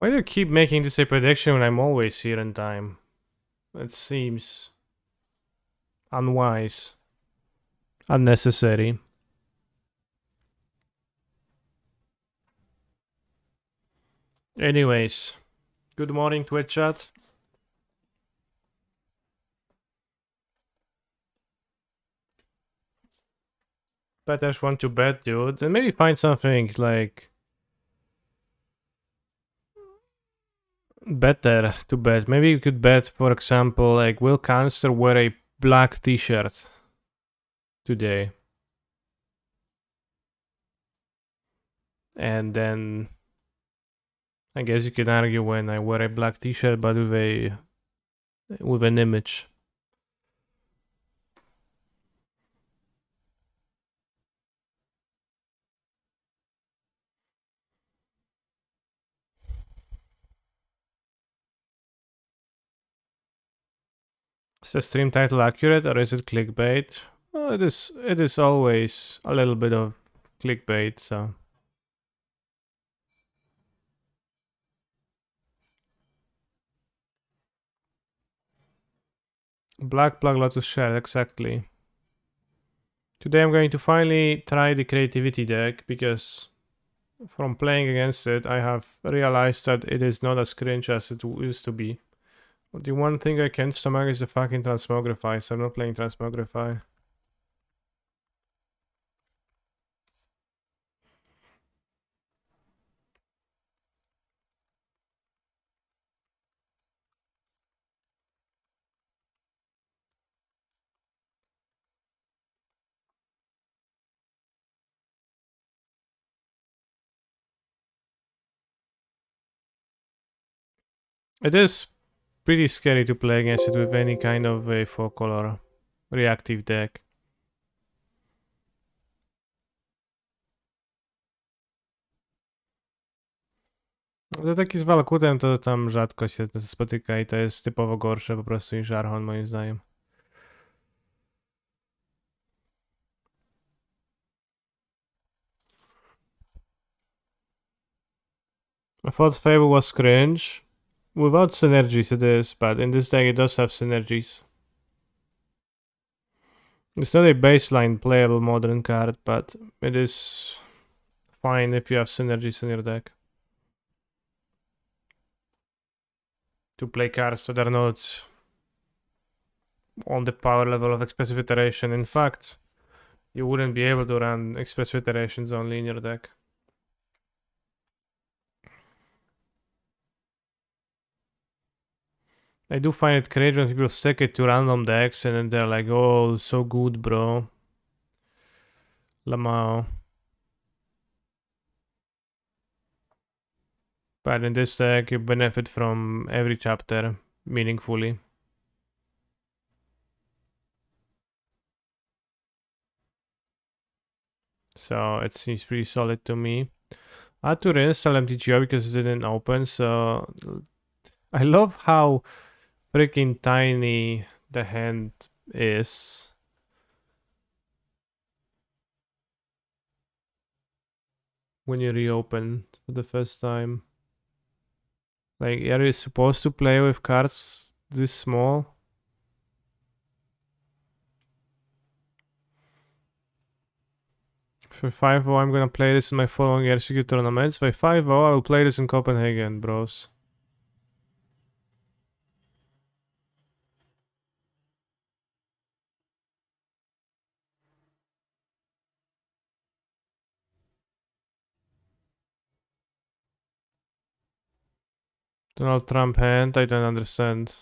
Why do you keep making this a prediction when I'm always here in time? It seems unwise. Unnecessary. Anyways, good morning, Twitch chat. Better want to bet, dude. And maybe find something like better to bet. Maybe you could bet, for example, like will Cancer wear a black t-shirt today? And then I guess you could argue when I wear a black t-shirt but with an image. Is the stream title accurate or is it clickbait? Well, it is always a little bit of clickbait, so Black Plug Lotus Shell, exactly. Today I'm going to finally try the creativity deck because from playing against it I have realized that it is not as cringe as it used to be. But the one thing I can't stomach is the fucking Transmogrify, so I'm not playing Transmogrify. It is pretty scary to play against it with any kind of a 4-color reactive deck. To taki z Valkutem to tam rzadko się spotyka i to jest typowo gorsze po prostu niż Archon moim zdaniem. I thought Fable was cringe. Without synergies it is, but in this deck it does have synergies. It's not a baseline playable modern card, but it is fine if you have synergies in your deck. To play cards that are not on the power level of Expressive Iteration. In fact, you wouldn't be able to run Expressive Iterations only in your deck. I do find it crazy when people stick it to random decks and then they're like, oh, so good, bro. Lamau. But in this deck, you benefit from every chapter meaningfully. So it seems pretty solid to me. I had to reinstall MTGO because it didn't open, so I love how freaking tiny the hand is. When you reopen for the first time. Like, are you supposed to play with cards this small? For 5-0, I'm gonna play this in my following RCQ tournaments. By 5-0, I will play this in Copenhagen, bros. Donald Trump hand, I don't understand.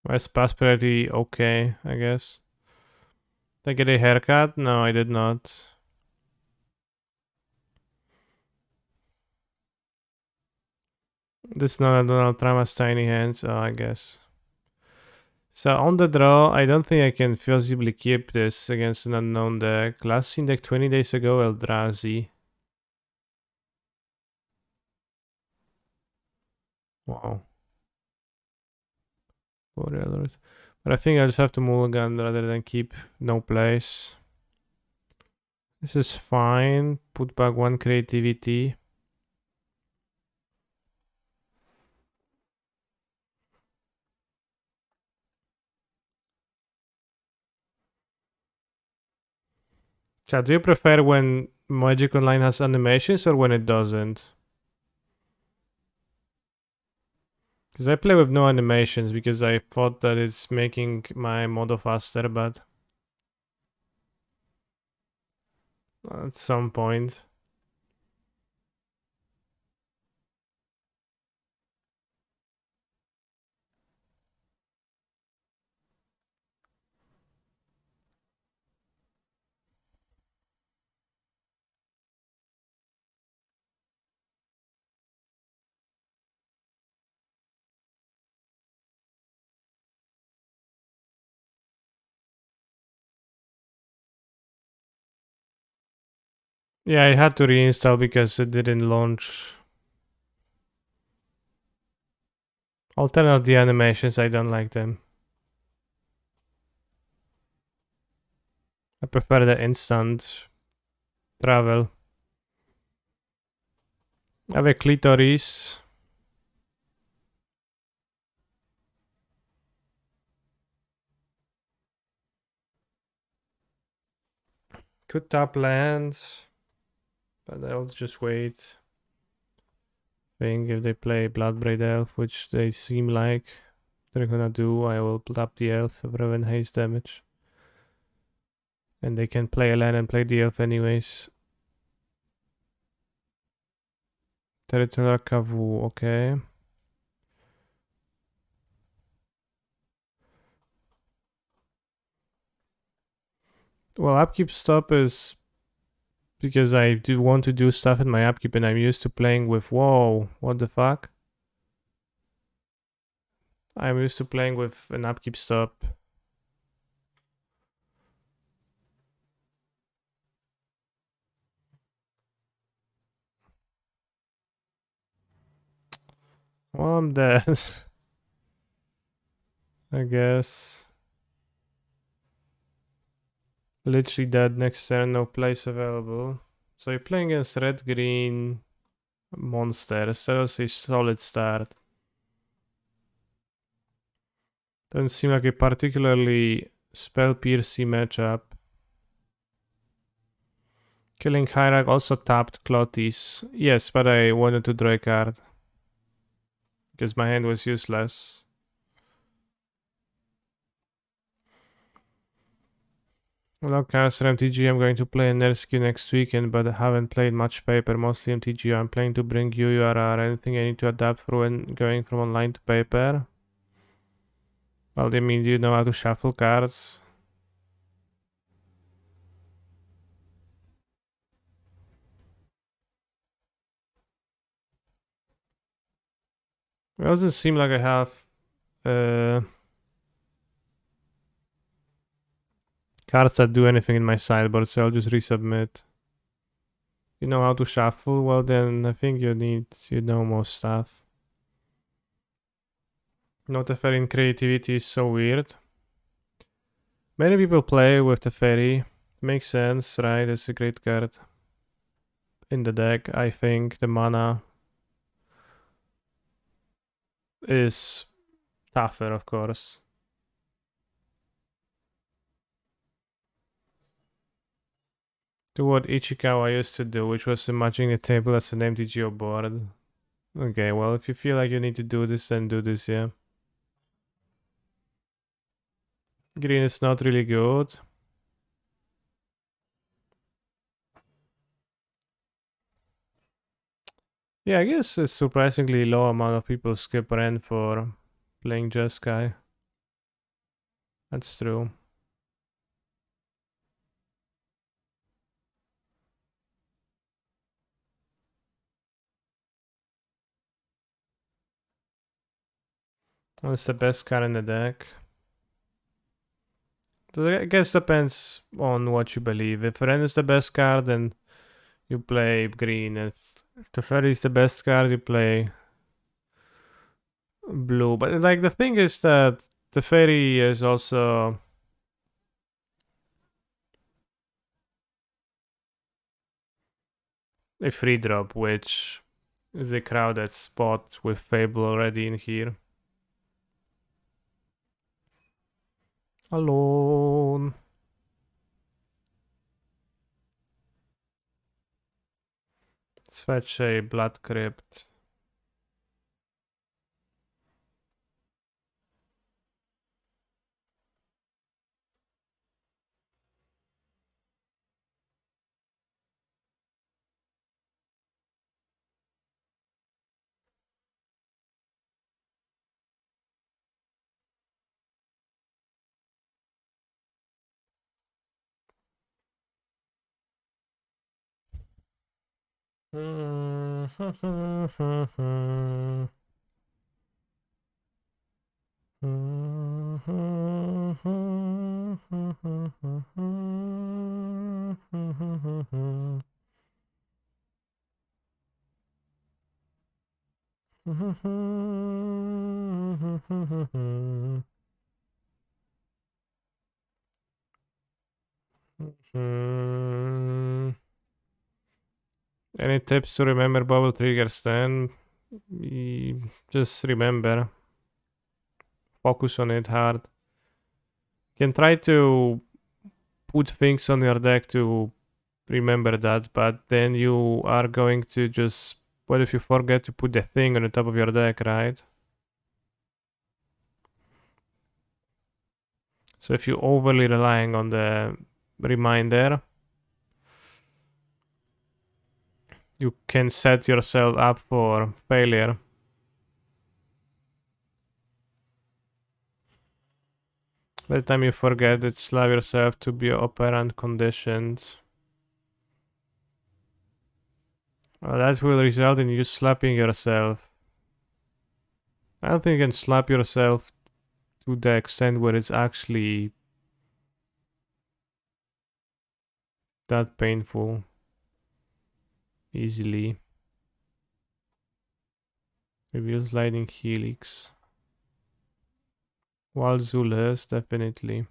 My prosperity, okay, I guess. Did I get a haircut? No, I did not. This is not a Donald Trump has tiny hands, oh, I guess. So on the draw, I don't think I can feasibly keep this against an unknown deck. Last seen deck 20 days ago, Eldrazi. Wow. for the other. But I think I just have to mulligan rather than keep no place. This is fine. Put back one creativity. Chat, do you prefer when Magic Online has animations or when it doesn't? Because I play with no animations because I thought that it's making my modo faster, but at some point. Yeah, I had to reinstall because it didn't launch. I'll turn off the animations, I don't like them. I prefer the instant travel. I have a clitoris. Could tap lands, but I'll just wait. Think if they play Bloodbraid Elf, which they seem like they're gonna do, I will tap the elf of Reven haste damage. And they can play a land and play the elf anyways. Territorial Kavu, okay. Well, upkeep stop is because I do want to do stuff in my upkeep and I'm used to playing with... Whoa, what the fuck? I'm used to playing with an upkeep stop. Well, I'm dead. I guess. Literally dead next turn, no place available. So you're playing against red-green monsters. That was a solid start. Doesn't seem like a particularly spell-piercing matchup. Killing Hyrag also tapped Clotis. Yes, but I wanted to draw a card. Because my hand was useless. Hello, Caster MTG. I'm going to play Nersky next weekend, but I haven't played much paper, mostly MTG. I'm planning to bring URR. Anything I need to adapt for when going from online to paper? Well, I mean, do you know how to shuffle cards? It doesn't seem like I have cards that do anything in my sideboard, so I'll just resubmit. You know how to shuffle? Well, then I think you know most stuff. Not Teferi creativity is so weird. Many people play with Teferi. Makes sense, right? It's a great card in the deck. I think the mana is tougher, of course. Do what Ichikawa used to do, which was imagining the table as an MTGO board. Okay, well, if you feel like you need to do this, then do this, yeah. Green is not really good. Yeah, I guess a surprisingly low amount of people skip Ren for playing Jeskai. That's true. Well, it's the best card in the deck. So I guess depends on what you believe. If Ren is the best card, then you play green. If Teferi is the best card, you play blue. But like the thing is that the fairy is also a free drop, which is a crowded spot with Fable already in here. Alone. Let's fetch a blood crypt. Any tips to remember bubble triggers then? Just remember. Focus on it hard. You can try to put things on your deck to remember that, but then you are going to just... What if you forget to put the thing on the top of your deck, right? So if you're overly relying on the reminder, you can set yourself up for failure. By the time you forget, it's allow yourself to be operant conditioned. That will result in you slapping yourself. I don't think you can slap yourself to the extent where it's actually that painful easily. Reveal sliding helix. Wild Zulus, definitely.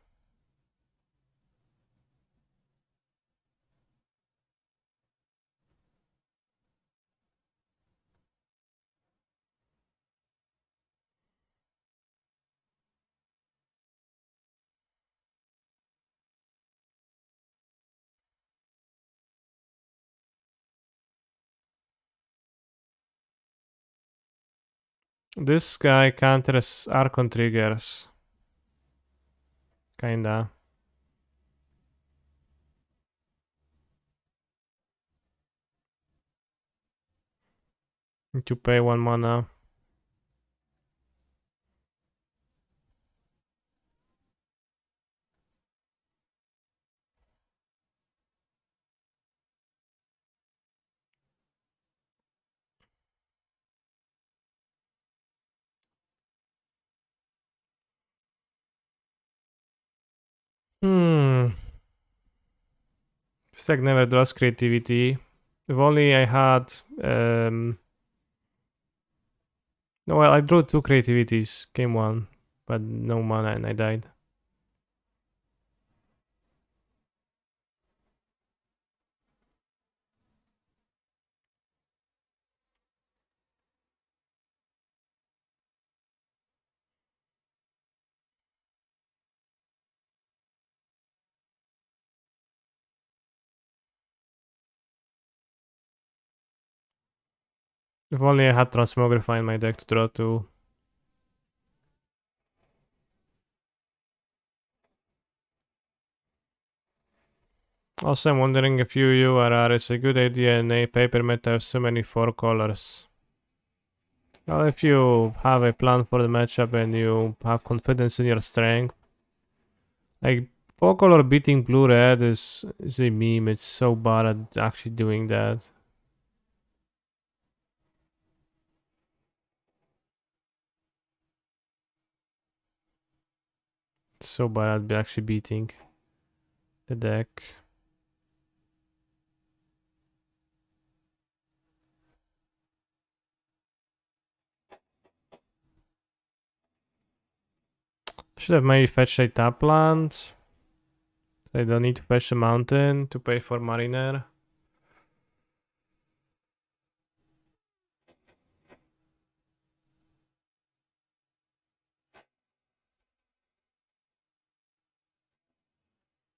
This guy counters Archon triggers. Kinda. Need to pay 1 mana. This deck never draws creativity. If only I had... No, well, I drew 2 creativities. Game 1. But no mana and I died. If only I had Transmogrify in my deck to draw 2. Also, I'm wondering if URR is a good idea in a paper meta with so many 4 colors. Well, if you have a plan for the matchup and you have confidence in your strength, like 4 color beating blue red is a meme. It's so bad at actually doing that. It's so bad at actually beating the deck. Should have maybe fetched a tap land. I don't need to fetch the mountain to pay for Mariner.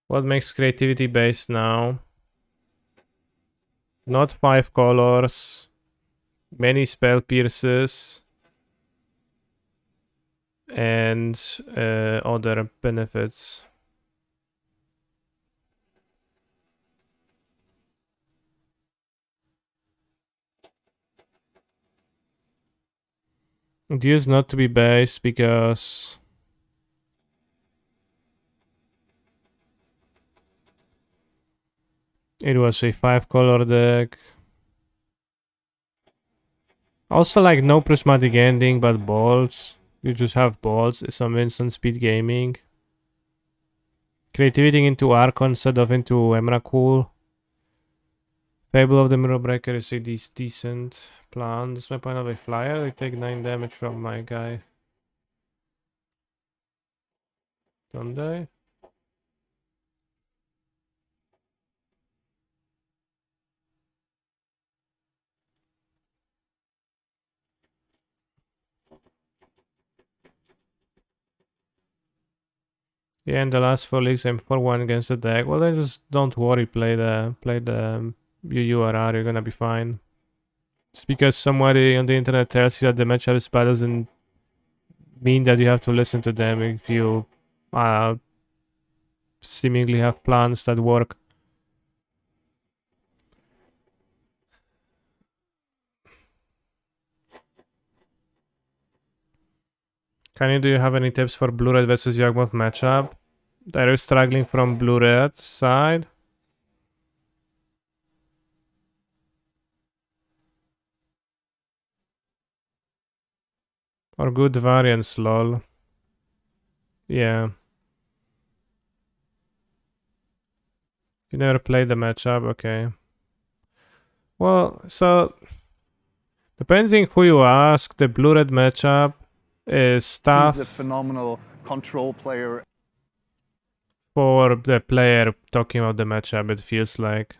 What makes creativity based now? Not 5 colors, many spell pierces, and other benefits. It used not to be based because it was a 5 color deck. Also, like, no prismatic ending, but bolts. You just have bolts, some instant speed gaming. Creativity into Archon instead of into Emrakul. Fable of the Mirror Breaker is a decent plan. This is my point of a flyer. I take 9 damage from my guy. Don't they? Yeah, in the last 4 leagues I'm 4-1 against the deck. Well, then just don't worry, play the UURR, you're gonna be fine. Just because somebody on the internet tells you that the matchup is bad doesn't mean that you have to listen to them if you seemingly have plans that work. Do you have any tips for blue-red versus Yawgmoth matchup? Are you struggling from blue-red side? Or good variants, lol. Yeah. You never played the matchup, okay. Well, so depending who you ask, the blue-red matchup is tough. He's a phenomenal control player. For the player talking about the matchup, it feels like.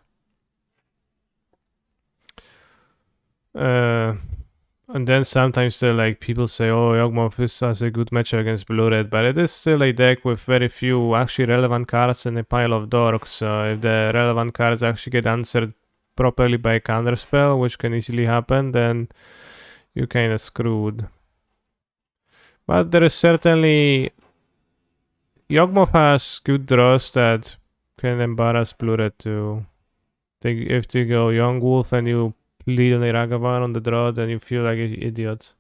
And then sometimes like people say, oh, Yawgmoth has a good matchup against blue-red, but it is still a deck with very few actually relevant cards and a pile of dorks. So if the relevant cards actually get answered properly by a counterspell, which can easily happen, then you're kind of screwed. But there is certainly Yawgmoth has good draws that can embarrass blue-red too. If they go Young Wolf and you lead on a Ragavan on the draw, then you feel like an idiot.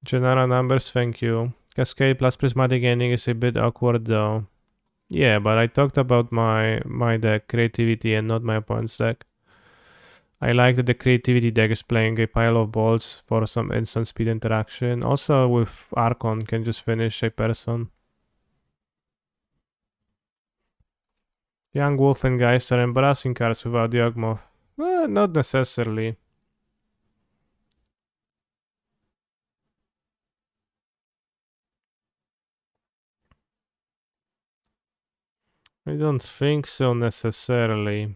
Genera numbers, thank you. Cascade plus Prismatic Ending is a bit awkward though. Yeah, but I talked about my deck creativity and not my opponent's deck. I like that the creativity deck is playing a pile of bolts for some instant speed interaction. Also with Archon can just finish a person. Young Wolf and Geist are embarrassing cards without Yawgmoth. Not necessarily. I don't think so necessarily.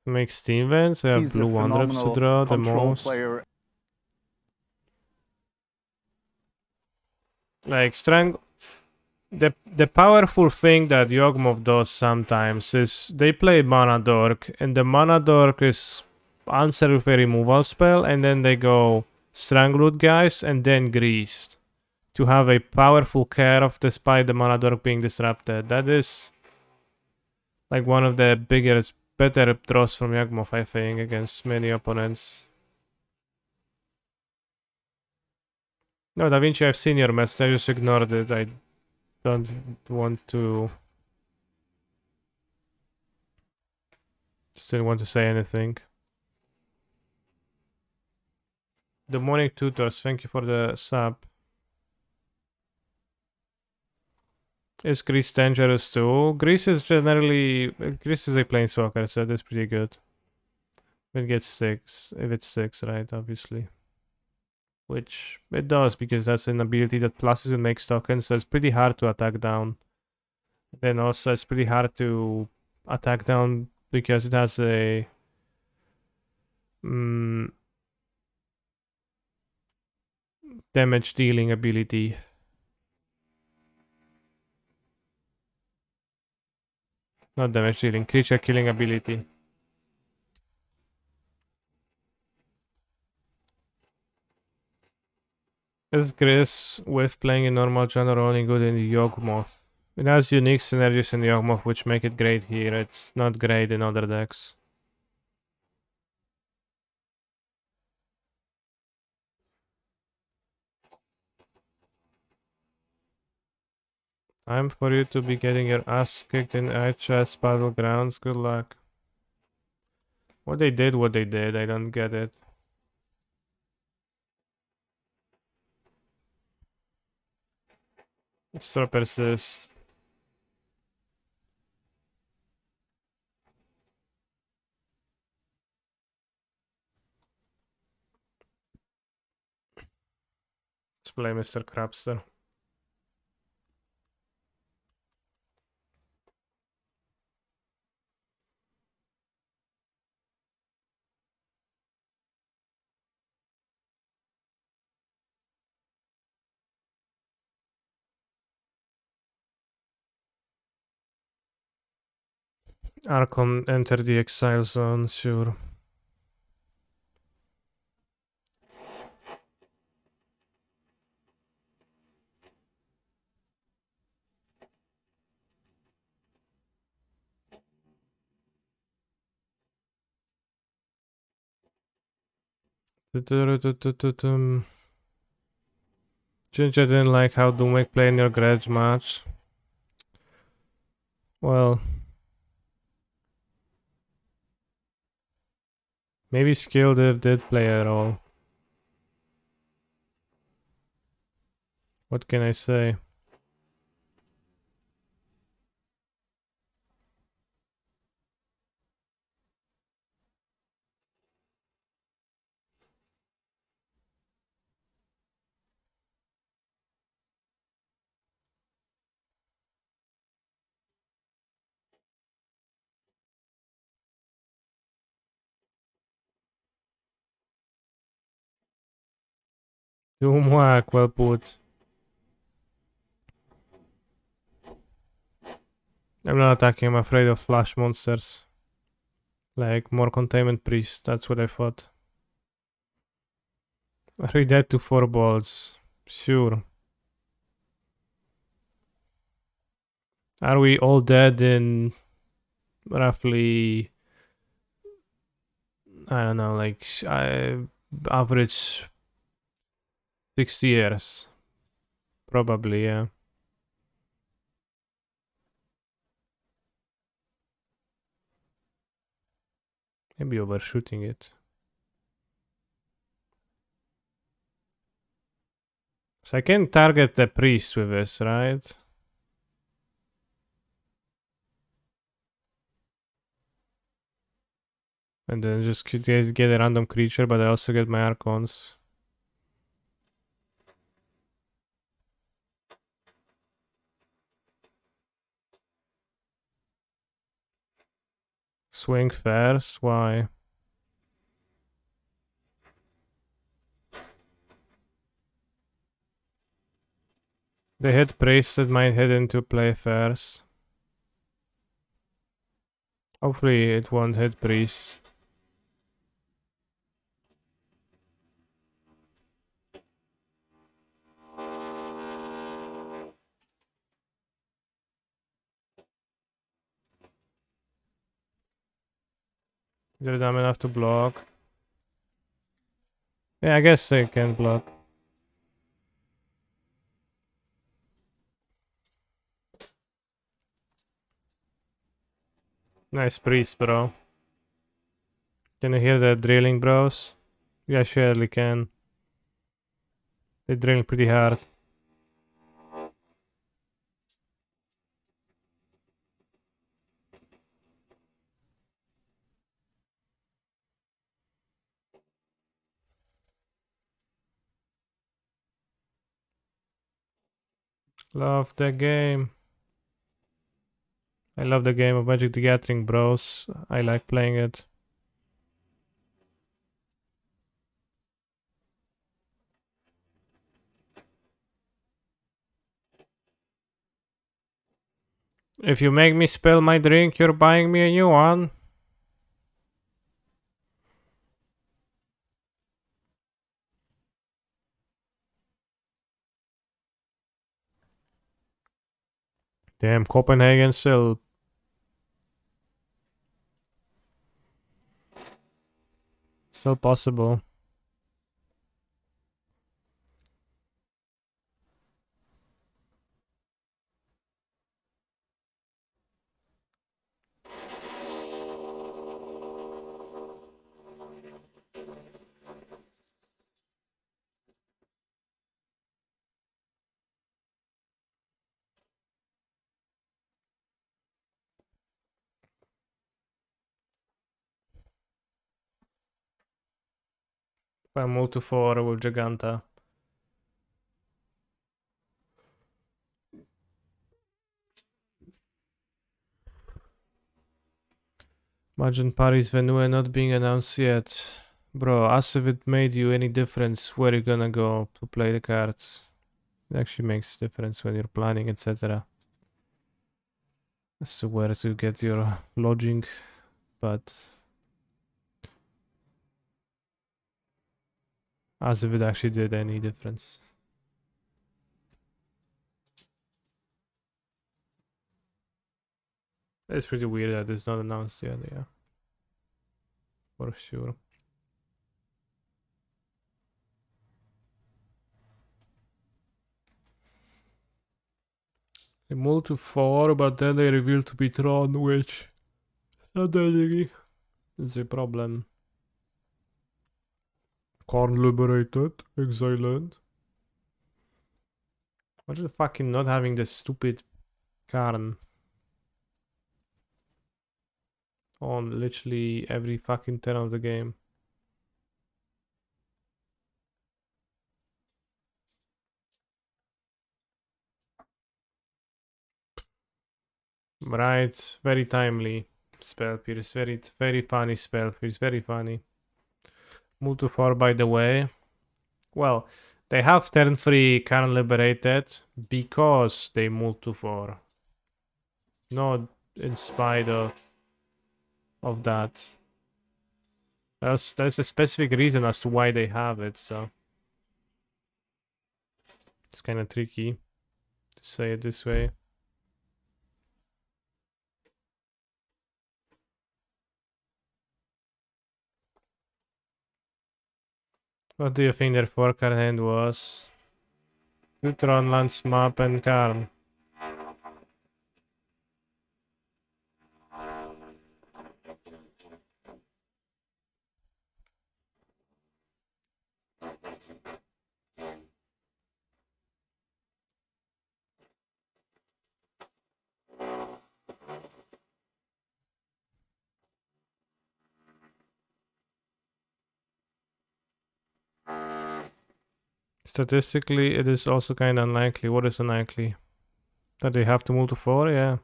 Make Steam Vents, I have He's blue a one drops to draw the most. player. Like the powerful thing that Yawgmoth does sometimes is they play Mana Dork, and the Mana Dork is answered with a removal spell, and then they go Strangleroot guys and then Greased to have a powerful care of despite the Mana Dork being disrupted. That is like one of the biggest, better draws from Yawgmoth, I think, against many opponents. No, Da Vinci, I've seen your message, I just ignored it. I don't want to... Just didn't want to say anything. The Morning Tutors, thank you for the sub. Is Grease dangerous too? Grease is generally... Grease is a planeswalker, so that's pretty good. If it gets six, if it sticks, right, obviously. Which it does, because that's an ability that pluses and makes tokens, so it's pretty hard to attack down. Then also it's pretty hard to attack down because it has a damage dealing ability. Not damage dealing, creature killing ability. Is Gris with playing in normal genre only good in the Yawgmoth? It has unique synergies in Yawgmoth which make it great here. It's not great in other decks. Time for you to be getting your ass kicked in HS Battlegrounds. Good luck. What they did, I don't get it. Still persist. Let's play Mr. Crabster. Archon enter the exile zone, sure. Ginger didn't like how Doomwake played in your grudge match. Well, maybe Skill Div did play a role. What can I say? Doomwhack, well put. I'm not attacking, I'm afraid of flash monsters. Like, more Containment Priest, that's what I thought. Are we dead to 4 bolts? Sure. Are we all dead in roughly, I don't know, like average 60 years? Probably, yeah. Maybe overshooting it. So I can target the priest with this, right? And then just get a random creature, but I also get my Archons. Swing first, why? They hit priest that might head into play first. Hopefully it won't hit priest. They're dumb enough to block. Yeah, I guess they can block. Nice priest, bro. Can you hear the drilling, bros? Yeah, surely can. They're drilling pretty hard. Love the game. I love the game of Magic the Gathering, bros. I like playing it. If you make me spill my drink, you're buying me a new one. Damn, Copenhagen still. Still possible. If I move to 4 with Giganta. Imagine Paris Venue not being announced yet. Bro, as if it made you any difference where you're gonna go to play the cards. It actually makes difference when you're planning, etc. As to where to get your lodging, but as if it actually did any difference. It's pretty weird that it's not announced yet, yeah. For sure. They moved to 4, but then they revealed to be Tron, which suddenly is a problem. Karn liberated, exiled. Imagine fucking not having this stupid Karn on literally every fucking turn of the game. Right, very timely spell pierce, very funny spell pierce, very funny. Move to 4 by the way. Well, they have turn 3 Karn liberated because they moved to 4. Not in spite of that. There's a specific reason as to why they have it, so it's kind of tricky to say it this way. What do you think their 4 card hand was? Neutron, Lance, Map, and Karn. Statistically, it is also kind of unlikely. What is unlikely? That they have to move to 4? Yeah.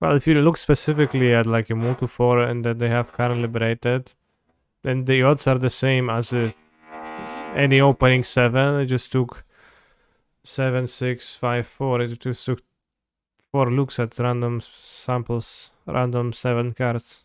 Well, if you look specifically at like a move to 4 and that they have Karn liberated, then the odds are the same as any opening 7. It just took 7, 6, 5, 4. It just took 4 looks at random samples, random 7 cards.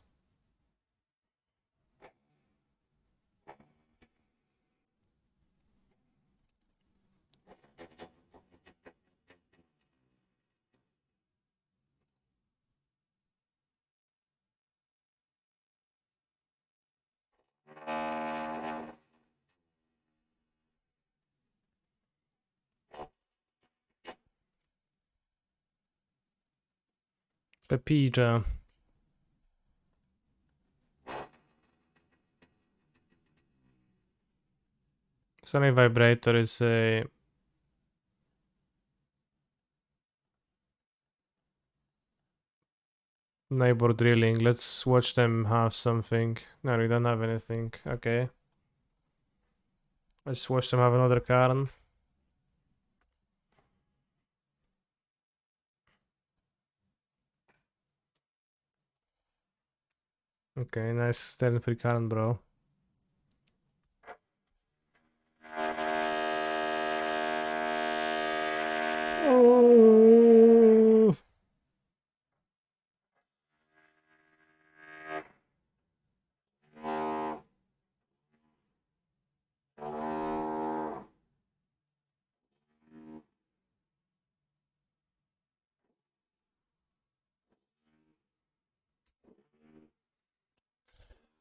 Pepija. Sonic Vibrator is a neighbor drilling. Let's watch them have something. No, we don't have anything. Okay. I just watched them have another Karn. Okay, nice turn free Karn, bro. Oh.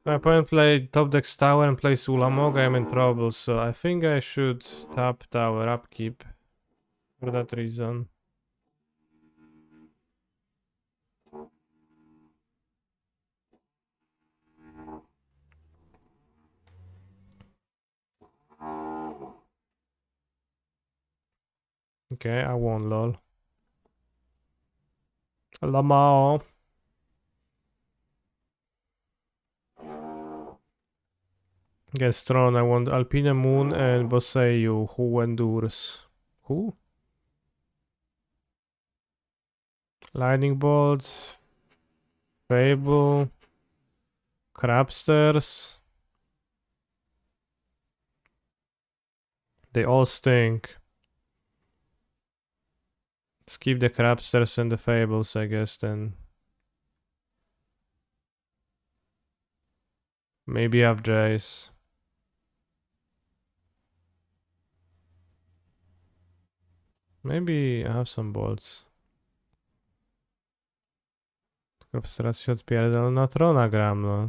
My opponent played top decks tower and plays Ulamog. I'm in trouble, so I think I should tap tower upkeep for that reason. Okay, I won, lol. Lamao. Against Tron, I want Alpine Moon and Boseiju, who endures. Who? Lightning Bolts, Fable, Crabsters. They all stink. Let's keep the Crabsters and the Fables, I guess, then. Maybe have Jace. Maybe I have some bolts. Crabsters się odpierdol na Trona gram, no.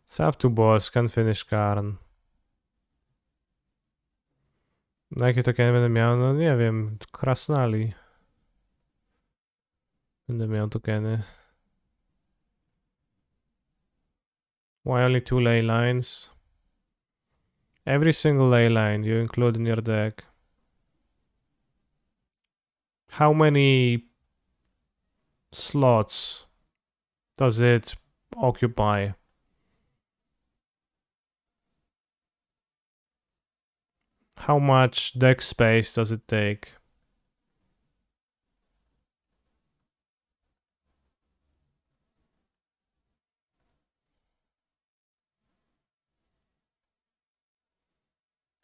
So I have two balls, can finish Karn. Na jakie tokeny będę miał? No nie wiem, Krasnali. Będę miał tokeny. Why only two ley lines? Every single ley line you include in your deck. How many slots does it occupy? How much deck space does it take?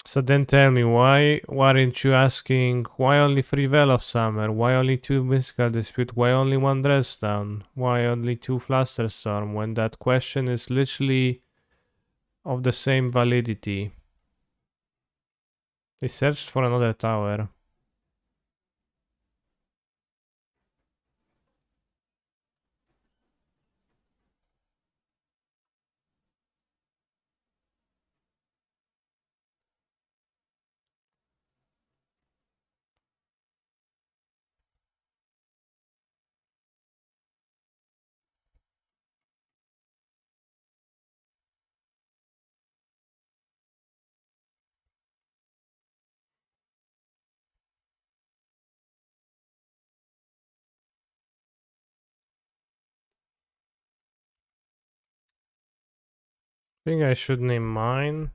So then tell me, why aren't you asking why only 3 Veil of Summer? Why only 2 Mystical Dispute? Why only 1 Dress Down? Why only 2 Flusterstorm? When that question is literally of the same validity. They searched for another tower. I think I should name mine.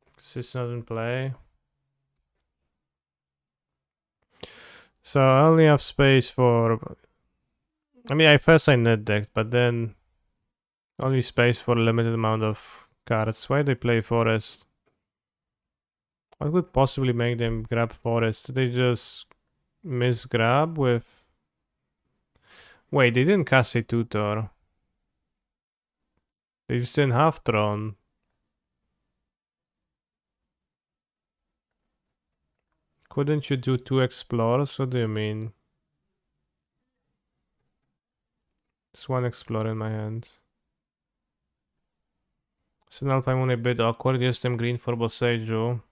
Because it's not in play. So I only have space for... I mean, I first I net decked, but then only space for a limited amount of cards. Why they play Forest? What could possibly make them grab Forest? They just misgrab with... Wait, they didn't cast a tutor. They just didn't have Tron. Couldn't you do 2 Explorers? What do you mean? It's 1 Explorer in my hand. Signal Paimon a bit awkward. Jestem green for Boseiju.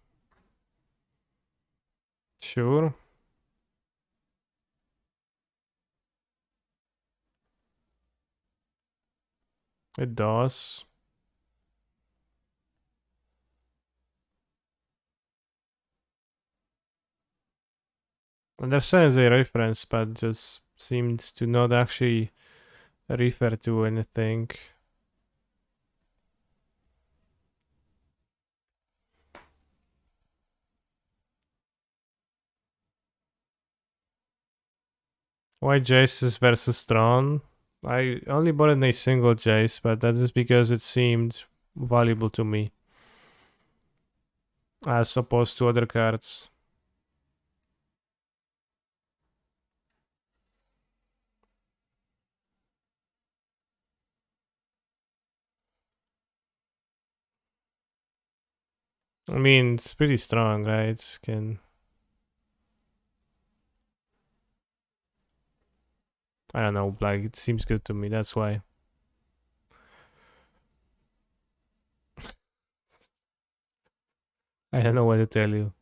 Sure. It does. And there's a reference, but just seemed to not actually refer to anything. Why Jace versus Tron? I only bought in a single Jace, but that is because it seemed valuable to me, as opposed to other cards. I mean, it's pretty strong, right? I don't know, like, it seems good to me, that's why. I don't know what to tell you.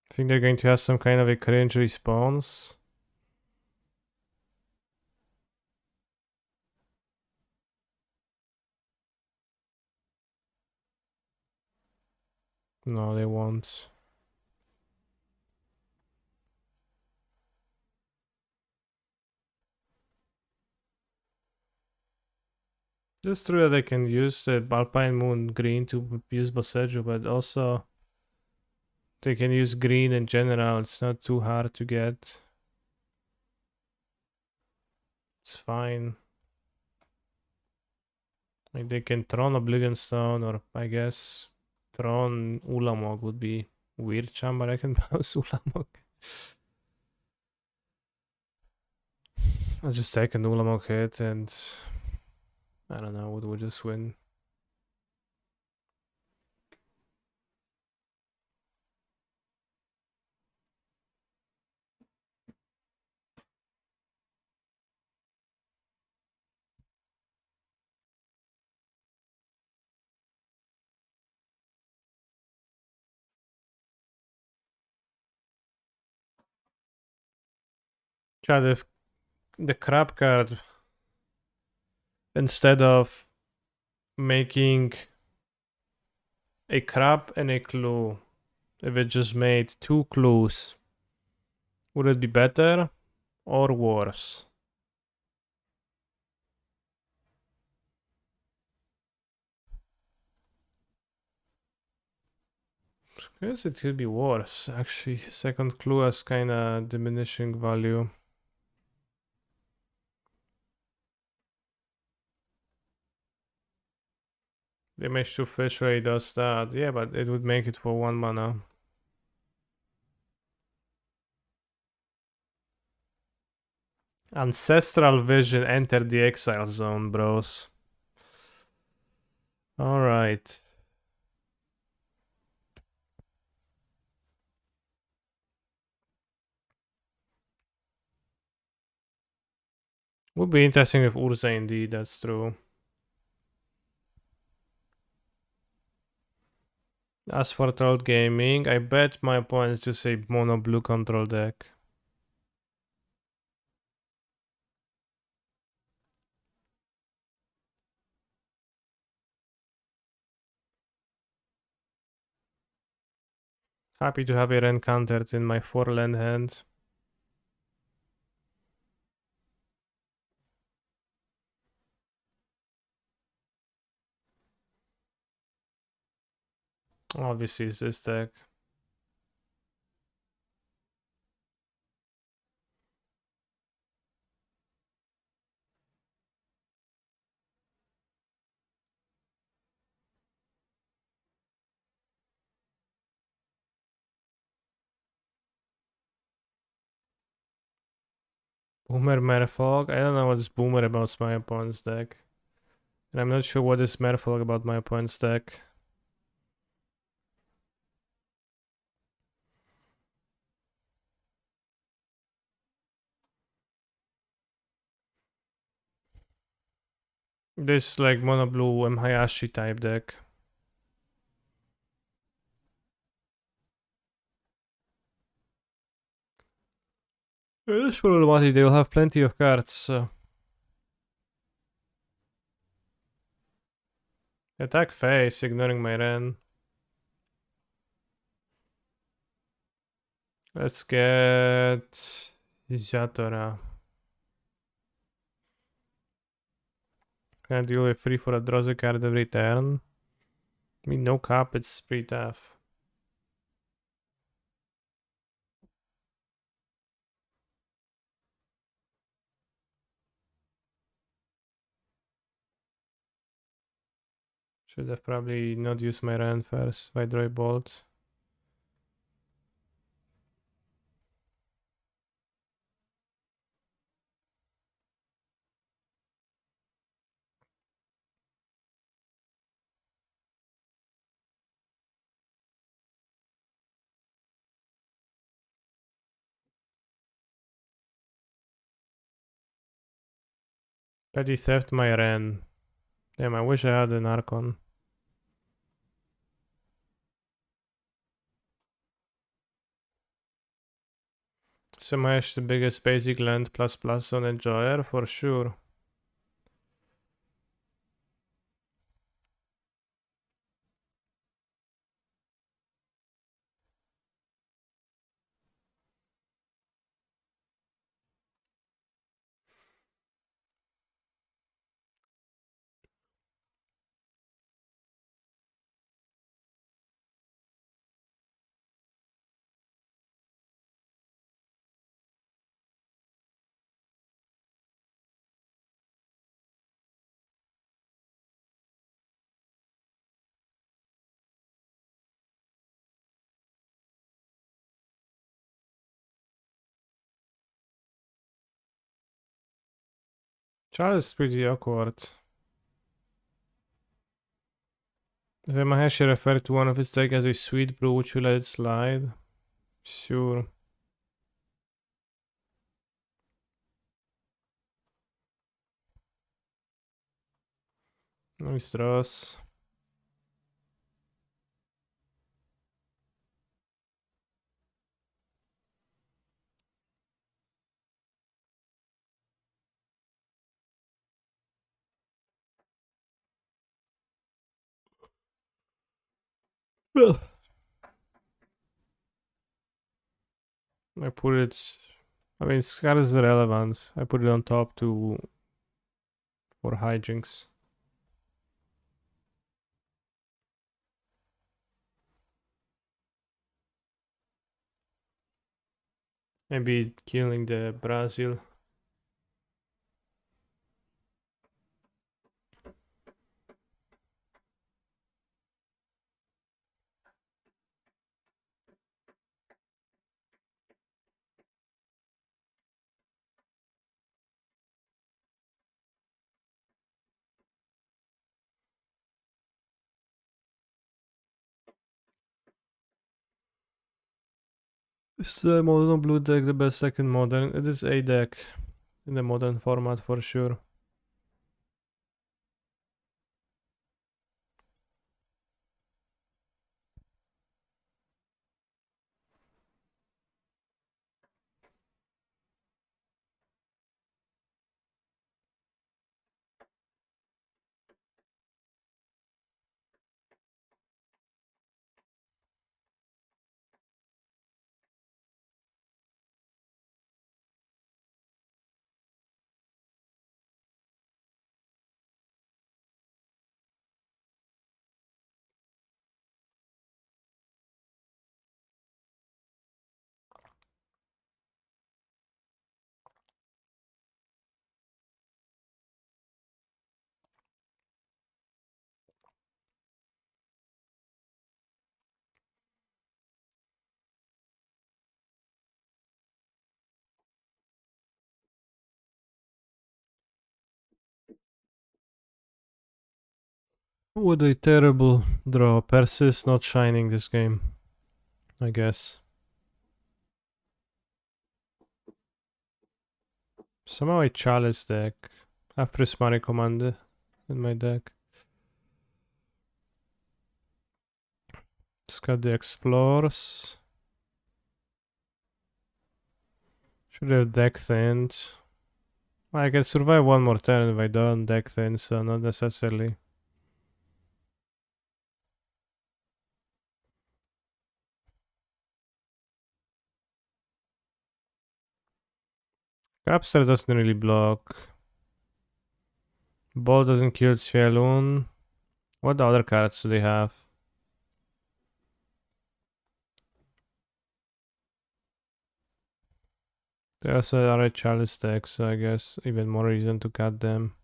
I think they're going to have some kind of a cringe response. No, they won't. It's true that they can use the Alpine Moon green to use Boseju, but also they can use green in general. It's not too hard to get. It's fine. Like they can Tron Oblivion Stone, or I guess Tron Ulamog would be weird charm, but I can bounce Ulamog. I'll just take an Ulamog hit and I don't know, we'll just win. Try the crab card, instead of making a crab and a clue, if it just made two clues, would it be better or worse? I guess it could be worse, actually. Second clue has kinda diminishing value. Damage to fish ray does that. Yeah, but it would make it for 1 mana. Ancestral Vision entered the exile zone, bros. Alright. Would be interesting if Urza indeed, that's true. As for Troll Gaming, I bet my opponents just a mono blue control deck. Happy to have it encountered in my 4-land hand. Obviously, it's this deck. Boomer Merfolk. I don't know what is Boomer about my opponent's deck. And I'm not sure what is Merfolk about my opponent's deck. This like mono blue Hayashi type deck. This probably they will have plenty of cards, so Attack face, ignoring my Ren. Let's get Zatora. Can I deal with 3 for a Drozi card every turn? I mean, no cap, it's pretty tough. Should have probably not used my Ren first. Vidroy Bolt. Petty theft my Ren. Damn, I wish I had an Archon. Smash the biggest basic land plus plus on Enjoyer for sure. Charles is pretty awkward. If Mahesh referred to one of his deck as a sweet brew, would you let it slide? Sure. Nice draws. I put it. I mean, Scar is irrelevant. I put it on top for hijinks. Maybe killing the Brazil. Is the modern blue deck the best deck in modern? It is a deck in the modern format for sure. What a terrible draw. Persis not shining this game, I guess. Somehow a Chalice deck. I have Prismatic Commander in my deck. Discard the Explorers. Should have deck thinned. I can survive one more turn if I don't deck thin, so not necessarily. Crabster doesn't really block. Ball doesn't kill Svialun. What other cards do they have? They also are a Chalice deck, so I guess even more reason to cut them.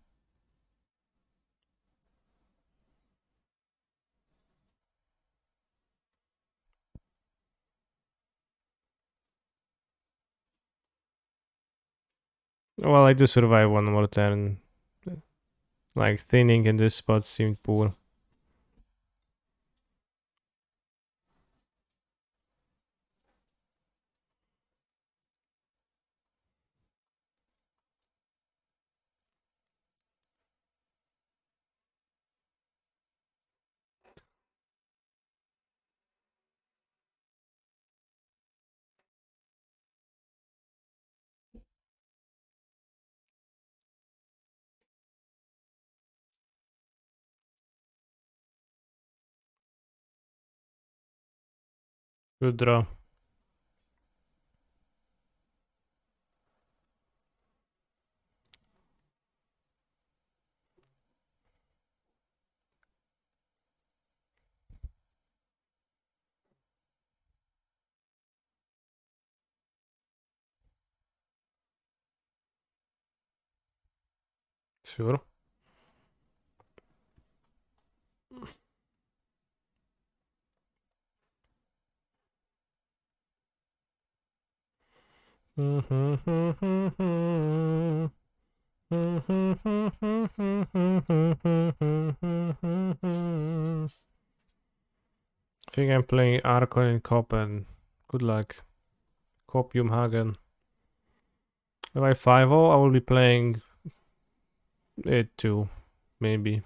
Well, I do survive one more turn. Like, thinning in this spot seemed poor. Good draw. Sure. I think I'm playing Archon in Copen. Good luck. Copium Hagen. If I 5-0, I will be playing it too. Maybe.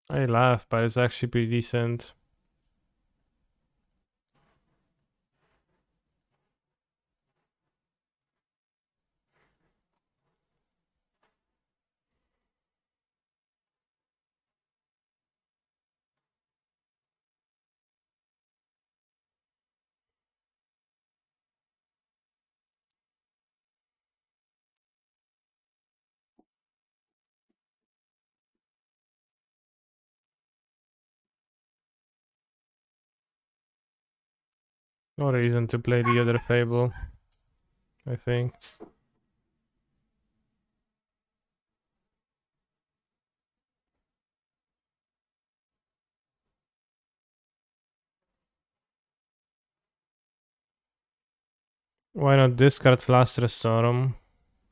I laugh, but it's actually pretty decent. No reason to play the other Fable, I think. Why not discard Fluster Storm?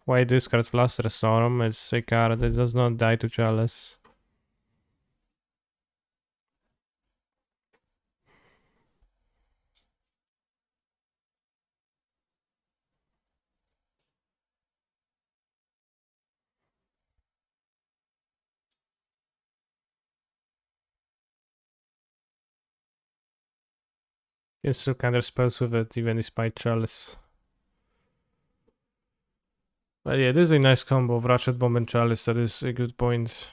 Why discard Fluster Storm? It's a card that does not die to Chalice. You can still counter spells with it, even despite Chalice. But yeah, this is a nice combo of Ratchet Bomb and Chalice, that is a good point.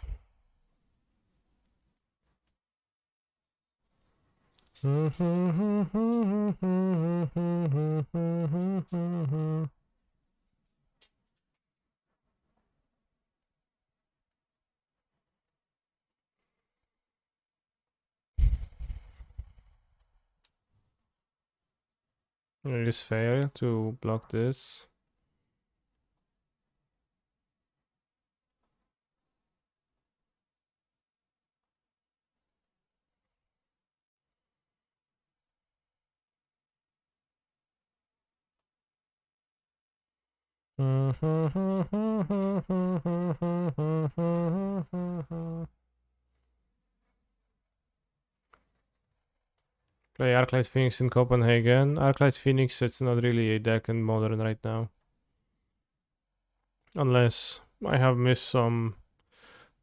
I just fail to block this. Play Arclight Phoenix in Copenhagen. Arclight Phoenix, it's not really a deck in Modern right now. Unless I have missed some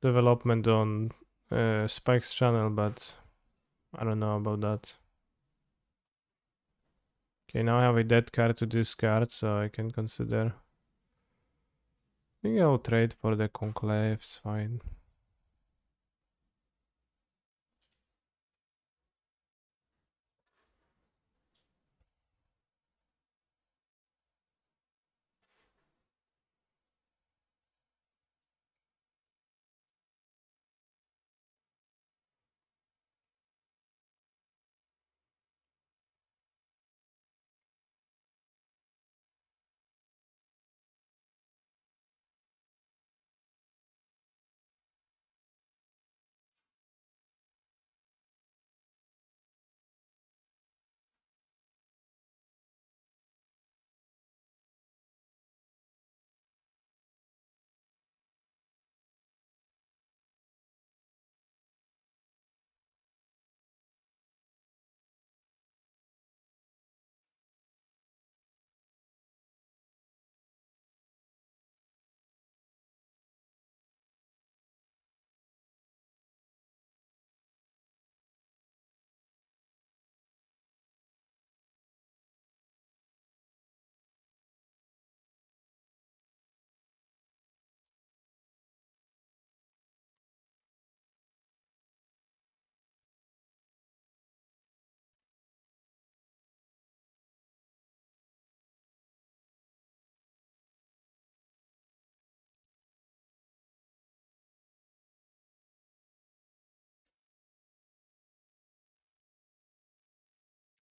development on Spike's channel, but I don't know about that. Okay, now I have a dead card to discard, so I can consider. I think I'll trade for the Conclave, it's fine.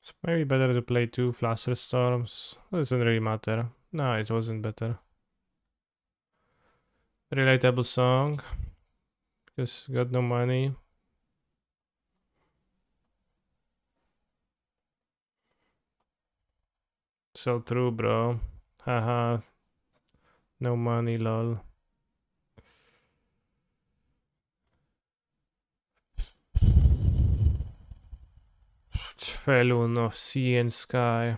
It's maybe better to play 2 Fluster Storms. Doesn't really matter. No, it wasn't better. Relatable song. Because got no money. So true, bro. Haha. No money, lol. Felloon of sea and sky.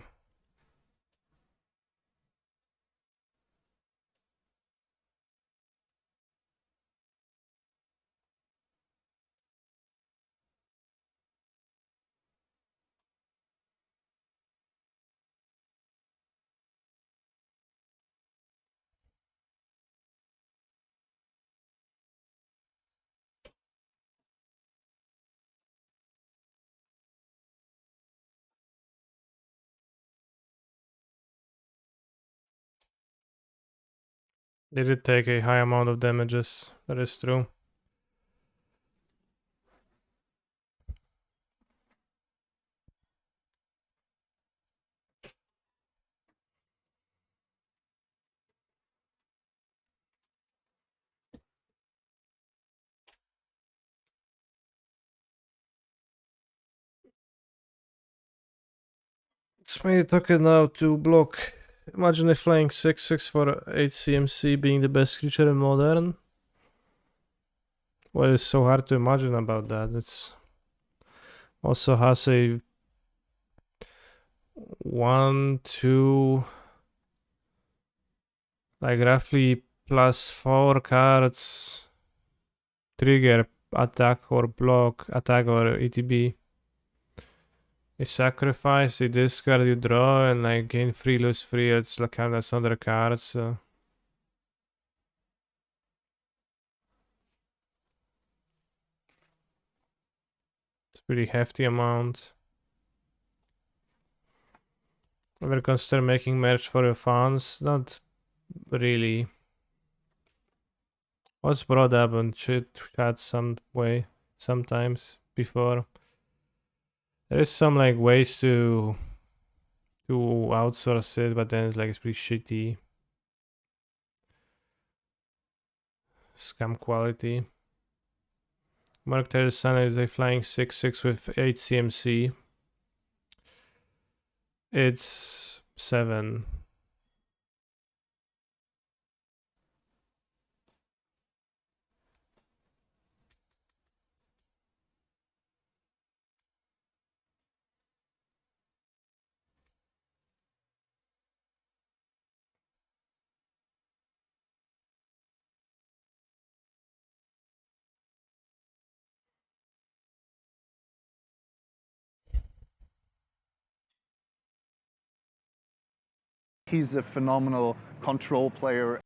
Did it take a high amount of damages? That is true. It's made token now to block. Imagine if flying 6/6 for 8 CMC being the best creature in modern. Well, it's so hard to imagine about that. It's also has a 1, 2, like roughly +4 cards trigger attack or block, attack or ETB. You sacrifice, you discard, you draw, and like gain free, lose free. It's like kind of other cards. So. It's a pretty hefty amount. Ever consider making merch for your fans? Not really. Was brought up and should had some way sometimes before. There is some like ways to outsource it, but then it's like it's pretty shitty. Scam quality. Mark Taylor's Sun is a flying 6/6 with 8 CMC. It's 7. He's a phenomenal control player.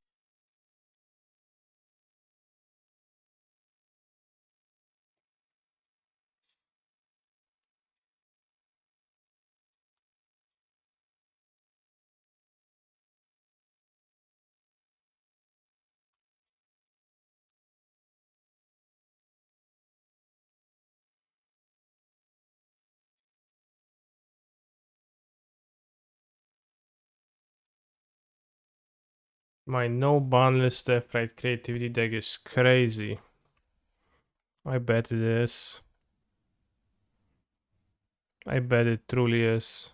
My no boundless left right creativity deck is crazy. I bet it is. I bet it truly is.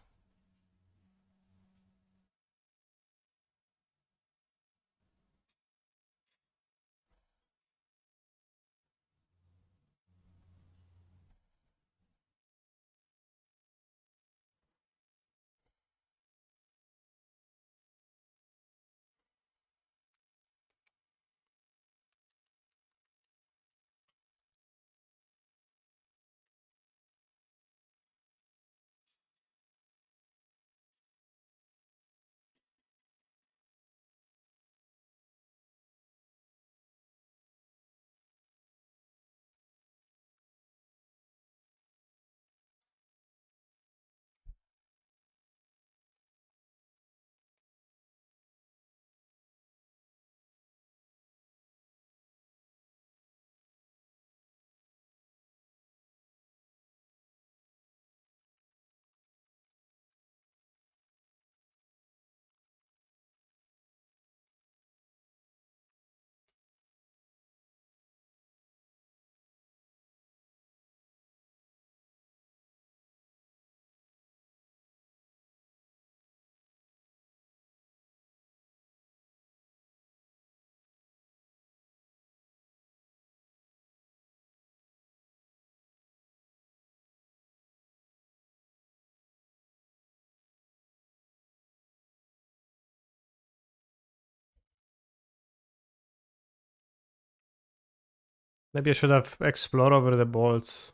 Maybe I should have explored over the bolts.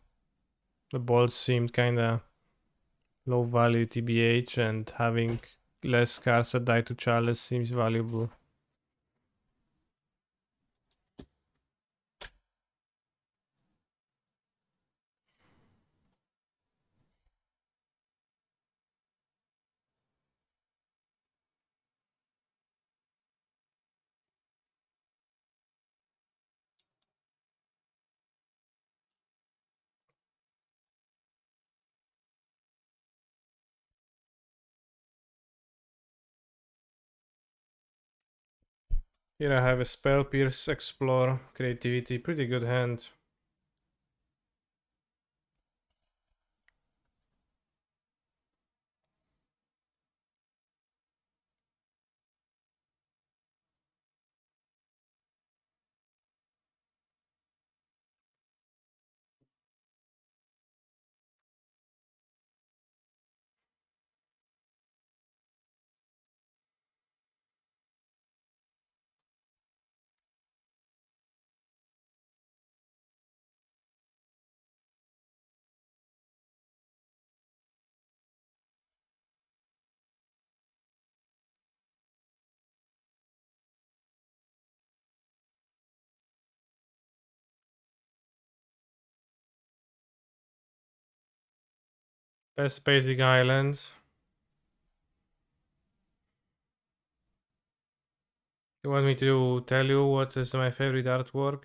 The bolts seemed kinda low value TBH, and having less cards that die to Chalice seems valuable. Here I have a Spell Pierce, Explore, Creativity, pretty good hand. Best basic islands. You want me to tell you what is my favorite artwork?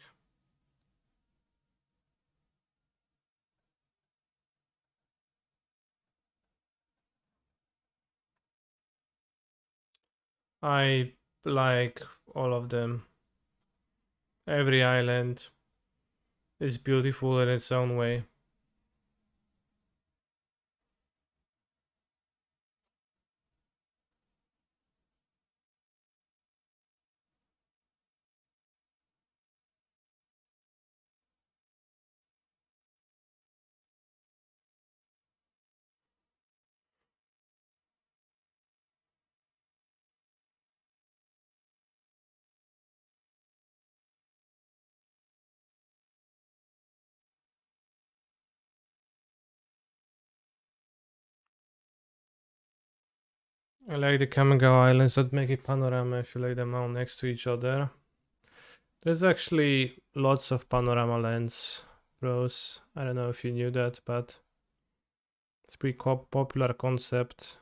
I like all of them. Every island is beautiful in its own way. I like the Kamigawa Islands that make a panorama if you lay them out next to each other. There's actually lots of panorama lens pros. I don't know if you knew that, but it's a pretty popular concept.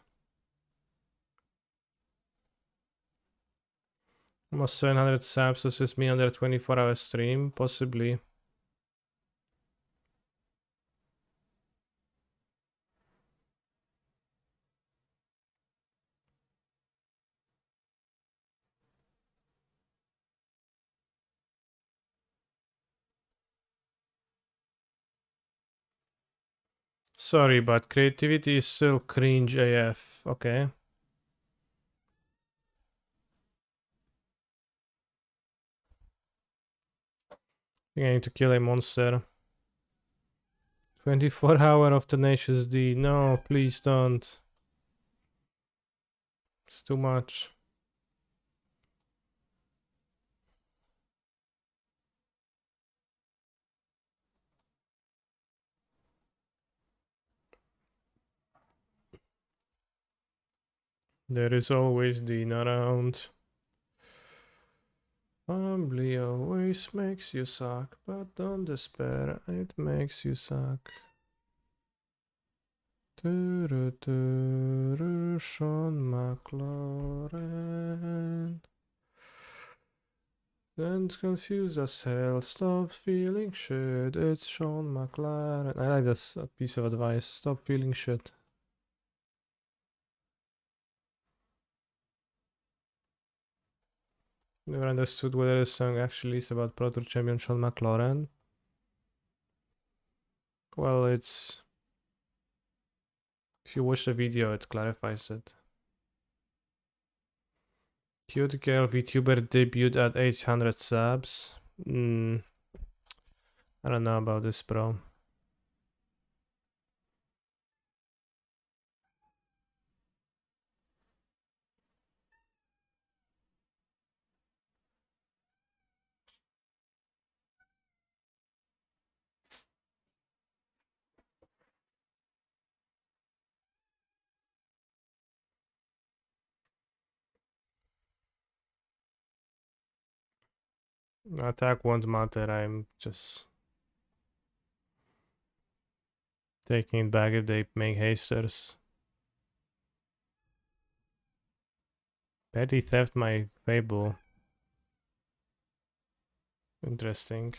Almost 700 subs, this is me under a 24-hour stream, possibly. Sorry, but creativity is still cringe AF, okay? You're going to kill a monster. 24-hour of Tenacious D. No, please don't. It's too much. There is always Dean around. Family always makes you suck, but don't despair, it makes you suck. Sean McLaurin. And confused as hell, stop feeling shit, it's Sean McLaren. I like this piece of advice, stop feeling shit. Never understood whether this song actually is about Pro Tour champion Sean McLaurin. Well, it's... if you watch the video, it clarifies it. Cute girl VTuber debuted at 800 subs. I don't know about this, bro. Attack won't matter, I'm just taking it back if they make hasters. Petty theft my Fable. Interesting.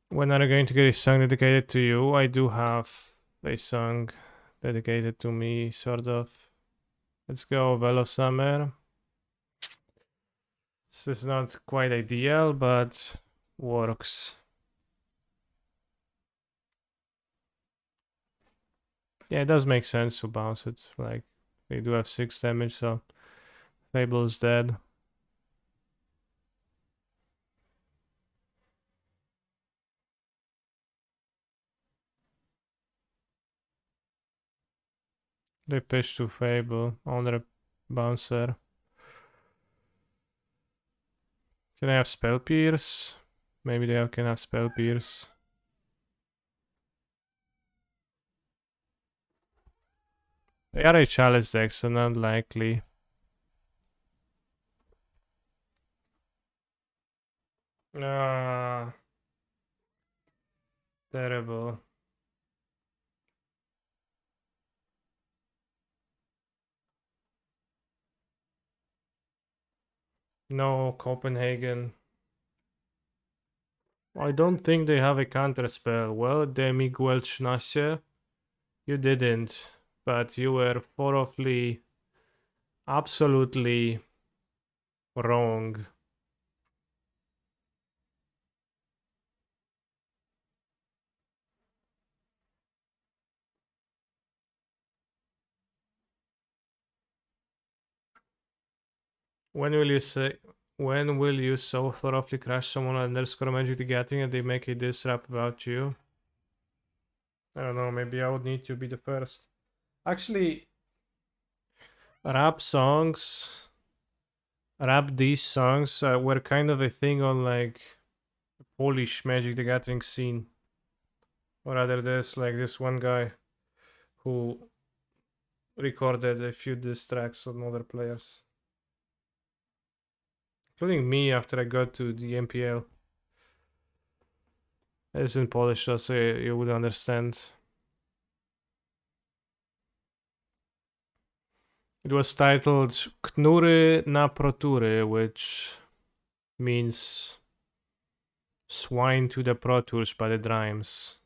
When are you going to get a song dedicated to you? I do have a song dedicated to me, sort of. Let's go, Velo Summer. This is not quite ideal, but works. Yeah, it does make sense to bounce it. Like, they do have 6 damage, so Fable is dead. They pitch to Fable on the bouncer. Can I have Spell Pierce? Maybe they can have Spell Pierce. They are a Chalice deck, so not likely. Ah, terrible. No, Copenhagen. I don't think they have a counter spell. Well, Demiguel Schnasche, you didn't, but you were thoroughly, absolutely wrong. When will you say? When will you so thoroughly crash someone underscore Magic the Gathering and they make a diss rap about you? I don't know. Maybe I would need to be the first. Actually, rap songs, rap these songs were kind of a thing on like Polish Magic the Gathering scene. Or rather, there's like this one guy who recorded a few diss tracks on other players, including me after I got to the MPL. It's in Polish, so you would understand. It was titled Knury na Protury, which means swine to the Pro Tours, but it rhymes.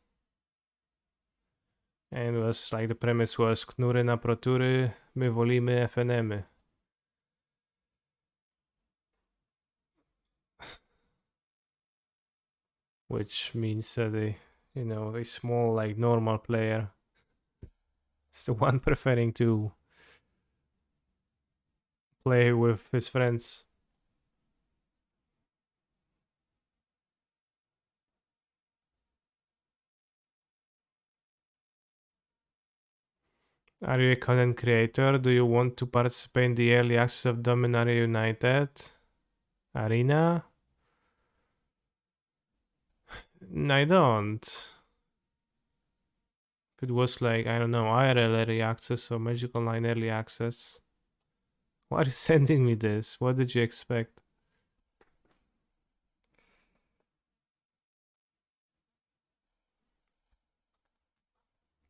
And it was like the premise was Knury na Protury, my wolimy FNM. Which means that a small, like normal player is the one preferring to play with his friends. Are you a content creator? Do you want to participate in the early access of Dominaria United Arena? I don't. If it was like, I don't know, IRL early access or Magic Online early access. Why are you sending me this? What did you expect?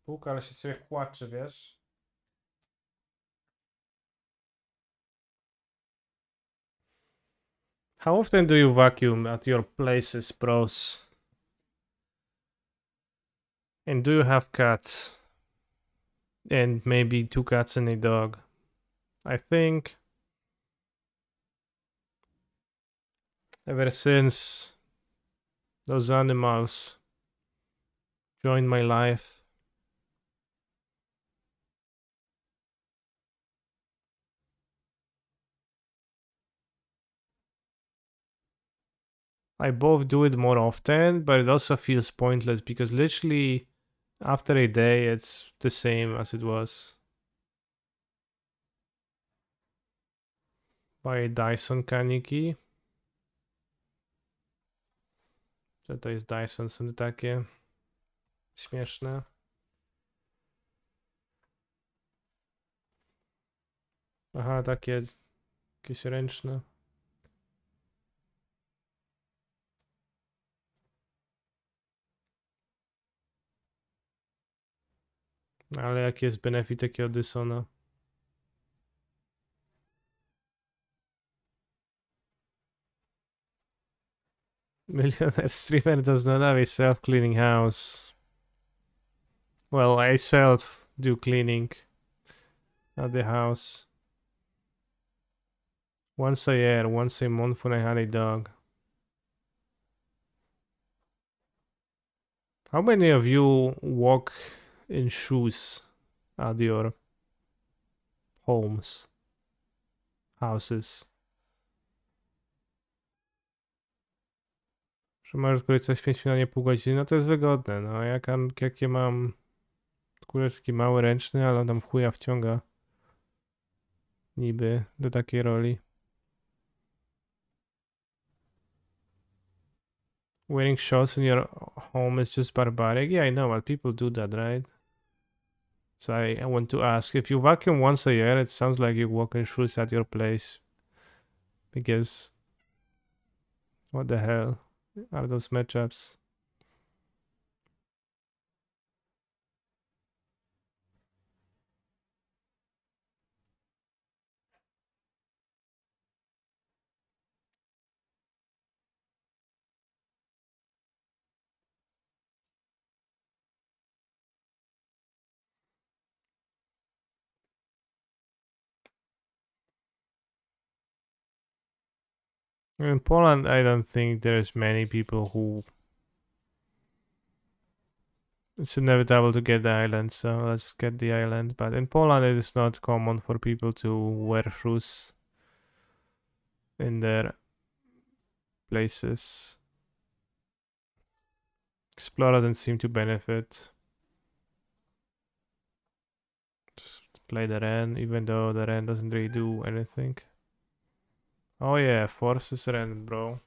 Półka, ale się sobie kłaczy, wiesz? How often do you vacuum at your places, bros? And do you have cats? And maybe 2 cats and a dog? I think ever since those animals joined my life, I both do it more often, but it also feels pointless because literally after a day it's the same as it was. By Dyson kaniki. Co to jest Dyson? Są takie śmieszne. Aha, takie jakieś ręczne. Ale jaki jest benefit takiego Dysona? Millionaire streamer does not have a self-cleaning house. Well, I self do cleaning at the house. Once a year, once a month when I had a dog. How many of you walk in shoes at your homes, houses? Że możesz korzystać z 5 minut, a nie pół godziny, no to jest wygodne. No jakie mam kureczki mały ręczny, ale on tam w chuja wciąga niby do takiej roli. Wearing shorts in your home is just barbaric. Yeah, I know, but people do that, right? So I want to ask, if you vacuum once a year, it sounds like you walk in shoes at your place. Because what the hell are those matchups? In Poland, I don't think there's many people who. It's inevitable to get the island, so let's get the island. But in Poland, it is not common for people to wear shoes in their places. Explorer doesn't seem to benefit. Just play the Ren, even though the Ren doesn't really do anything. Oh yeah, forces Ren, bro.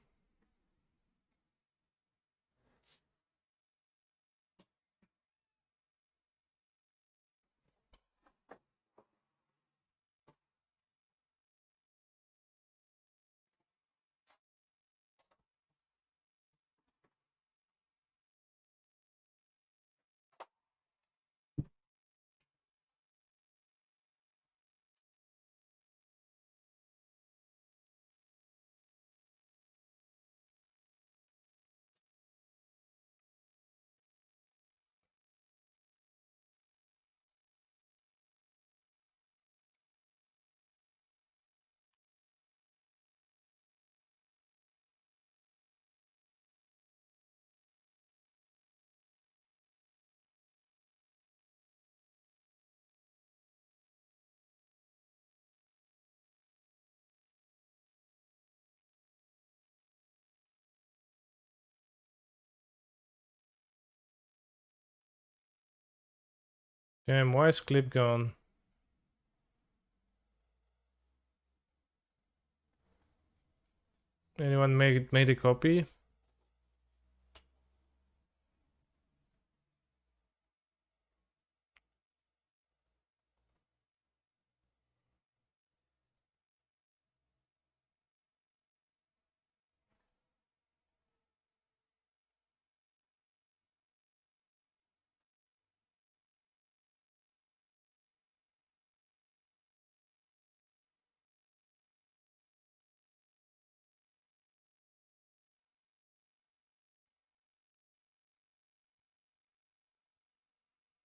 Damn, why is clip gone? Anyone made a copy?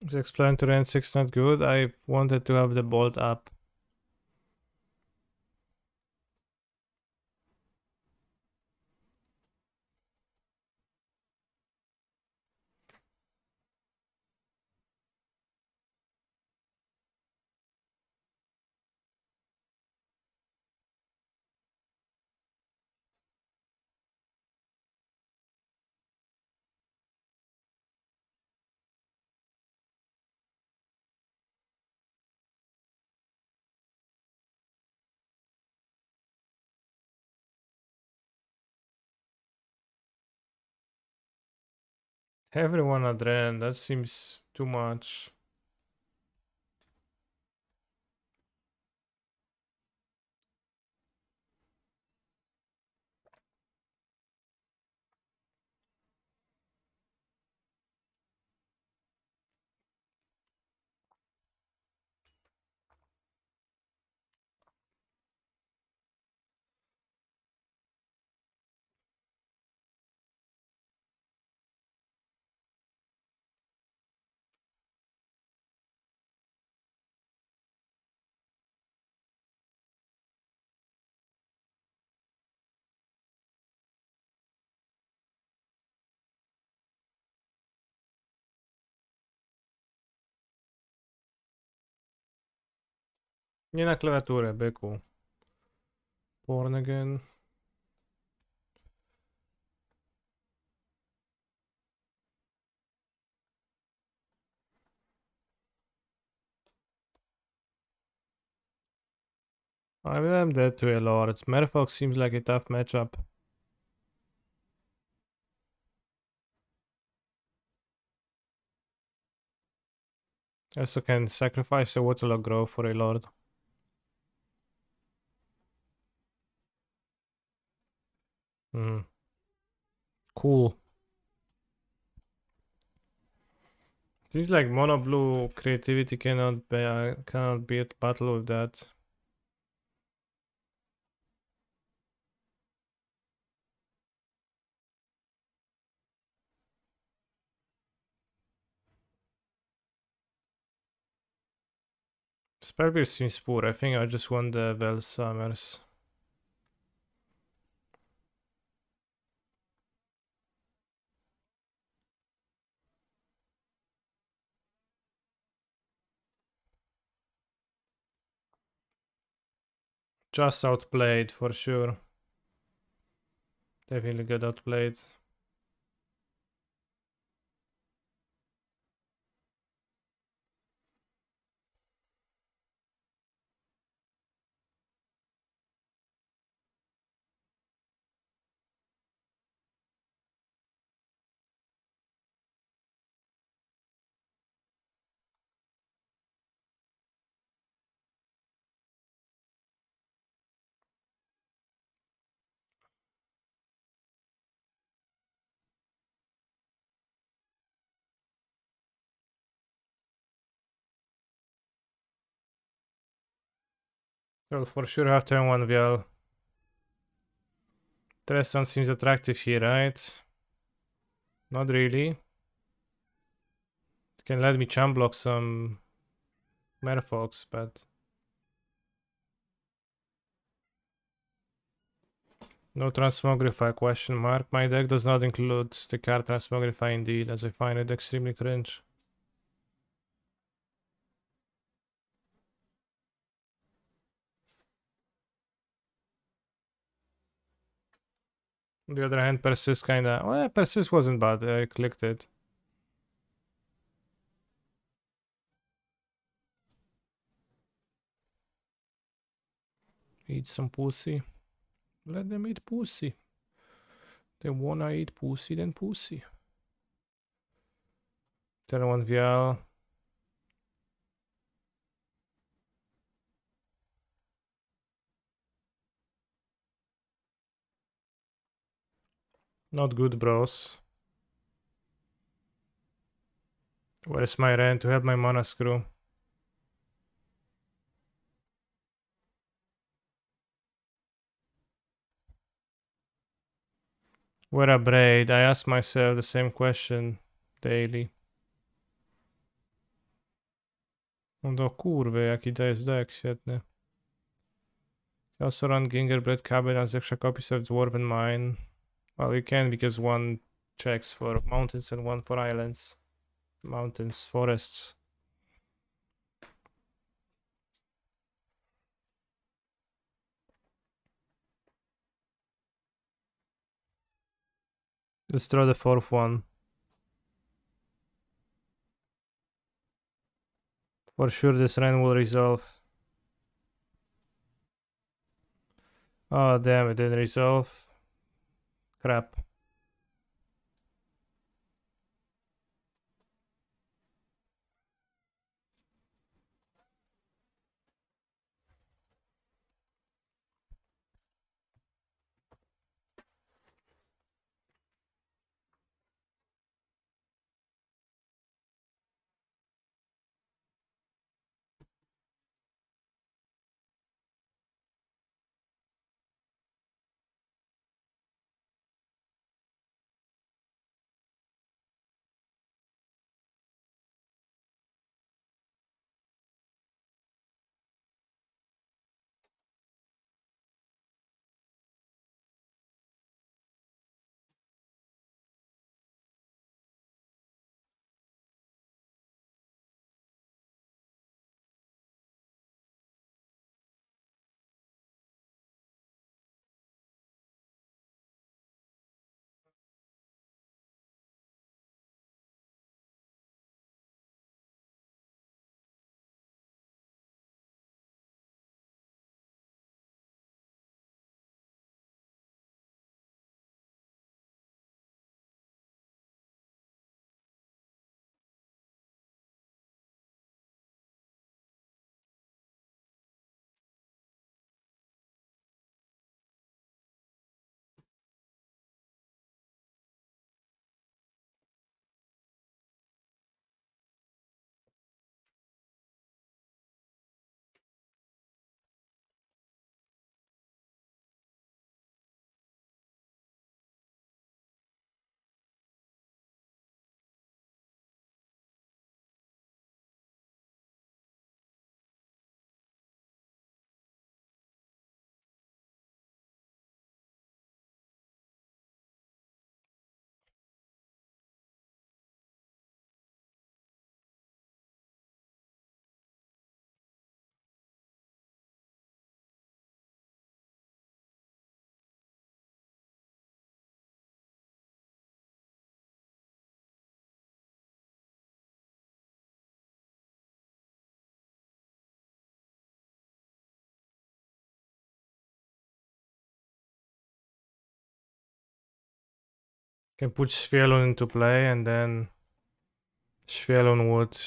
Is explained to Ren 6 not good? I wanted to have the bolt up. Everyone at Ren, that seems too much. Nie na klawiaturę, byku. Born again. I'm dead to a lord. Merfolk seems like a tough matchup. Also can sacrifice a waterlog grove for a lord. Cool. Seems like mono blue creativity cannot beat battle with that. Spellbeard seems poor. I think I just want the Vel Summers. Just outplayed for sure. Definitely got outplayed. Well, for sure have turn 1 Vial. Treston seems attractive here, right? Not really. Can let me chump block some Merfolks, but no Transmogrify question mark. My deck does not include the card Transmogrify indeed, as I find it extremely cringe. On the other hand, Persist kinda... Well, Persist wasn't bad, I clicked it. Eat some pussy. Let them eat pussy. They wanna eat pussy, then pussy. Turn one VL. Not good, bros. Where's my rent to help my mana screw? Where a braid? I ask myself the same question daily. No kurwy, jaki to jest deck, świetny. Also run Gingerbread Cabin as extra copies of Dwarven Mine. Well, you can because one checks for mountains and one for islands. Mountains, forests. Let's draw the fourth one. For sure this rain will resolve. Oh damn, it didn't resolve. Crap. Can put Shvelun into play and then Shvelun would...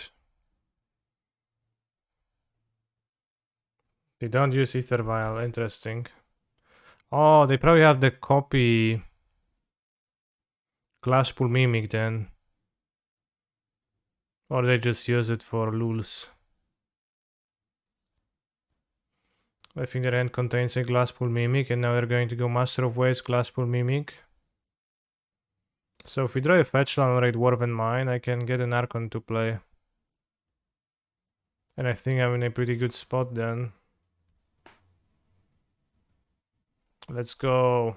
They don't use Ether Vial, interesting. Oh, they probably have the copy Glasspool Mimic then. Or they just use it for lulz. I think the hand contains a Glasspool Mimic and now they're going to go Master of Waves, Glasspool Mimic. So if we draw a fetch land or a Dwarven Mine, I can get an Archon to play. And I think I'm in a pretty good spot then. Let's go.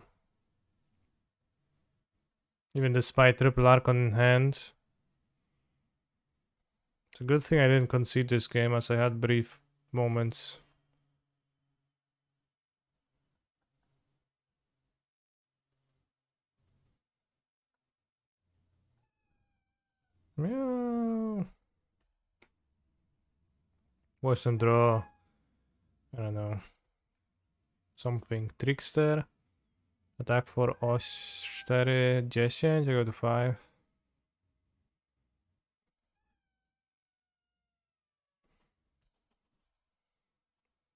Even despite triple Archon in hand. It's a good thing I didn't concede this game as I had brief moments. Yeah. Watch them draw. I don't know. something. Trickster. Attack for O4, 10, I go to 5.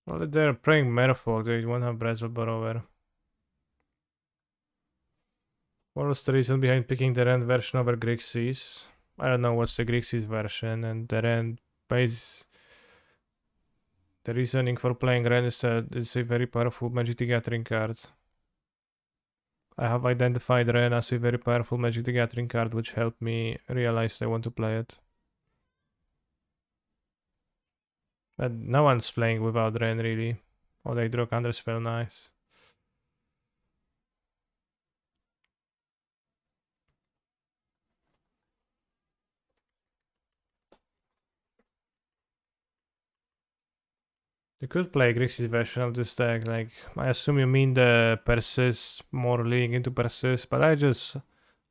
Well, they're playing Merfolk, they won't have Brazil Borower. What was the reason behind picking the Rand version over Grixis? I don't know what's the Grixis version, and the Rand base. The reasoning for playing Rand is that it's a very powerful Magic the Gathering card. I have identified Ren as a very powerful Magic the Gathering card, which helped me realize I want to play it. But no one's playing without Ren really. Oh, they draw counterspell, nice. You could play Grixis version of this deck, like, I assume you mean the Persist, more leaning into Persist, but I just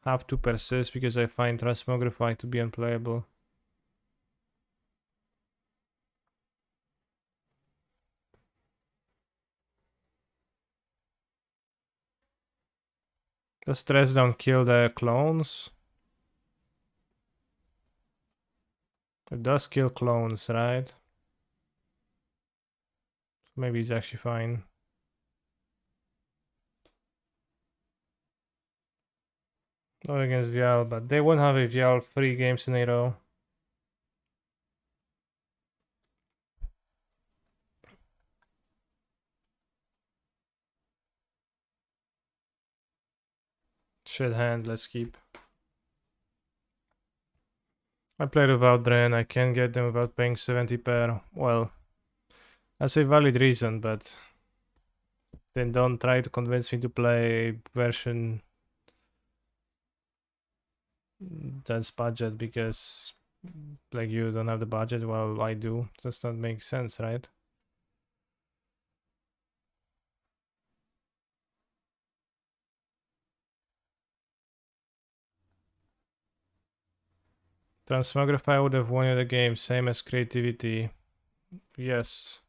have to Persist because I find Transmogrify to be unplayable. Does Stress Down kill the clones? It does kill clones, right? Maybe it's actually fine. Not against Vial, but they won't have a Vial 3 games in a row. Shit hand, let's keep. I played without Dren, I can't get them without paying 70 per. Well, that's a valid reason, but then don't try to convince me to play version that's budget because like you don't have the budget while I do. Does not make sense, right? Transmogrify would have won you the game, same as creativity. Yes.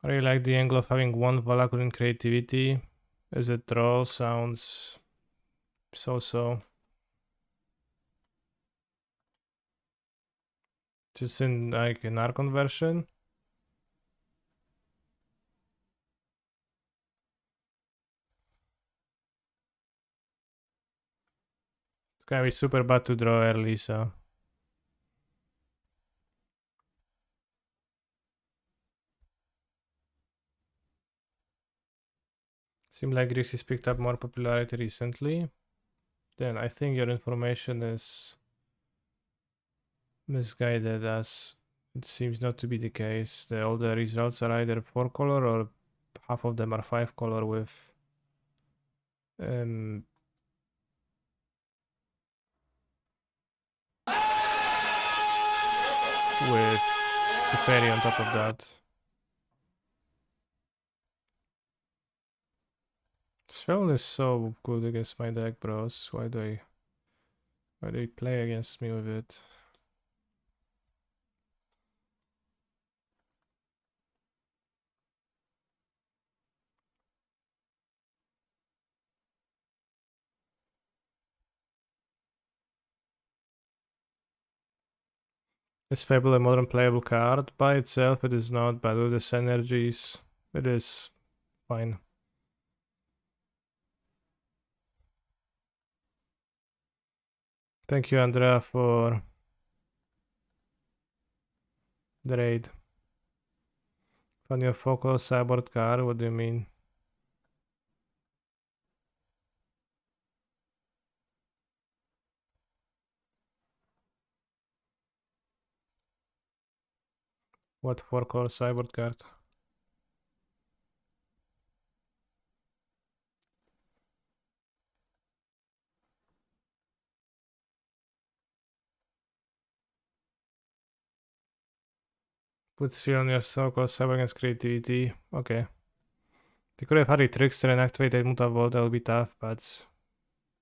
I really like the angle of having one Valakut in creativity. As a troll sounds so. Just in like an Archon version. It's gonna be super bad to draw early, so. Seems like Grixis picked up more popularity recently. Then I think your information is misguided, as it seems not to be the case. All the results are either 4 color or half of them are 5 color with um, with the fairy on top of that. Sveln is so good against my deck, bros. Why do they play against me with it? Is Fable a modern playable card? By itself it is not, but with the synergies it is fine. Thank you, Andrea, for the raid. Found your focal cyborg card, what do you mean? What focal cyborg card? Put sphere on your focal cyborg against creativity. Okay. They could have had a trickster and activated Mutavault, that would be tough, but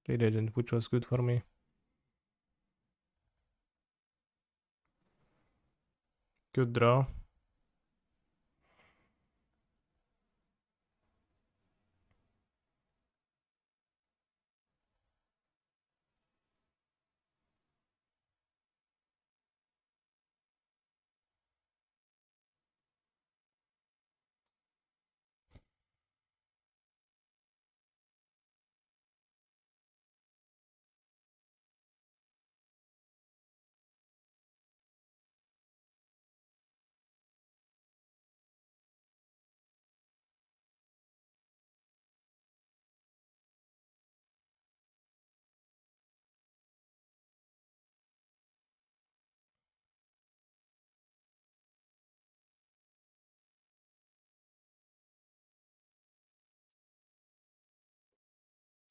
they didn't, which was good for me. Good draw.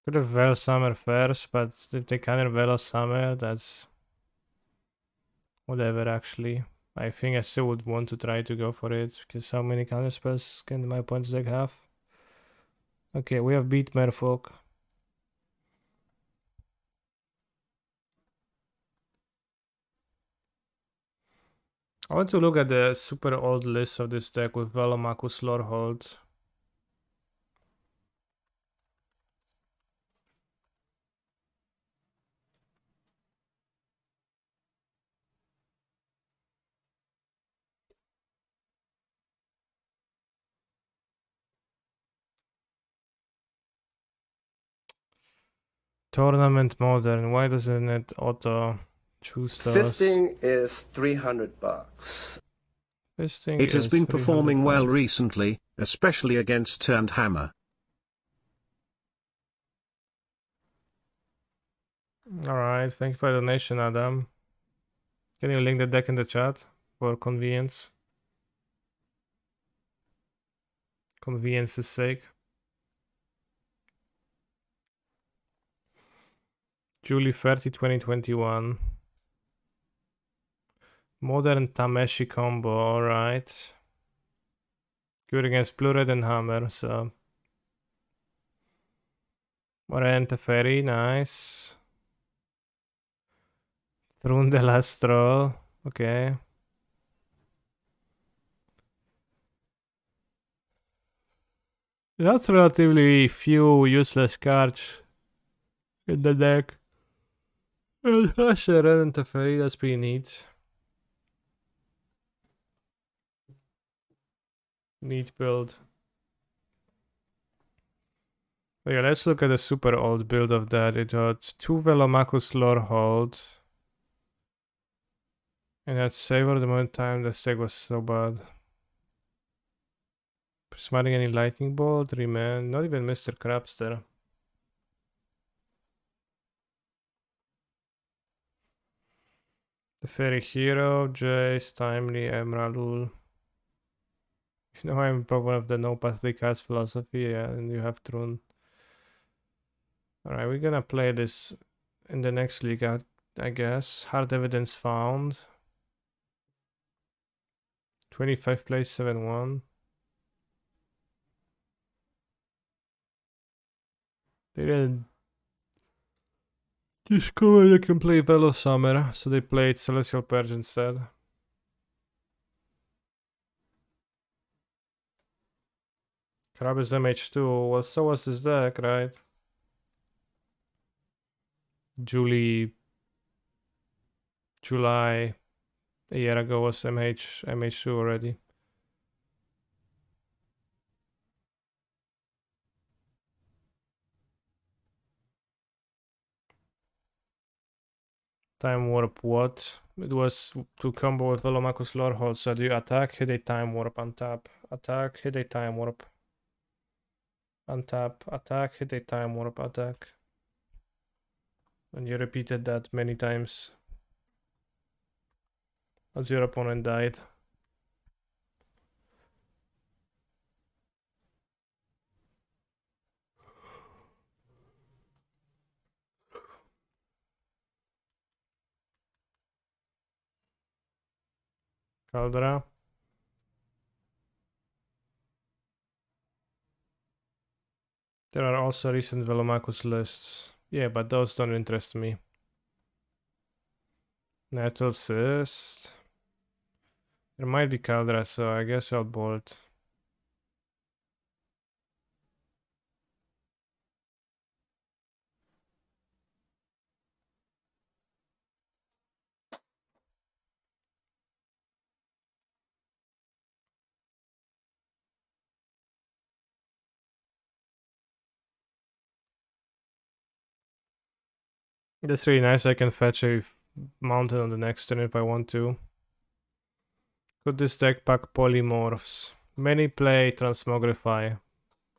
Could have Velo Summer first, but if they can't Velo Summer, that's whatever actually. I think I still would want to try to go for it, because how many counter spells can my opponent's deck have? Okay, we have beat Merfolk. I want to look at the super old list of this deck with Velomakus Lorehold. Tournament Modern, why doesn't it auto choose those? Fisting is $300. Fisting It has is been performing well £300. recently, especially against Turned Hammer. Alright, thank you for the donation, Adam. Can you link the deck in the chat for convenience? Convenience's sake. July 30, 2021. Modern Tameshi combo, alright. Good against Blue Red and Hammer, so. Morente Ferry, nice. Thrun de Lastro, okay. That's relatively few useless cards in the deck. And Red and Teferi, that's pretty neat. Neat build. So yeah, let's look at the super old build of that. It had 2 Velomakus Lorehold. And that Savor the moment time the deck was so bad. Smiting any Lightning Bolt, Remand, not even Mr. Crabster. The Fairy Hero, Jace, Timely, Emerald. You know I'm probably one of the no path they cast philosophy, yeah, and you have Thrun. Alright, we're gonna play this in the next league, I guess. Hard evidence found. 25 plays 7-1. They didn't discover they can play Velo Summer, so they played Celestial Purge instead. Crab is MH2, well so was this deck, right? July a year ago was MH2 already. Time Warp what? It was to combo with Velomakus Lorehold, so do you attack, hit a Time Warp, untap. Attack, hit a Time Warp. Untap, attack, hit a Time Warp, attack. And you repeated that many times as your opponent died. Caldera. There are also recent Velomakus lists. Yeah, but those don't interest me. Natural Cyst. There might be Caldra, so I guess I'll bolt. That's really nice. I can fetch a mountain on the next turn if I want to. Could this deck pack polymorphs? Many play transmogrify.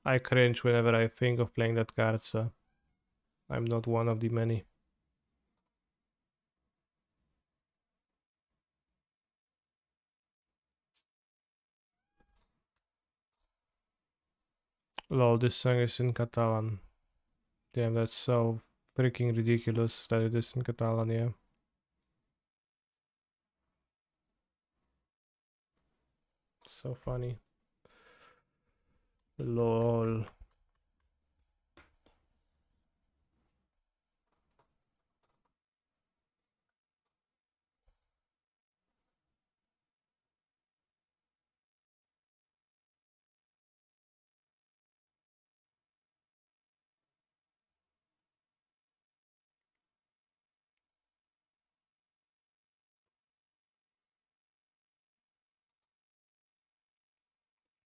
I cringe whenever I think of playing that card, so I'm not one of the many. Lol, this song is in Catalan. Damn, that's so freaking ridiculous that it is in Catalan, yeah. So funny. Lol.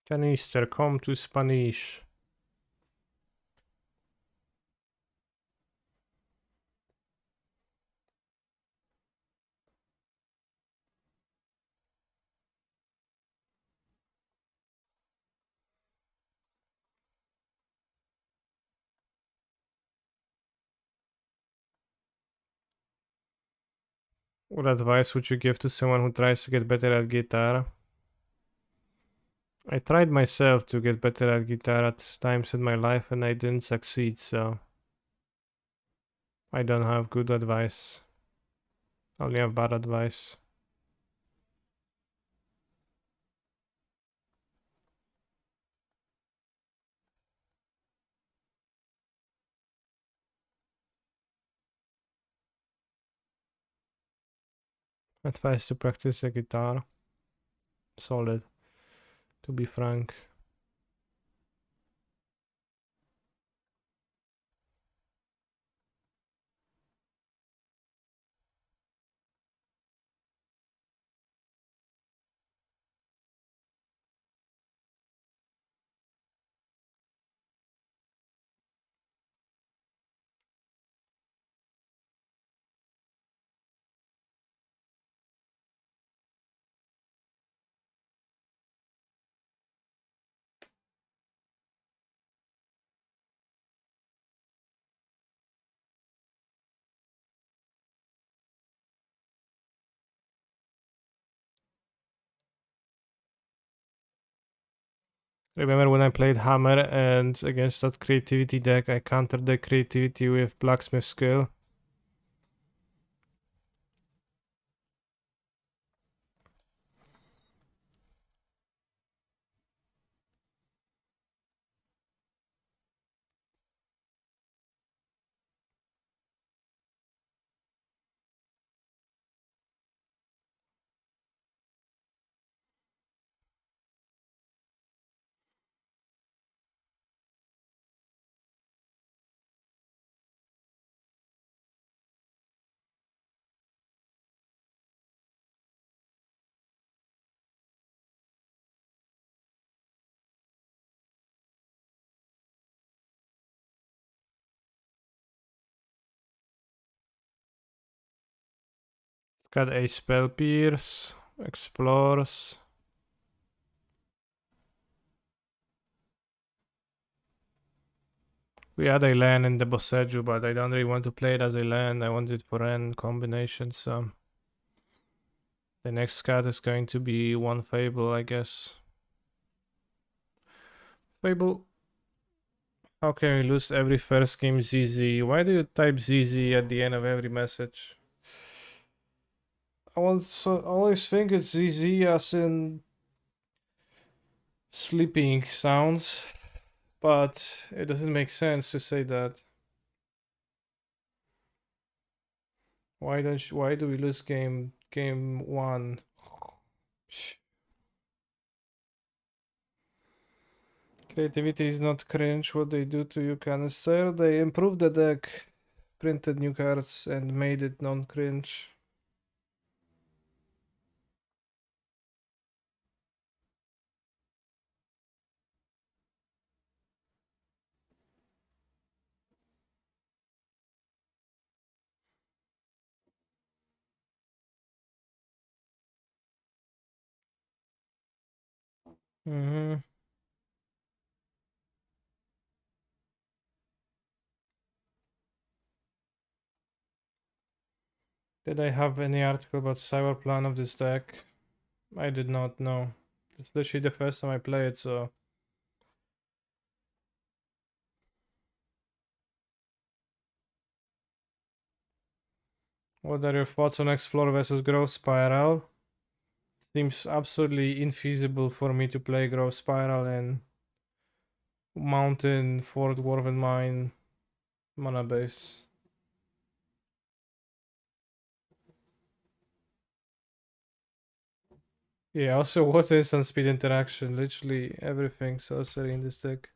Canister, come to Spanish. What advice would you give to someone who tries to get better at guitar? I tried myself to get better at guitar at times in my life and I didn't succeed, so I don't have good advice. I only have bad advice. Advice to practice the guitar. Solid, to be frank. Remember when I played Hammer and against that creativity deck I countered the creativity with Blacksmith Skill? It's got a Spell Pierce, Explores. We had a land in the Boseju, but I don't really want to play it as a land. I want it for end combination, so the next card is going to be one Fable, I guess. Fable. How can we lose every first game ZZ? Why do you type ZZ at the end of every message? Always think it's ZZ as in sleeping sounds, but it doesn't make sense to say that. Why do we lose game one? Creativity is not cringe. What they do to you, canister. They improved the deck, printed new cards, and made it non-cringe. Mm-hmm. Did I have any article about cyber plan of this deck? I did not know. It's literally the first time I play it, so. What are your thoughts on Explore versus Growth Spiral? Seems absolutely infeasible for me to play Growth Spiral and Mountain, Fort Dwarven Mine, mana base. Yeah, also what's instant speed interaction? Literally everything sorcery in this deck.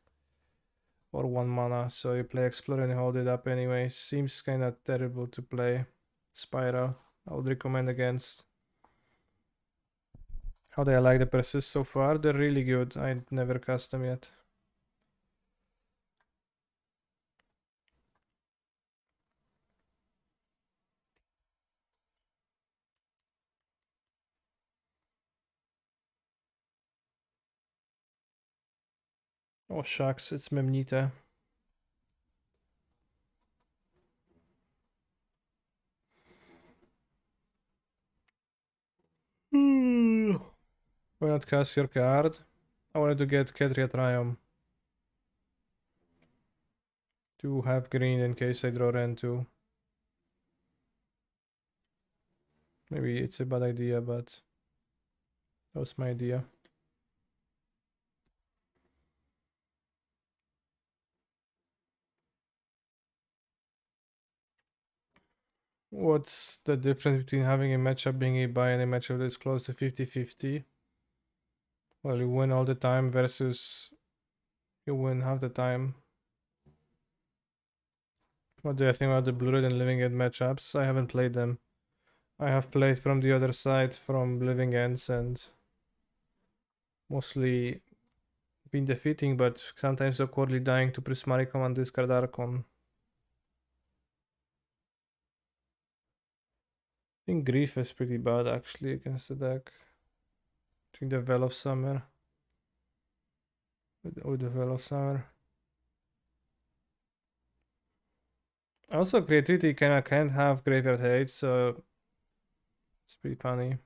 Or 1 mana, so you play Explore and hold it up anyway. Seems kinda terrible to play Spiral. I would recommend against. How do I like the persist so far? They're really good. I never cast them yet. Oh shucks, it's Memnita. Why not cast your card? I wanted to get Ketria Triumph to have green in case I draw Ren too. Maybe it's a bad idea, but that was my idea. What's the difference between having a matchup being a buy and a matchup that's close to 50-50? Well, you win all the time versus you win half the time. What do you think about the Blue Red and Living End matchups? I haven't played them. I have played from the other side, from Living Ends, and mostly been defeating, but sometimes awkwardly dying to Prismaricum and discard Archon. I think Grief is pretty bad actually against the deck. I think the Veil of Summer. With the Veil of Summer. Also, Creativity kinda can't have Graveyard Hate, so it's pretty funny.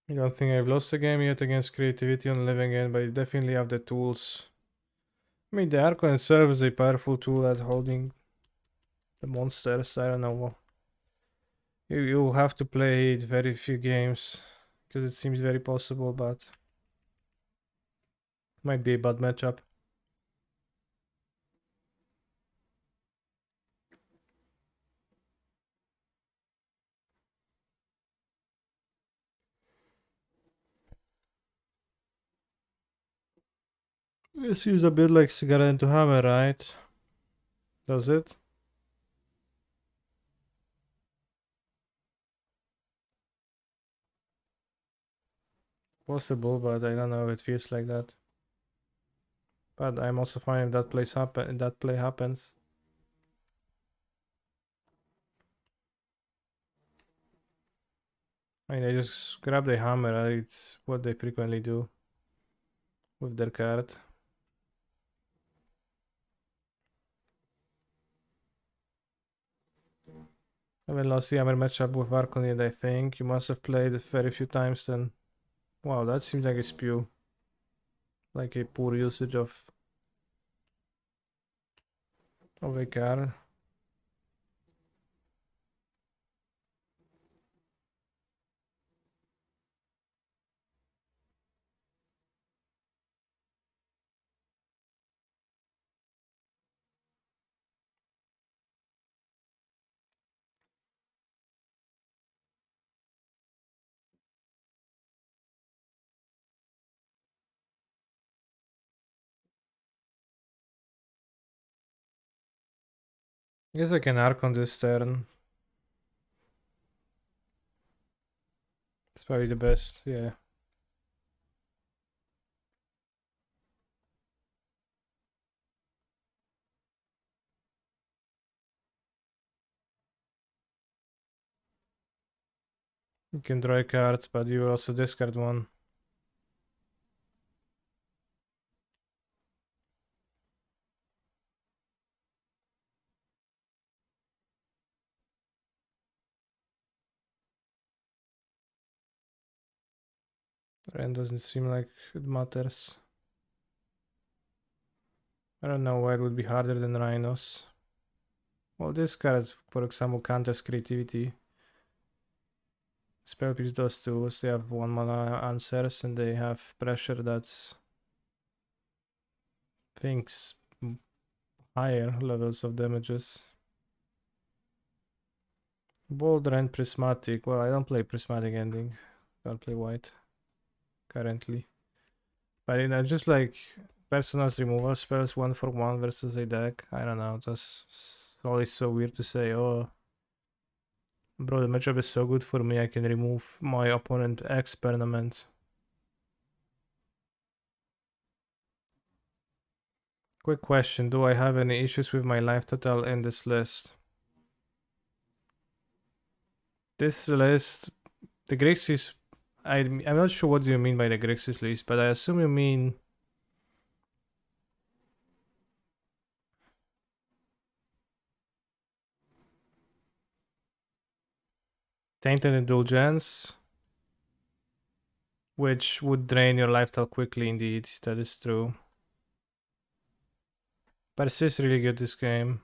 I don't think I've lost a game yet against Creativity on Living End, but I definitely have the tools. I mean, the Archon itself is a powerful tool at holding the monsters. I don't know. You have to play it very few games because it seems very possible, but might be a bad matchup. This is a bit like Cigarette into Hammer, right? Does it? Possible, but I don't know if it feels like that. But I'm also fine if that play happens. I mean, they just grab the hammer. It's what they frequently do with their card. I haven't lost the hammer matchup with Archon yet, I think. You must have played it very few times then. Wow, that seems like a spew. Like a poor usage of a card. I guess I can arc on this turn. It's probably the best, yeah. You can draw a card, but you also discard one. Ren doesn't seem like it matters. I don't know why it would be harder than Rhinos. Well, this card, for example, counters creativity. Spell Pierce does too, so they have 1 mana answers and they have pressure that's thinks higher levels of damages. Bold and Prismatic. Well, I don't play Prismatic Ending. Don't play white currently. But you know, just like Persona's removal spells 1 for 1 versus a deck. I don't know. That's always so weird to say. Oh, bro, the matchup is so good for me. I can remove my opponent X permanent. Quick question: do I have any issues with my life total in this list? This list, the Grixis. I'm not sure what you mean by the Grixis list, but I assume you mean Tainted Indulgence, which would drain your life total quickly indeed. That is true. But it's just really good this game.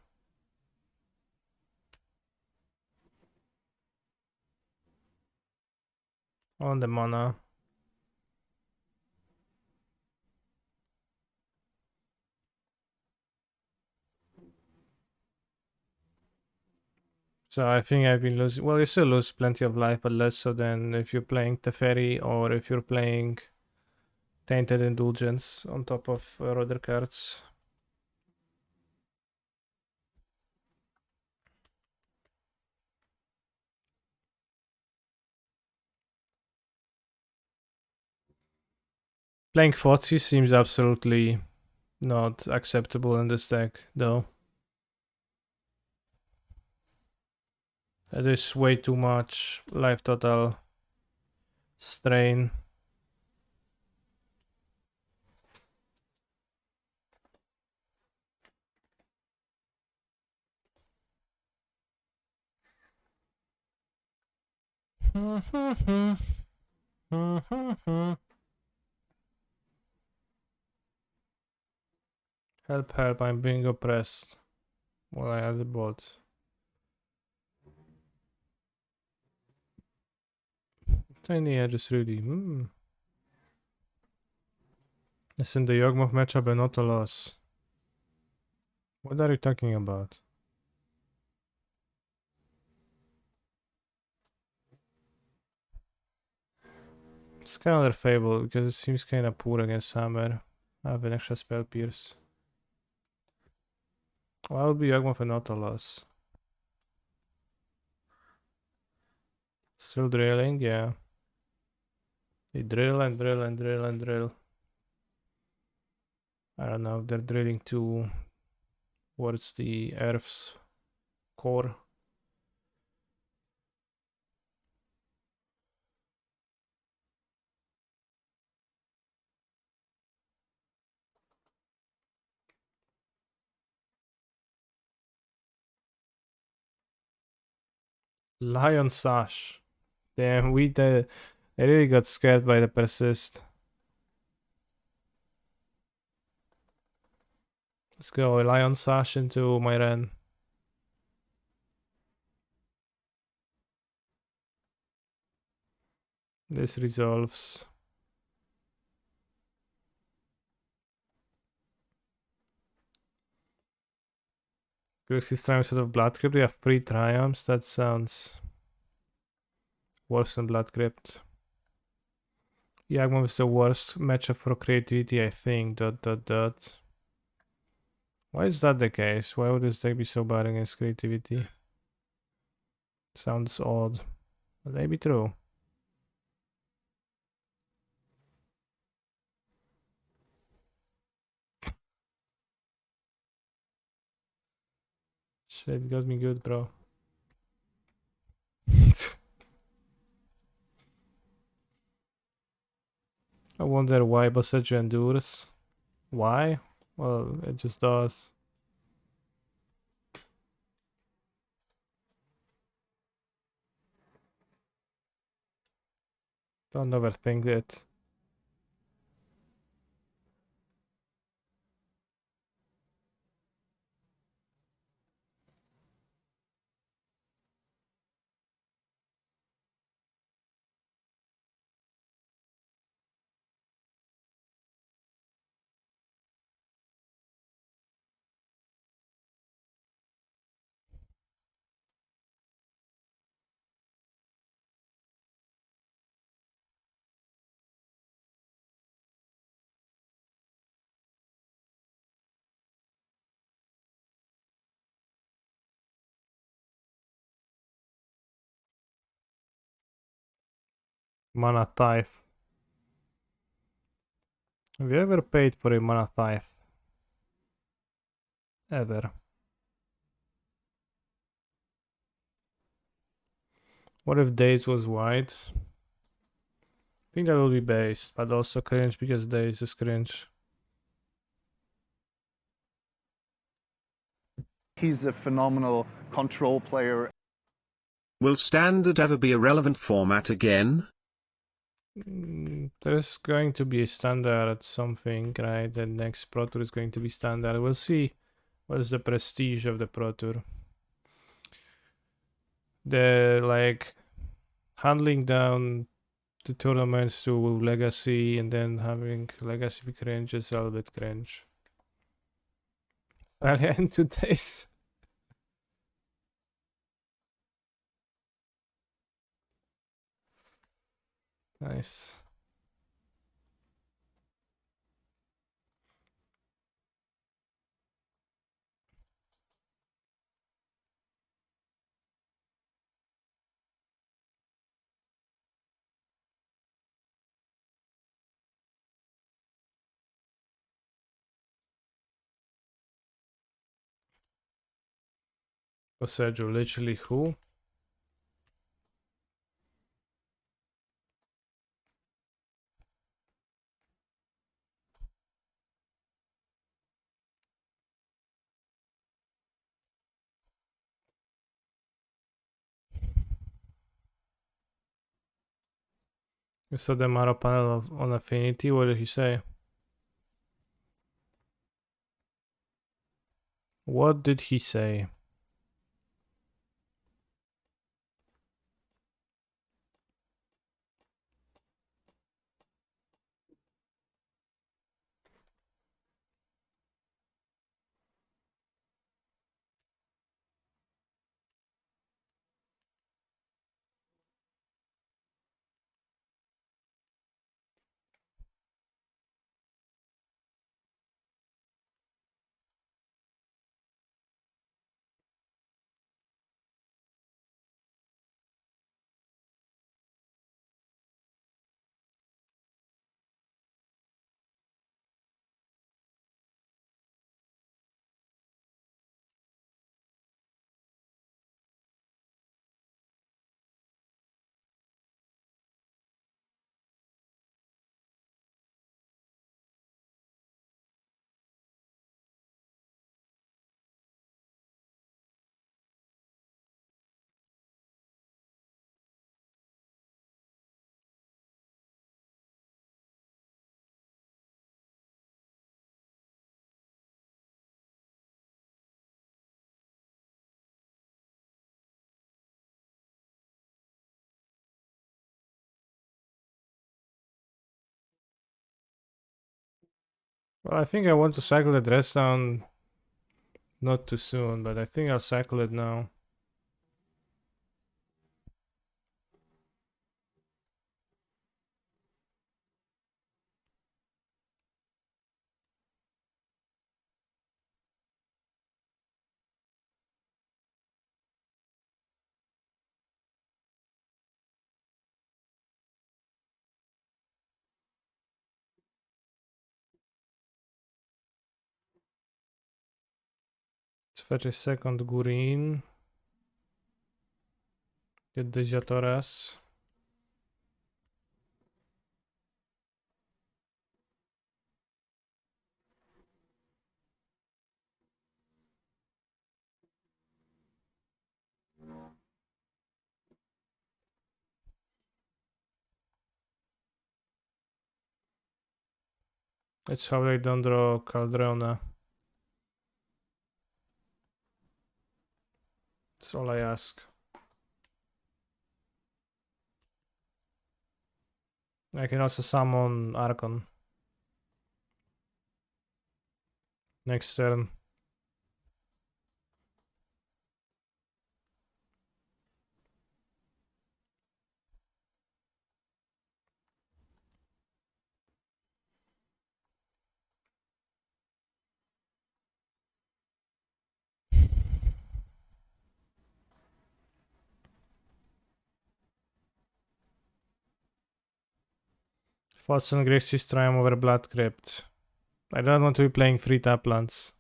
On the mana. So I think I've been losing. Well, you still lose plenty of life, but less so than if you're playing Teferi or if you're playing Tainted Indulgence on top of other cards. Playing Fotsy seems absolutely not acceptable in this deck, though. That is way too much life total strain. Help, help, I'm being oppressed. Well, I have the bots. Tiny edges, really. Listen, the Yawgmoth matchup and not a loss. What are you talking about? It's kind of Fable because it seems kind of poor against Hammer. I have an extra spell pierce. Well, I would be Yawgmoth and not a loss. Still drilling, yeah. They drill and drill and drill and drill. I don't know if they're drilling towards the Earth's core. Lion Sash. Damn, I really got scared by the persist. Let's go, Lion Sash into my Ren. This resolves. Grixis Triumphs out of Blood Crypt. We have 3 Triumphs. That sounds worse than Blood Crypt. Yawgmoth is the worst matchup for creativity, I think. ... Why is that the case? Why would this deck be so bad against creativity? Sounds odd. But maybe true. Shit got me good, bro. I wonder why Boseju endures. Why? Well, it just does. Don't overthink it. Mana Tithe. Have you ever paid for a Mana Tithe? Ever. What if Days was white? I think that would be based, but also cringe because Days is cringe. He's a phenomenal control player. Will Standard ever be a relevant format again? There's going to be a standard at something, right? The next Pro Tour is going to be standard. We'll see what is the prestige of the Pro Tour. The like handling down the tournaments to Legacy and then having Legacy be cringe is a little bit cringe. I'll end today's. Nice. Sergio, literally who? You saw the Mara panel on Affinity. What did he say? What did he say? Well, I think I want to cycle the dress down not too soon, but I think I'll cycle it now. Let's fetch a second green. Get the Jatoras. Let's hope they don't draw Caldrona. That's all I ask. I can also summon Archon next turn. Frost and Grixis Triumph over Blood Crypt. I don't want to be playing 3 tap lands.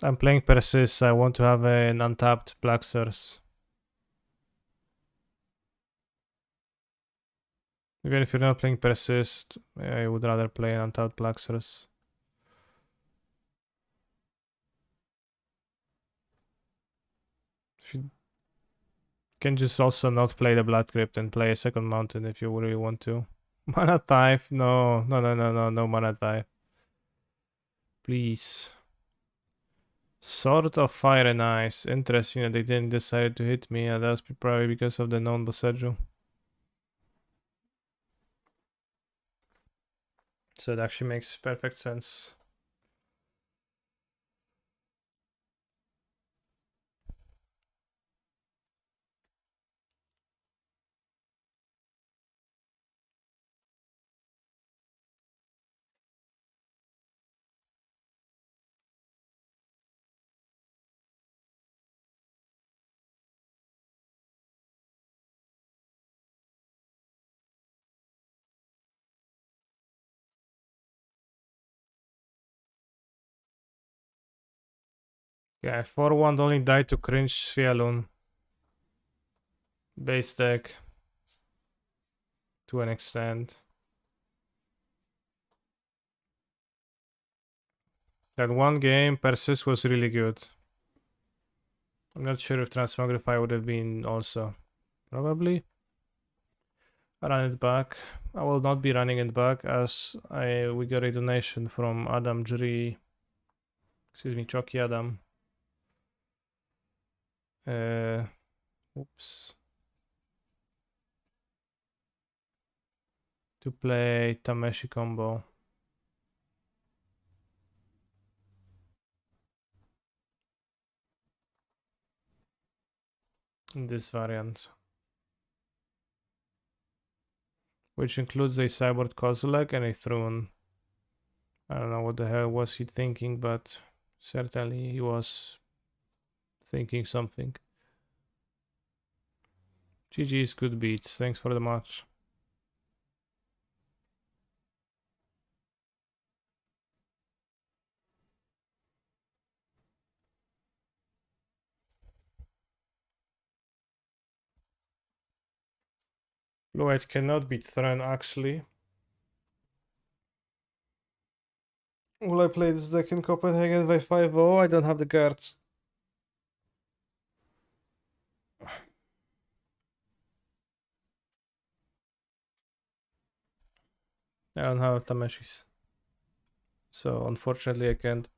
I'm playing Persist, I want to have an untapped Black Source. Even if you're not playing Persist, I would rather play an untapped Black Source. If you can just also not play the Blood Crypt and play a second mountain if you really want to. Mana Tithe? No, no Mana Tithe. Please. Sword of Fire and Ice. Interesting that they didn't decide to hit me, and that's probably because of the non-Boseju. So it actually makes perfect sense. Yeah, 4-1 only died to cringe Svialun. Base deck. To an extent. That one game, Persis was really good. I'm not sure if Transmogrify would have been also. Probably. I run it back. I will not be running it back as we got a donation from Adam Jri. Excuse me, Chucky Adam. Oops. To play Tameshi combo. In this variant. Which includes a Cyborg Kozilek and a Throne. I don't know what the hell was he thinking, but certainly he was thinking something. GG's, good beats. Thanks for the match. Blue-White cannot beat Throne, actually. Will I play this deck in Copenhagen by 5-0? I don't have the cards. I don't have Tameshis. So unfortunately I can't.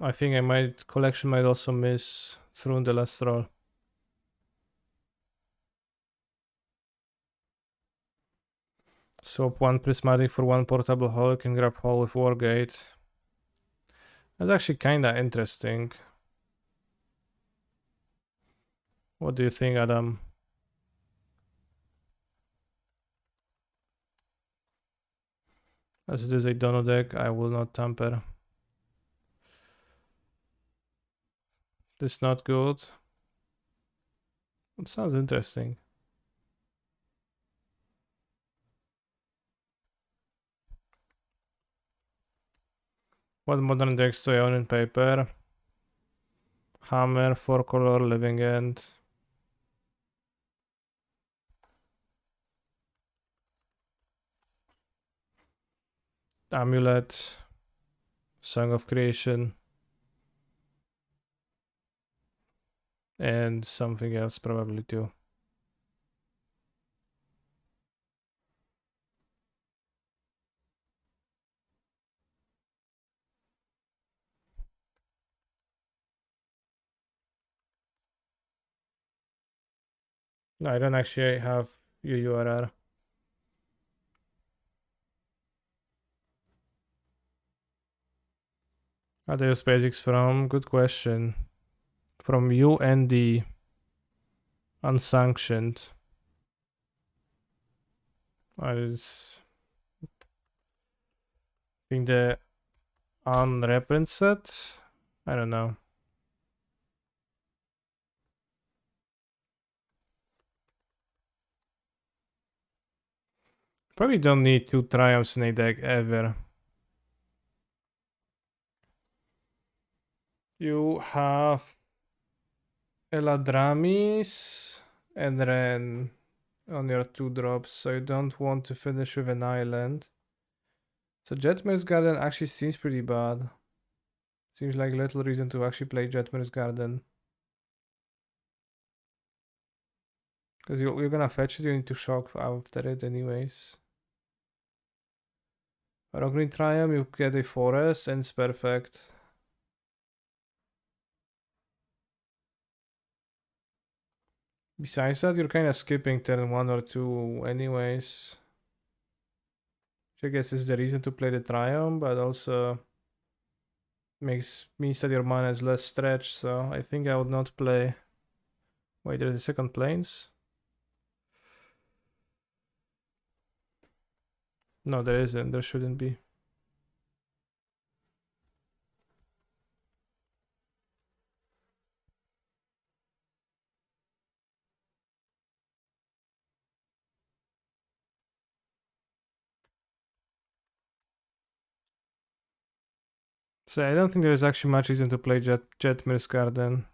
I think collection might also miss Throne the last roll. Swap 1 Prismatic for 1 Portable Hole, can grab Hole with Wargate. That's actually kinda interesting. What do you think, Adam? As it is a Dono deck, I will not tamper. This is not good. It sounds interesting. What modern decks do I own in paper? Hammer, 4-color, Living End. Amulet, Song of Creation, and something else probably too. No, I don't actually have UURR. How do you use basics from? Good question. From UND, unsanctioned. I just think the unreprint set. I don't know. Probably don't need 2 triumphs in a deck ever. You have Eladramis and then on your 2 drops, so you don't want to finish with an island. So Jetmir's Garden actually seems pretty bad. Seems like little reason to actually play Jetmir's Garden. Because you're gonna fetch it, you need to shock after it anyways. Rock Green Triumph, you get a forest and it's perfect. Besides that, you're kinda skipping turn 1 or 2 anyways. Which I guess is the reason to play the Triumph, but also means that your mana is less stretched, so I think I would not play. Wait, there's a second planes? No, there isn't. There shouldn't be. So I don't think there is actually much reason to play Jetmir's Garden.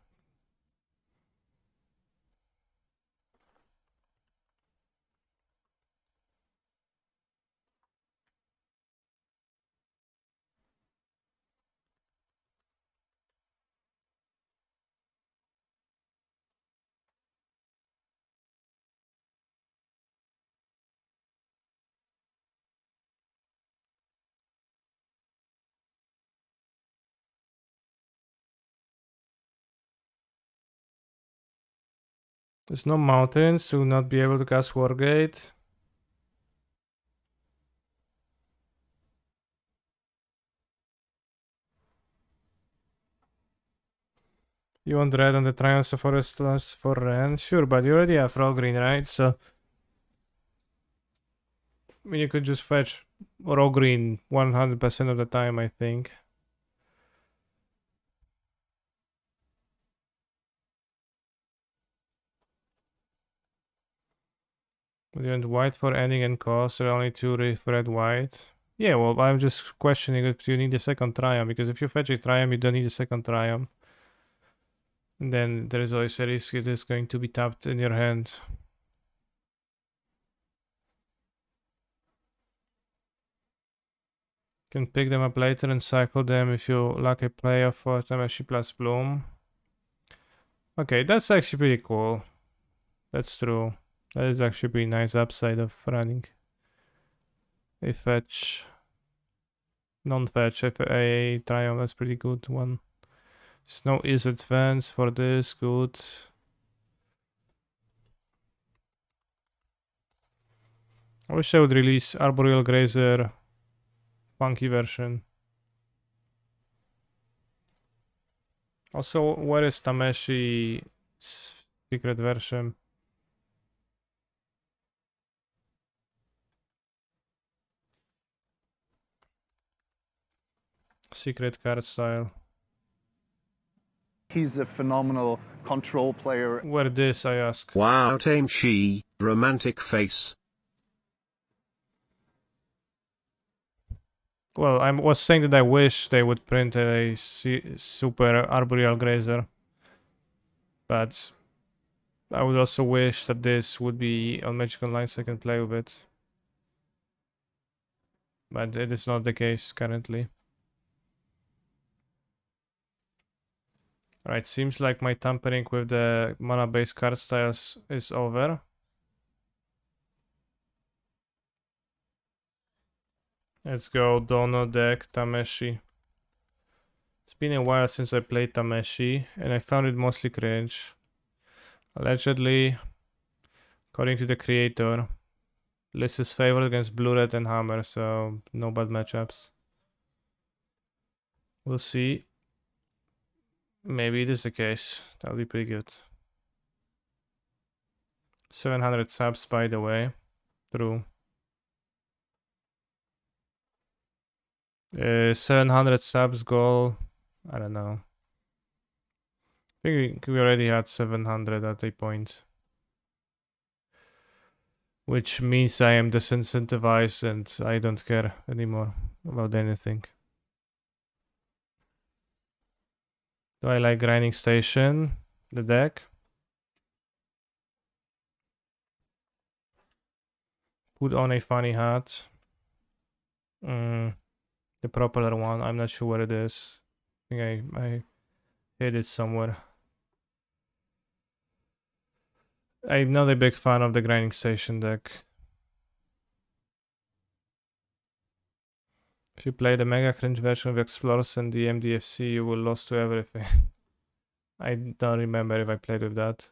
There's no mountains to not be able to cast Wargate. You want red on the Triumphs of Forest Slabs for Ren? Sure, but you already have raw green, right? So I mean, you could just fetch raw green 100% of the time, I think. You want white for ending and cost, or only 2 red white? Yeah, well, I'm just questioning if you need a second Triumph, because if you fetch a Triumph, you don't need a second Triumph. And then there is always a risk it is going to be tapped in your hand. Can pick them up later and cycle them if you lack a player for Tameshi plus Bloom. Okay, that's actually pretty cool. That's true. That is actually pretty nice upside of running a fetch, non-fetch, a Triumph. That's pretty good one. Snow is advanced for this, good. I wish I would release Arboreal Grazer funky version. Also, where is Tameshi secret version? Secret card style. He's a phenomenal control player. Where this, I ask? Wow, Tameshi, romantic face. Well, I was saying that I wish they would print a super Arboreal Grazer. But I would also wish that this would be on Magic Online so I can play with it. But it is not the case currently. Alright, seems like my tampering with the mana-based card styles is over. Let's go Dono deck, Tameshi. It's been a while since I played Tameshi, and I found it mostly cringe. Allegedly, according to the creator, Liz is favored against Blue, Red, and Hammer, so no bad matchups. We'll see. Maybe it is the case. That'll be pretty good. 700 subs, by the way. True. 700 subs goal. I don't know. I think we already had 700 at a point. Which means I am disincentivized and I don't care anymore about anything. Do I like Grinding Station? The deck? Put on a funny hat. The propeller one. I'm not sure what it is. I think I hid it somewhere. I'm not a big fan of the Grinding Station deck. If you play the Mega Cringe version of Explorers and the MDFC, you will lose to everything. I don't remember if I played with that.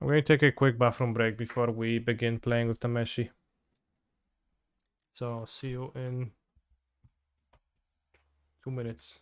I'm going to take a quick bathroom break before we begin playing with Tameshi. So, see you in 2 minutes.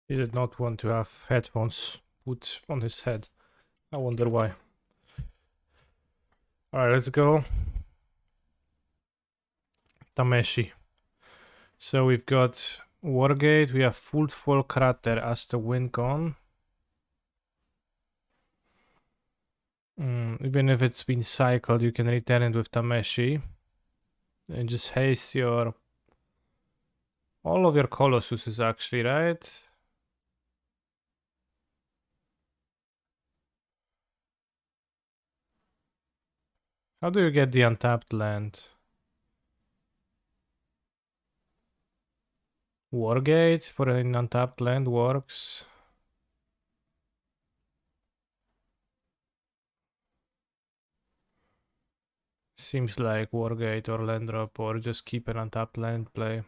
He did not want to have headphones put on his head. I wonder why. Alright, let's go. Tameshi. So we've got Wargate, we have Footfall Crater as the win con. Even if it's been cycled, you can return it with Tameshi. And just haste your... all of your Colossuses actually, right? How do you get the untapped land? Wargate for an untapped land works. Seems like Wargate or land drop or just keep an untapped land play.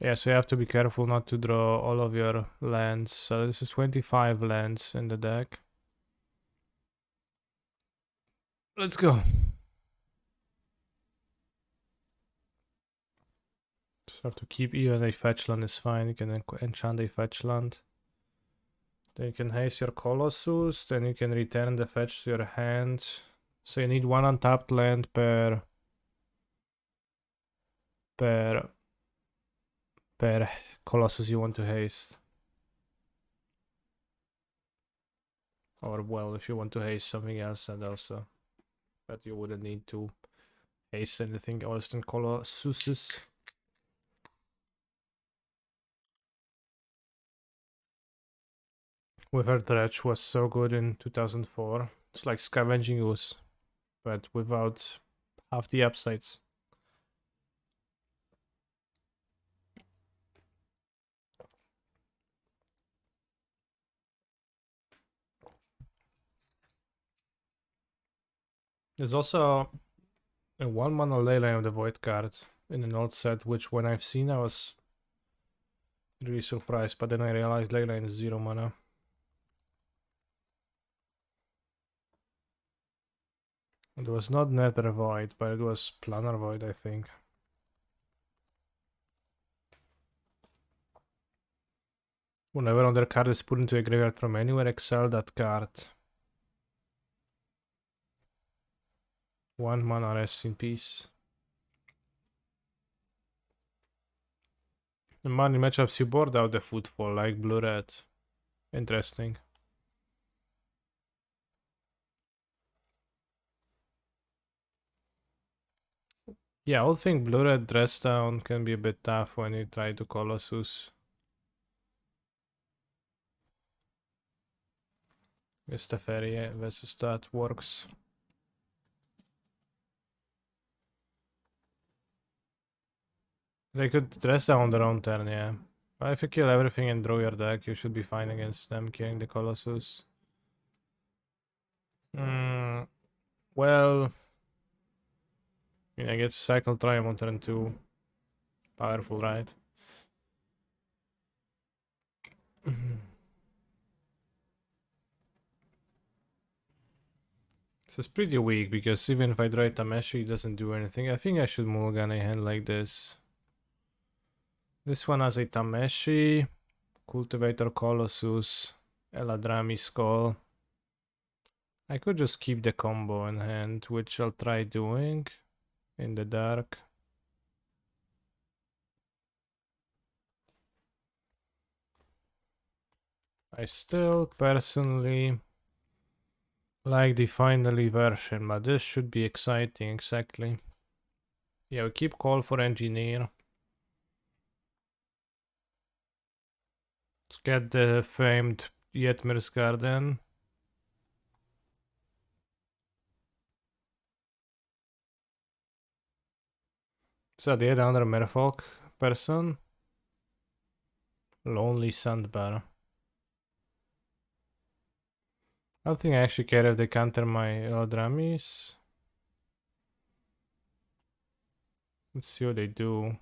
Yeah, so you have to be careful not to draw all of your lands. So this is 25 lands in the deck. Let's go. Just have to keep even a fetch land is fine. You can enchant a fetch land. Then you can haste your Colossus. Then you can return the fetch to your hand. So you need one untapped land per Colossus you want to haste. Or well, if you want to haste something else and also. But you wouldn't need to haste anything else than Colossuses. Wither Dredge was so good in 2004. It's like Scavenging Ooze, but without half the upsides. There's also a 1-mana Leyline of the Void card in an old set, which when I've seen I was really surprised, but then I realized Leyline is 0 mana. It was not Nether Void, but it was Planar Void, I think. Whenever another card is put into a graveyard from anywhere, exile that card. 1 mana, rest in peace. The money matchups you board out the Footfall, like blue-red. Interesting. Yeah, I think blue-red dress down can be a bit tough when you try to Colossus. Guess the Fairy versus that works. They could dress down their own turn, yeah. But if you kill everything and draw your deck, you should be fine against them killing the Colossus. Well... I get Cycle Triumph on turn 2. Powerful, right? This is pretty weak, because even if I draw Tameshi, it doesn't do anything. I think I should mulligan a hand like this. This one has a Tameshi, Cultivator Colossus, Eladrami Skull. I could just keep the combo in hand, which I'll try doing in the dark. I still personally like the finally version, but this should be exciting, exactly. Yeah, we keep call for engineer. Let's get the famed Yetmir's Garden. Is that yet another Merfolk person? Lonely Sandbar. I don't think I actually care if they counter my Eladramis. Let's see what they do.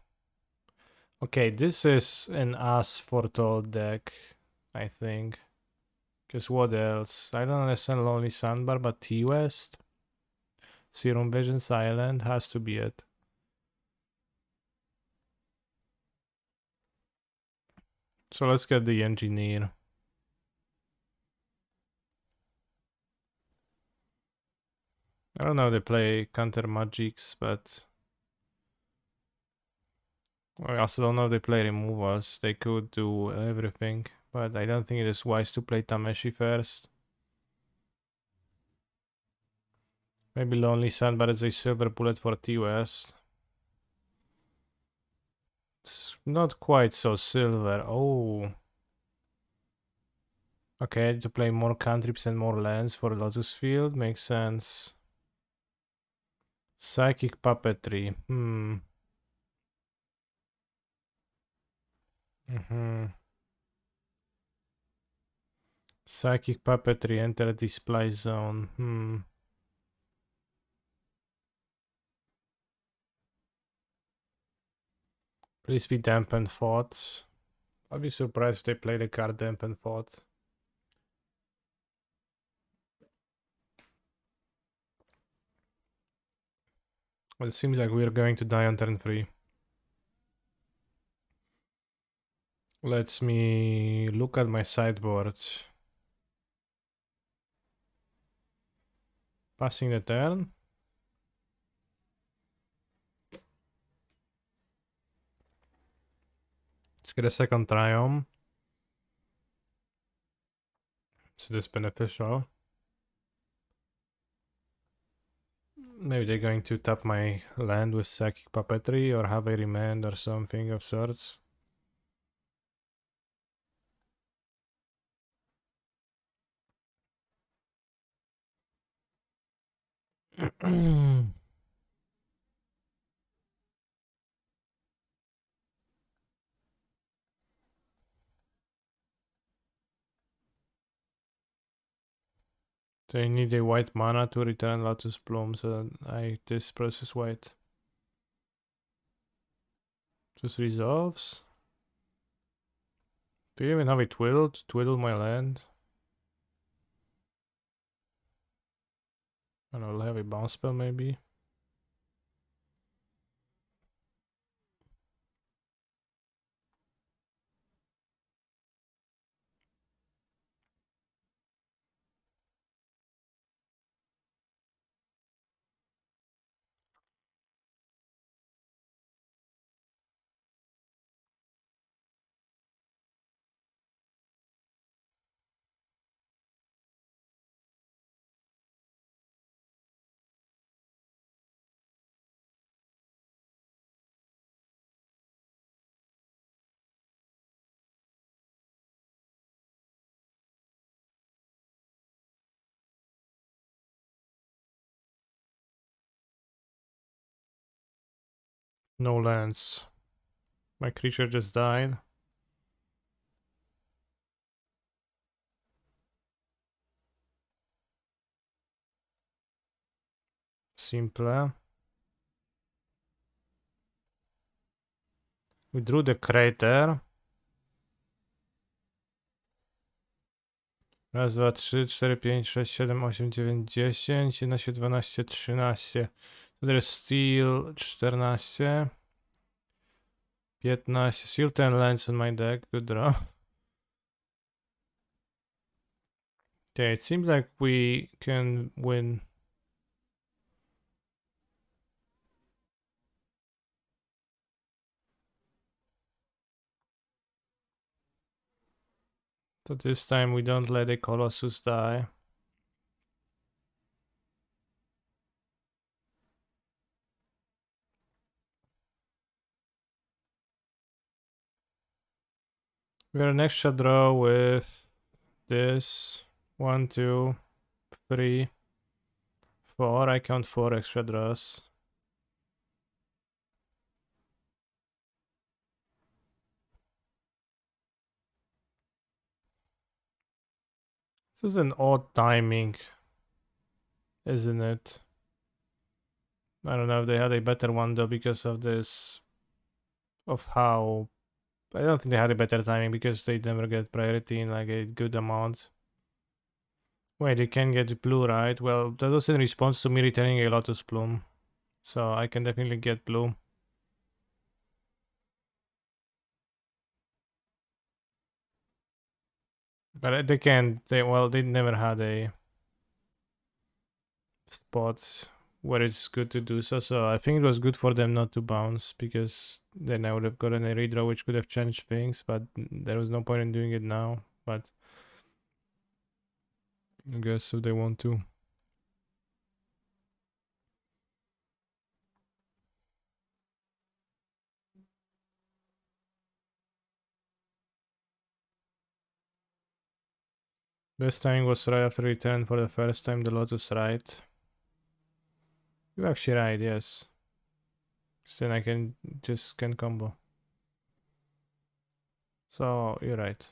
Okay, this is an As Foretold deck, I think. Because what else? I don't understand Lonely Sandbar, but T-West? Serum Visions Island has to be it. So let's get the engineer. I don't know if they play counter magics, but I also don't know if they play removals. They could do everything, but I don't think it is wise to play Tameshi first. Maybe Lonely Sun, but it's a silver bullet for T-West. It's not quite so silver. Oh. Okay, to play more cantrips and more lands for Lotus Field. Makes sense. Psychic Puppetry. Psychic Puppetry, enter display zone. Please be dampened thoughts. I'll be surprised if they play the card dampened thought. Well, it seems like we're going to die on turn 3. Let me look at my sideboard. Passing the turn. Let's get a second Triumph. So this beneficial. Maybe they're going to tap my land with Psychic Puppetry or have a remand or something of sorts. They need a white mana to return Lotus Bloom, so I this process white. Just resolves. Do you even have a twiddle to twiddle my land? I don't know, I'll have a bounce spell maybe. No lands. My creature just died. Simple. We drew the crater. Raz, dwa, trzy, 4, 5, 6, 7, 8, 9, 10, 11, 12, 13. So there's steel 14. 15. Still 10 lands on my deck. Good draw. Okay, it seems like we can win. So this time we don't let a Colossus die. We are an extra draw with this. 1, 2, 3, 4. I count 4 extra draws. This is an odd timing, isn't it? I don't know if they had a better one though because of this, of how, I don't think they had a better timing because they never get priority in like a good amount. Wait, they can get blue, right? Well, that was in response to me returning a Lotus Bloom. So I can definitely get blue. But they can't. They never had a spot where it's good to do so. So I think it was good for them not to bounce, because then I would have gotten a redraw which could have changed things. But there was no point in doing it now. But I guess if they want to. Best timing was right after return for the first time. The Lotus right. You're actually right, yes. So then I can combo. So you're right.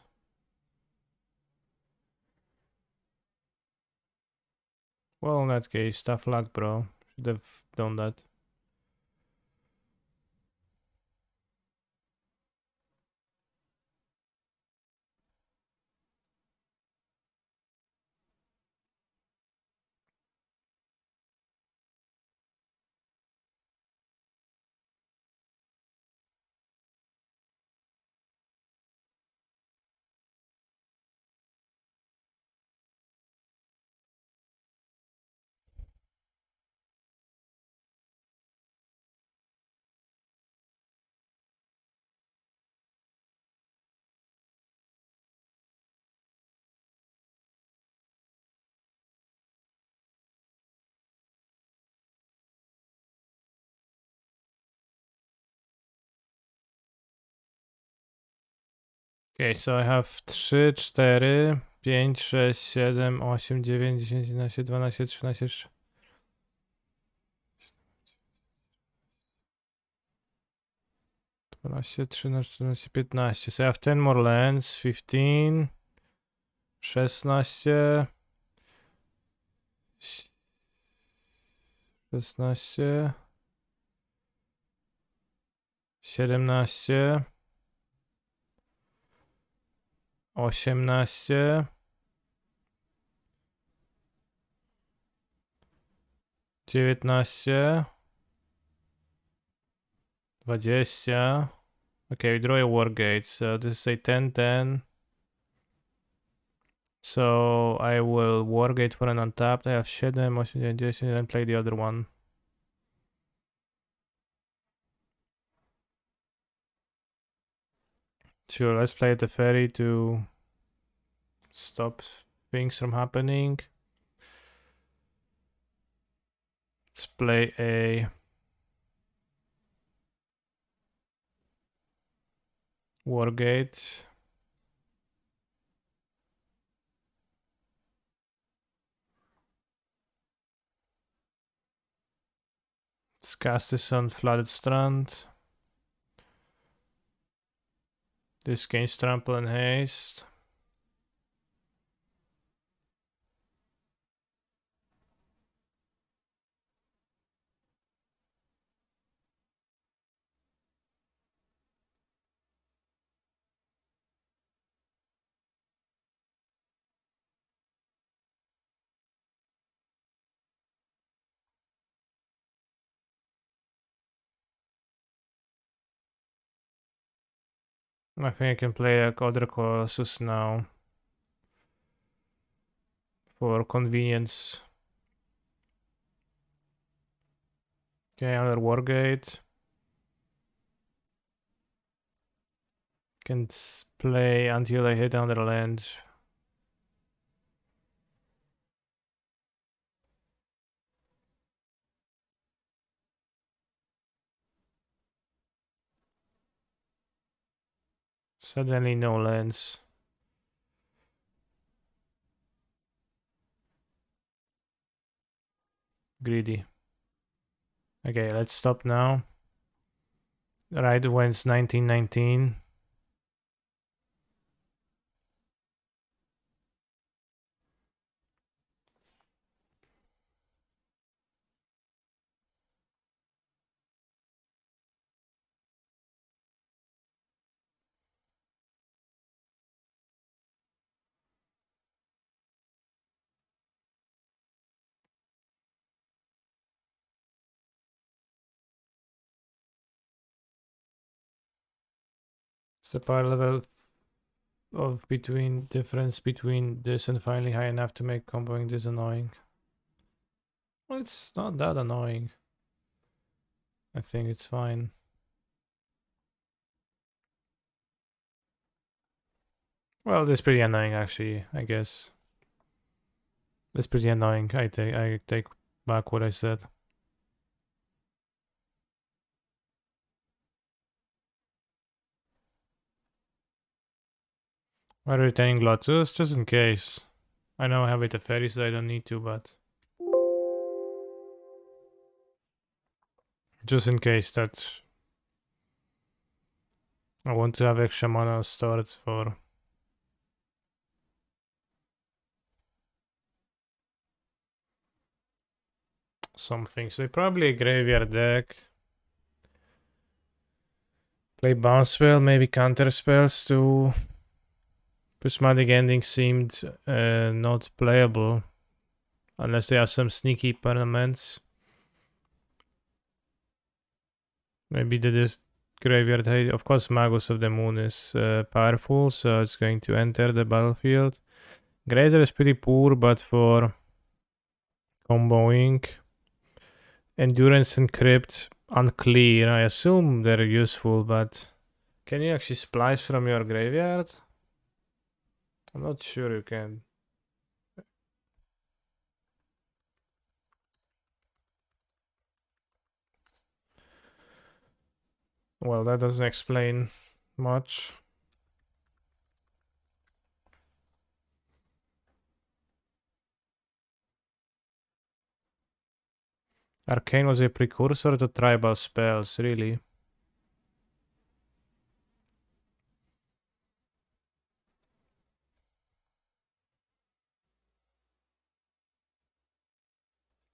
Well, in that case, tough luck, bro. Should have done that. Okay, so I have 3, 4, 5, 6, 7, 8, 9, 10, 11, 12, 13, 12, 13, 14, 15. So I have 10 more lands. 15, 16, 16, 17, 18, 19, 20. Okay, we draw a war gate. So this is a 10, 10. So I will wargate for an untapped. I have Shadow, Motion, and Jason, and play the other one. Sure, let's play the ferry to stop things from happening. Let's play a wargate. Let's cast this on Flooded Strand. This gains trample and haste. I think I can play a Other Colossus now for convenience. Okay, another wargate. Can play until I hit another land. Suddenly no lands. Greedy. Okay, let's stop now. Right when it's 1919. It's the power level difference between this and finally high enough to make comboing this annoying. Well, it's not that annoying. I think it's fine. Well, this is pretty annoying actually, I guess. It's pretty annoying. I take back what I said. I'm retaining Lotus just in case. I know I have it a fairy, so I don't need to, but just in case that I want to have extra mana stored for some things. They probably a graveyard deck. Play bounce spell, maybe counter spells too. Prismatic Ending seemed not playable unless there are some sneaky permanents. Maybe this graveyard hate. Of course, Magus of the Moon is powerful, so it's going to enter the battlefield. Grazer is pretty poor, but for comboing, Endurance and Crypt, unclear. I assume they're useful, but can you actually splice from your graveyard? I'm not sure you can. Well, that doesn't explain much. Arcane was a precursor to tribal spells, really.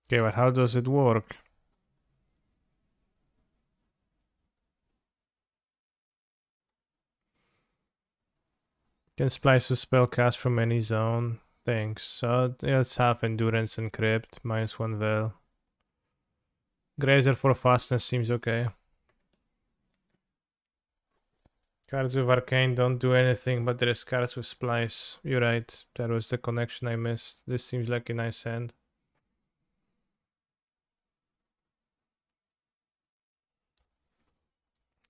Okay, but how does it work? Can splice a spell cast from any zone. Thanks. So let's have Endurance and Crypt, -1 Veil. Grazer for fastness seems okay. Cards with Arcane don't do anything, but there is cards with Splice. You're right, that was the connection I missed. This seems like a nice hand.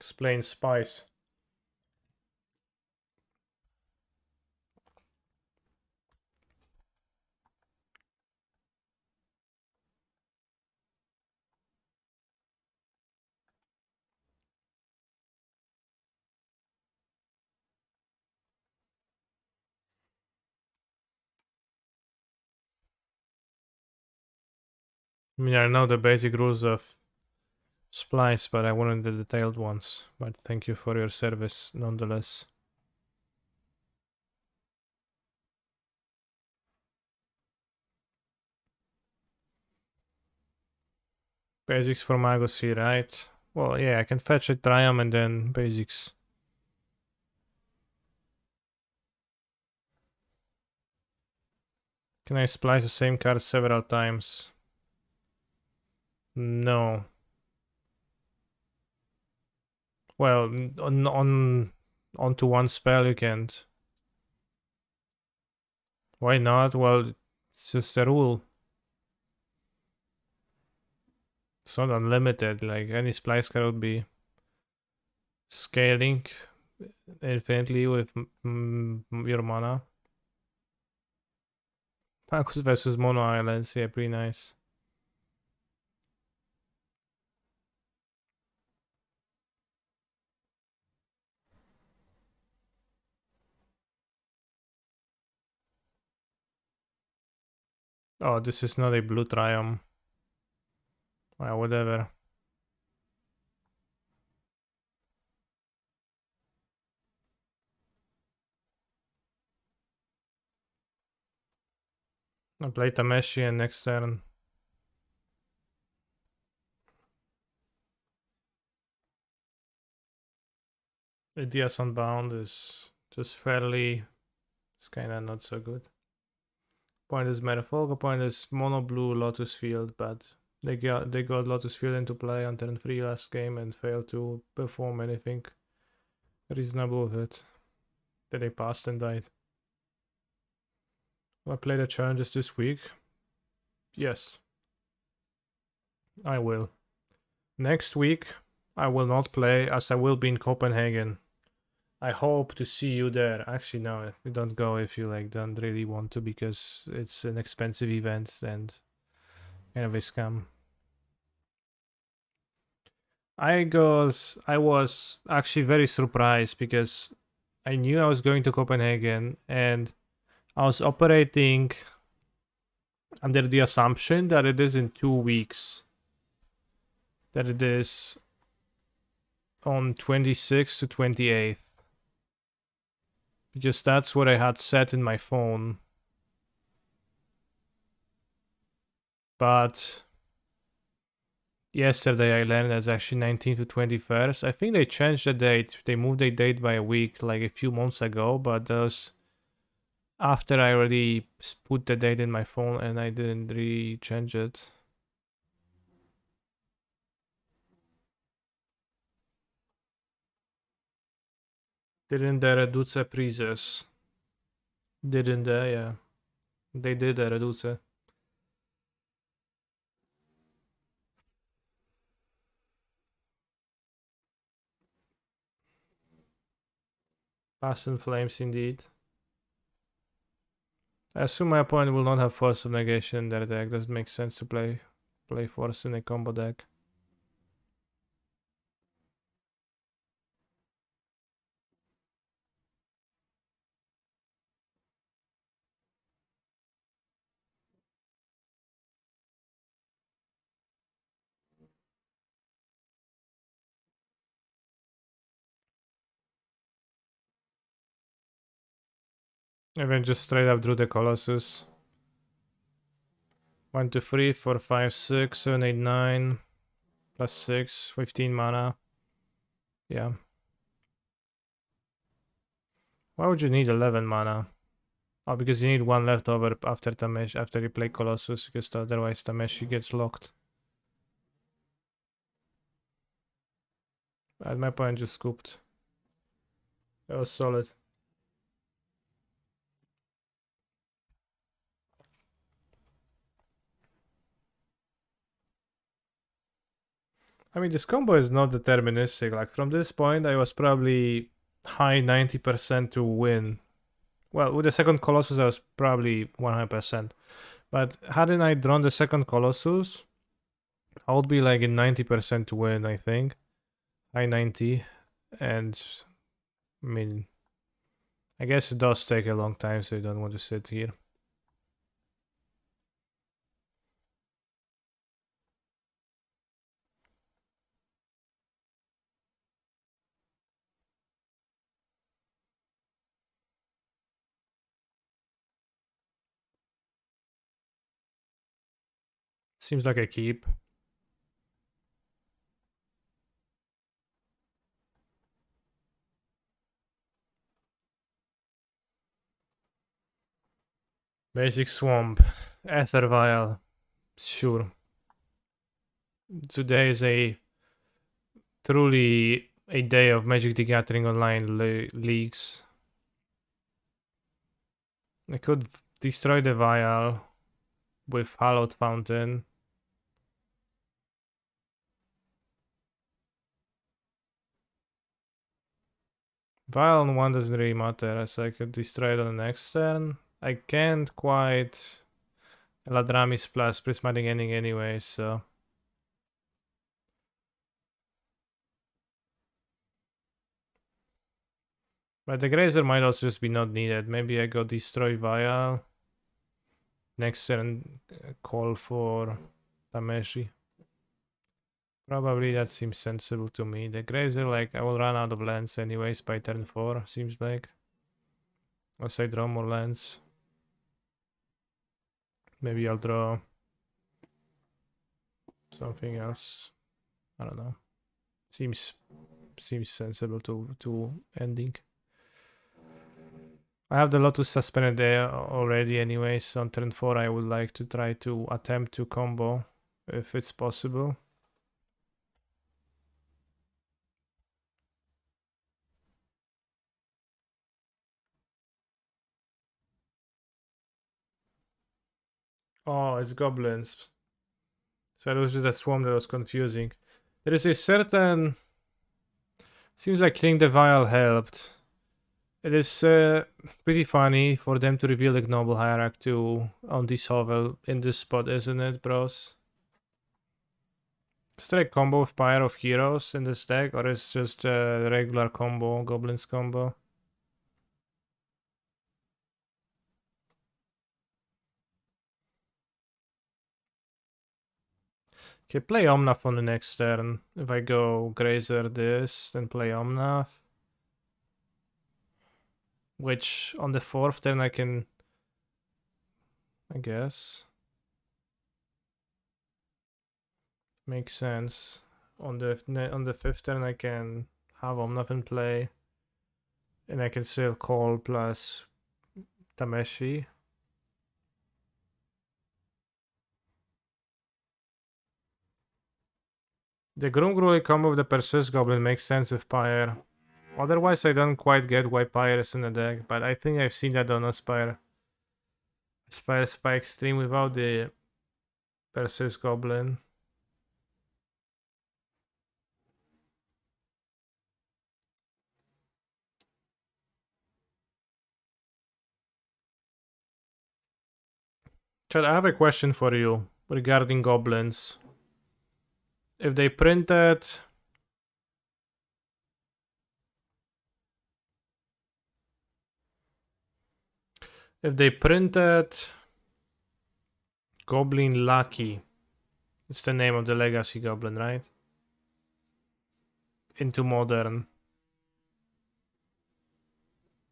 Explain Spice. I mean, I know the basic rules of Splice, but I wanted the detailed ones. But thank you for your service nonetheless. Basics for Magos here, right? Well, yeah, I can fetch a Triumph and then basics. Can I splice the same card several times? No. Well, onto one spell you can't. Why not? Well, it's just a rule. It's not unlimited. Like any splice card would be scaling infinitely with your mana. Pakus versus Mono Islands, yeah, pretty nice. Oh, this is not a blue Triumph. Well, whatever. I'll play Tameshi and next turn. Ideas Unbound is just fairly... It's kinda not so good. Point is Metafolga, point is mono blue Lotus Field, but they got Lotus Field into play on turn 3 last game and failed to perform anything reasonable with it. Then they passed and died. Will I play the challenges this week? Yes. I will. Next week, I will not play as I will be in Copenhagen. I hope to see you there. Actually, no, you don't go if you like don't really want to because it's an expensive event and kind of a scam. I was actually very surprised because I knew I was going to Copenhagen and I was operating under the assumption that it is in 2 weeks. That it is on 26th to 28th. Because that's what I had set in my phone. But yesterday I learned it's actually 19th to 21st. I think they changed the date. They moved the date by a week like a few months ago, but those after I already put the date in my phone and I didn't really change it. Didn't they reduce prices? Didn't they? Yeah. They did reduce. Past in Flames indeed. I assume my opponent will not have Force of Negation in their deck. Doesn't make sense to play Force in a combo deck. And then just straight up drew the Colossus. 1, 2, 3, 4, 5, 6, 7, 8, 9. Plus 6, 15 mana. Yeah. Why would you need 11 mana? Oh, because you need one left over after Tameshi, after you play Colossus, because otherwise Tameshi gets locked. At my point, just scooped. That was solid. I mean, this combo is not deterministic. Like, from this point, I was probably high 90% to win. Well, with the second Colossus, I was probably 100%. But hadn't I drawn the second Colossus, I would be like in 90% to win, I think. High 90. And, I mean, I guess it does take a long time, so you don't want to sit here. Seems like a keep. Basic Swamp. Ether Vial. Sure. Today is a truly a day of Magic the Gathering Online leagues. I could destroy the Vial with Hallowed Fountain. Vial on one doesn't really matter, as I could destroy it on the next turn. I can't quite Eladramis plus Prismatic Ending anyway, so... But the Grazer might also just be not needed. Maybe I go destroy Vial. Next turn, call for Tameshi. Probably that seems sensible to me. The Grazer, like, I will run out of lands anyways by turn 4, seems like. Unless I draw more lands. Maybe I'll draw something else. I don't know. Seems sensible to ending. I have the Lotus suspended there already anyways. On turn 4 I would like to try to attempt to combo if it's possible. Oh, it's goblins. So it was just a swarm that was confusing. There is a certain... Seems like killing the vial helped. It is pretty funny for them to reveal the Noble Hierarch too on this hovel in this spot, isn't it, bros? Is there a combo of Pyre of Heroes in this deck, or is just a regular combo, Goblins combo? Okay, play Omnath on the next turn. If I go Grazer this, then play Omnath. Which on the fourth turn I can... I guess. Makes sense. On the fifth turn I can have Omnath in play. And I can still call plus Tameshi. The Grumgruli combo with the Persist Goblin makes sense with Pyre. Otherwise I don't quite get why Pyre is in the deck, but I think I've seen that on Aspire. Aspire Spike Extreme without the Persist Goblin. Chad, I have a question for you regarding goblins. If they printed... If they printed Goblin Lucky, it's the name of the Legacy Goblin, right? Into Modern.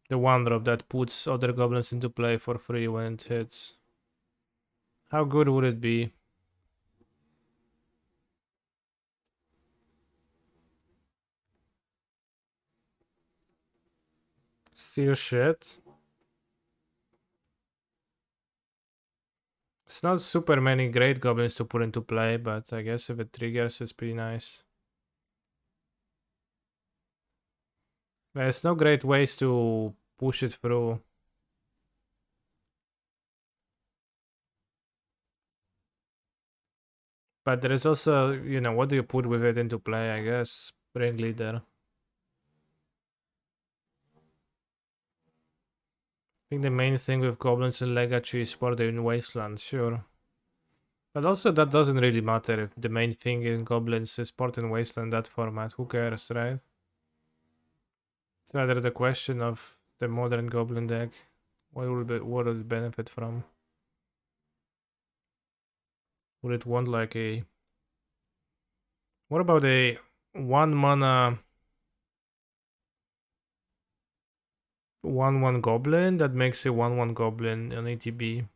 The one drop that puts other goblins into play for free when it hits. How good would it be? Still shit. It's not super many great goblins to put into play, but I guess if it triggers, it's pretty nice. There's no great ways to push it through. But there is also, you know, what do you put with it into play, I guess? Brain Leader. I think the main thing with goblins and Legacy is for the in Wasteland, sure. But also that doesn't really matter if the main thing in goblins is port in Wasteland, that format, who cares, right? It's rather the question of the modern goblin deck. What would it benefit from? Would it want like a... What about a 1 mana 1/1 goblin that makes a 1/1 goblin on ATB?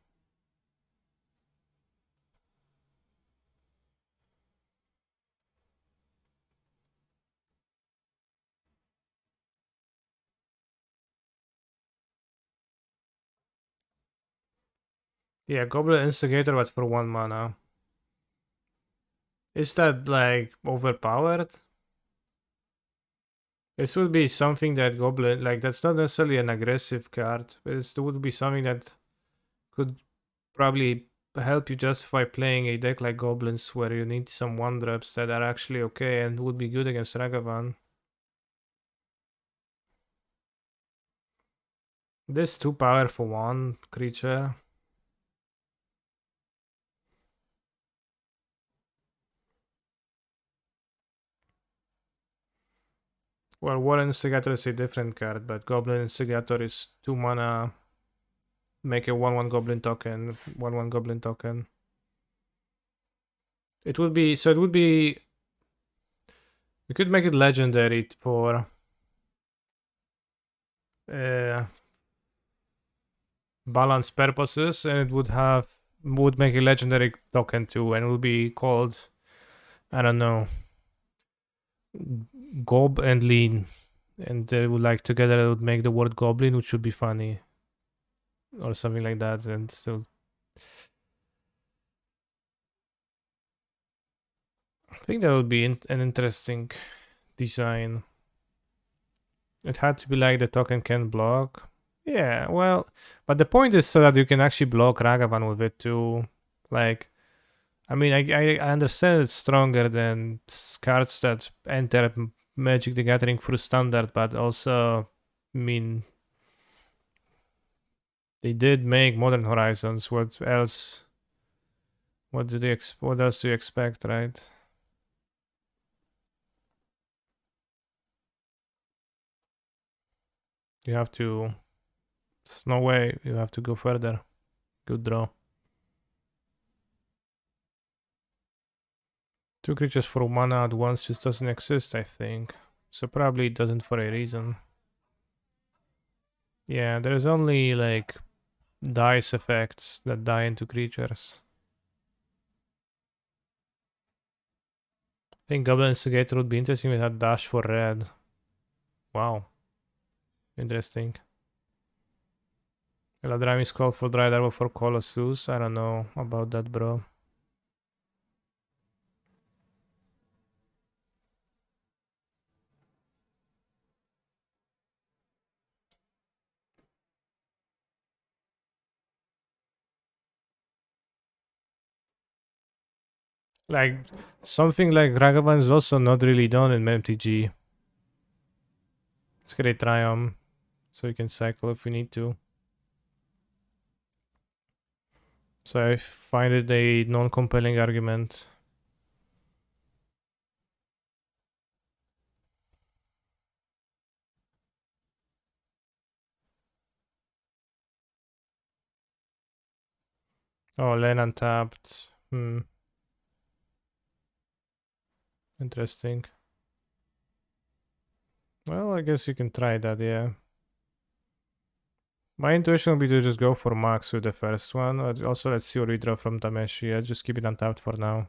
Yeah, Goblin Instigator, but for 1 mana. Is that like overpowered? This would be something that Goblin, like that's not necessarily an aggressive card, but it would be something that could probably help you justify playing a deck like Goblins where you need some 1-drops that are actually okay and would be good against Ragavan. This 2 power for 1 creature. Well, War Instigator is a different card, but Goblin Instigator is 2 mana. Make a 1/1 Goblin token, 1/1 Goblin token. It would be, so it would be, we could make it legendary for balance purposes, and it would make a legendary token too, and it would be called, I don't know, Gob and Lean, and they would like together it would make the word Goblin, which would be funny, or something like that, and so I think that would be an interesting design. It had to be like the token can block. Yeah, well, but the point is so that you can actually block Ragavan with it too. Like, I mean, I understand it's stronger than cards that enter Magic the Gathering through standard, but also, I mean, they did make Modern Horizons. What else? What else do you expect, right? You have to. There's no way. You have to go further. Good draw. 2 creatures for mana at once just doesn't exist, I think. So probably it doesn't for a reason. Yeah, there's only like dice effects that die into creatures. I think Goblin Instigator would be interesting if it had dash for red. Wow. Interesting. Eladrami's call for Dried Arrow for Colossus. I don't know about that, bro. Like, something like Ragavan is also not really done in MTG. Let's get a Triumph, so we can cycle if we need to. So I find it a non-compelling argument. Oh, land untapped. Interesting. Well, I guess you can try that, yeah. My intuition would be to just go for max with the first one. Also, let's see what we draw from Tameshi. I'll just keep it untapped for now.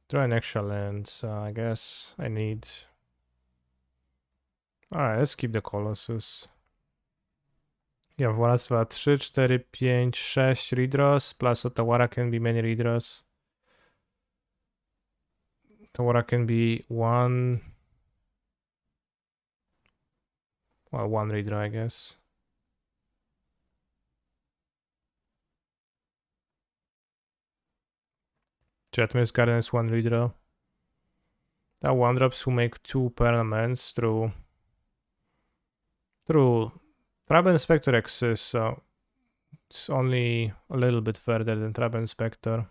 Draw an extra land, so I guess I need... Alright, let's keep the Colossus. Yeah, raz, dwa, trzy, cztery, pięć, sześć redraws, plus Otawara can be many redraws. Otawara can be one... Well, one redraw, I guess. Jetmir's Garden is one redraw. That one drops will make 2 permanents through Trap Inspector exists, so it's only a little bit further than Trap Inspector.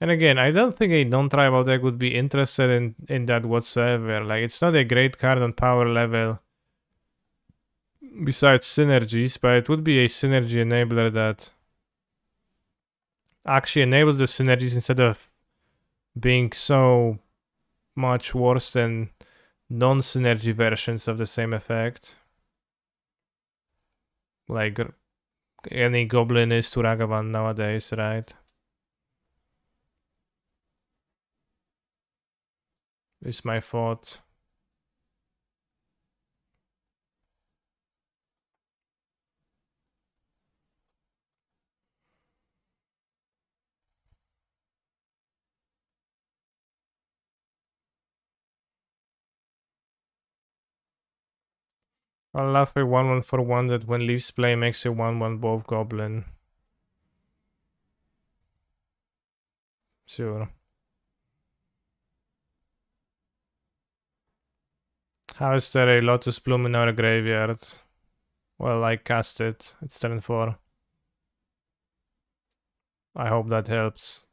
And again, I don't think a non-tribal deck would be interested in that whatsoever. Like, it's not a great card on power level besides synergies, but it would be a synergy enabler that actually enables the synergies instead of being so much worse than non-synergy versions of the same effect. Like any goblin is to Ragavan nowadays, right? Is my thought. I'll laugh a 1/1 for one that when Leafs play makes a 1/1 both goblin. Sure. How is there a Lotus Bloom in our graveyard? Well, I cast it. It's turn 4. I hope that helps.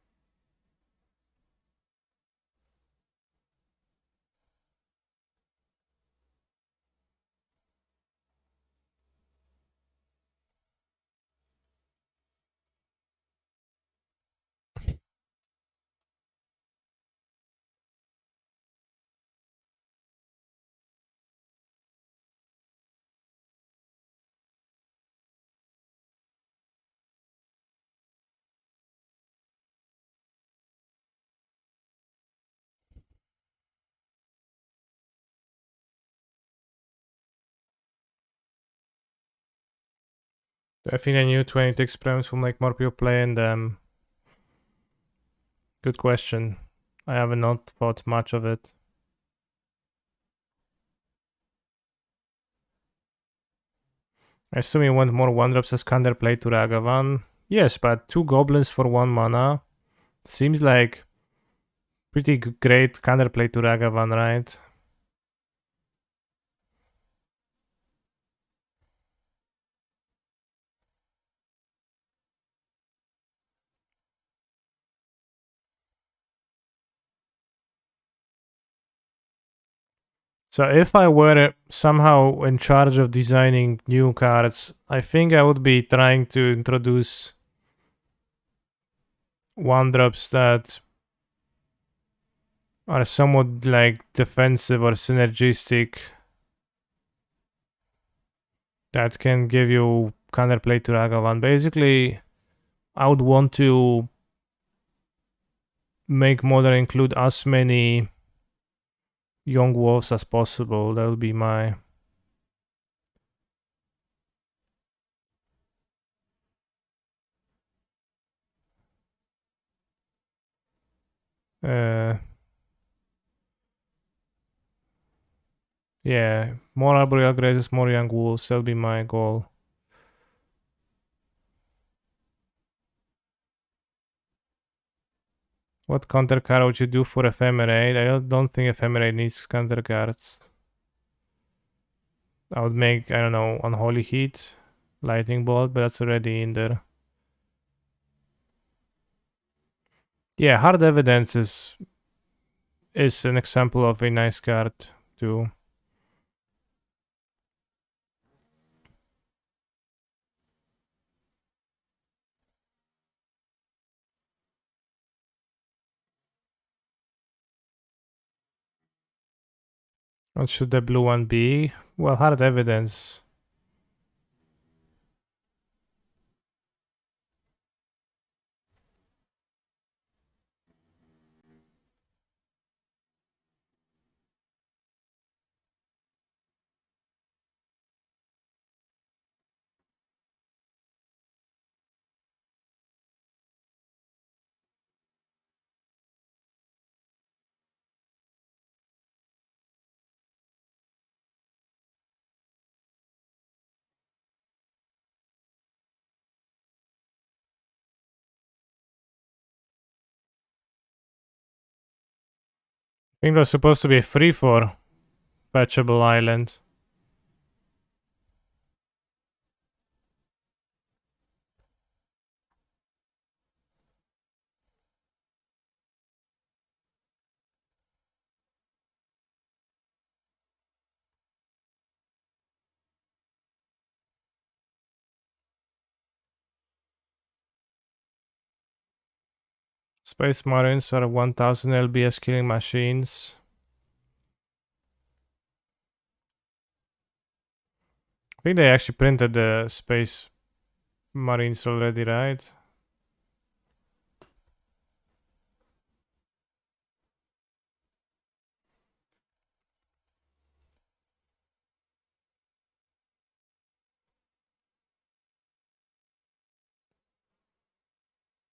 I think a new 20 experiments will make more people play in them. Good question. I have not thought much of it. I assume you want more 1-drops as counterplay to Ragavan. Yes, but 2 goblins for 1 mana seems like pretty great counterplay to Ragavan, right? So if I were somehow in charge of designing new cards, I think I would be trying to introduce 1-drops that are somewhat like defensive or synergistic that can give you counterplay to Ragavan. Basically, I would want to make modern include as many young wolves as possible. That would be my yeah, more arboreal grazes, more young wolves. That'll be my goal. What counter card would you do for Ephemerate? I don't think Ephemerate needs counter cards. I would make, I don't know, Unholy Heat, Lightning Bolt, but that's already in there. Yeah, Hard Evidence is an example of a nice card too. What should the blue one be? Well, Hard Evidence. I think there's supposed to be free for Fetchable Island. Space Marines are 1000 LBS killing machines. I think they actually printed the Space Marines already, right?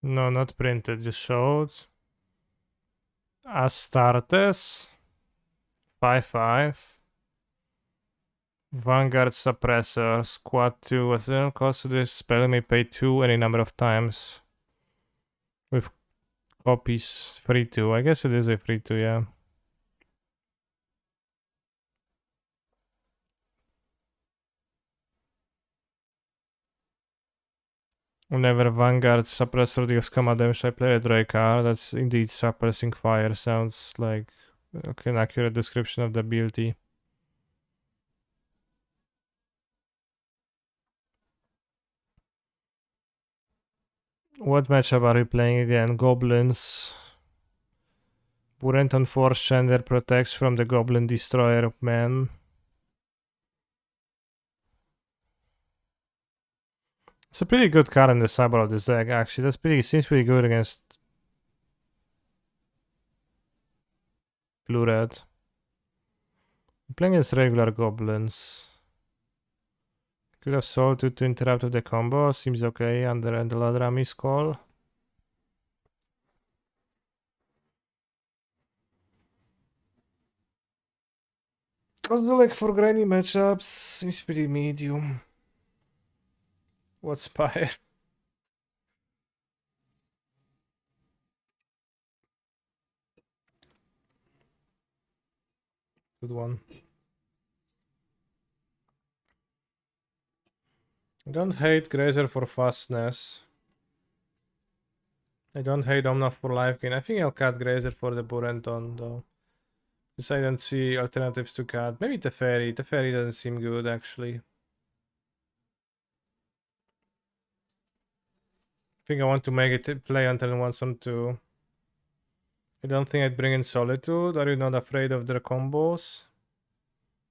No, not printed, just showed. Astartes. 5/5. Vanguard Suppressor. Squad 2. What's the cost of this spell? May pay 2 any number of times. With copies free 2. I guess it is a free 2, yeah. Whenever Vanguard Suppressor deals combat damage, I play a Drake card. That's indeed suppressing fire. Sounds like an accurate description of the ability. What matchup are we playing again? Goblins. Burenton Force Chander protects from the Goblin Destroyer man. It's a pretty good card in the cyber of this deck, actually. Seems pretty good against blue-red. Playing against regular goblins. Could have sold to interrupt with the combo. Seems okay under Endeladrami's call. Kozulek for granny matchups seems pretty medium. What spire? Good one. I don't hate Grazer for fastness. I don't hate Omna for life gain. I think I'll cut Grazer for the Burenton though. Because I don't see alternatives to cut. Maybe Teferi. Teferi doesn't seem good actually. I think I want to make it play on turn 1 on 2. I don't think I'd bring in Solitude. Are you not afraid of their combos?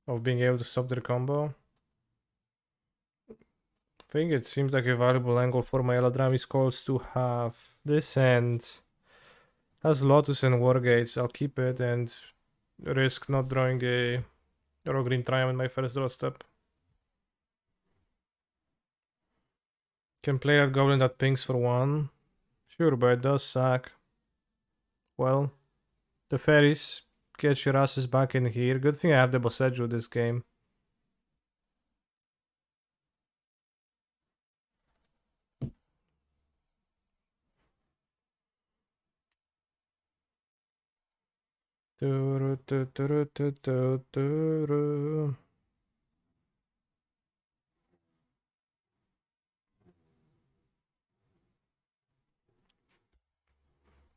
Of being able to stop their combo? I think it seems like a valuable angle for my Eladrami calls to have. This hand has Lotus and Wargates. I'll keep it and risk not drawing a Raw Green Triumph in my first draw step. Can play that Goblin that pings for 1. Sure, but it does suck. Well, the fairies, get your asses back in here. Good thing I have the Boseju this game.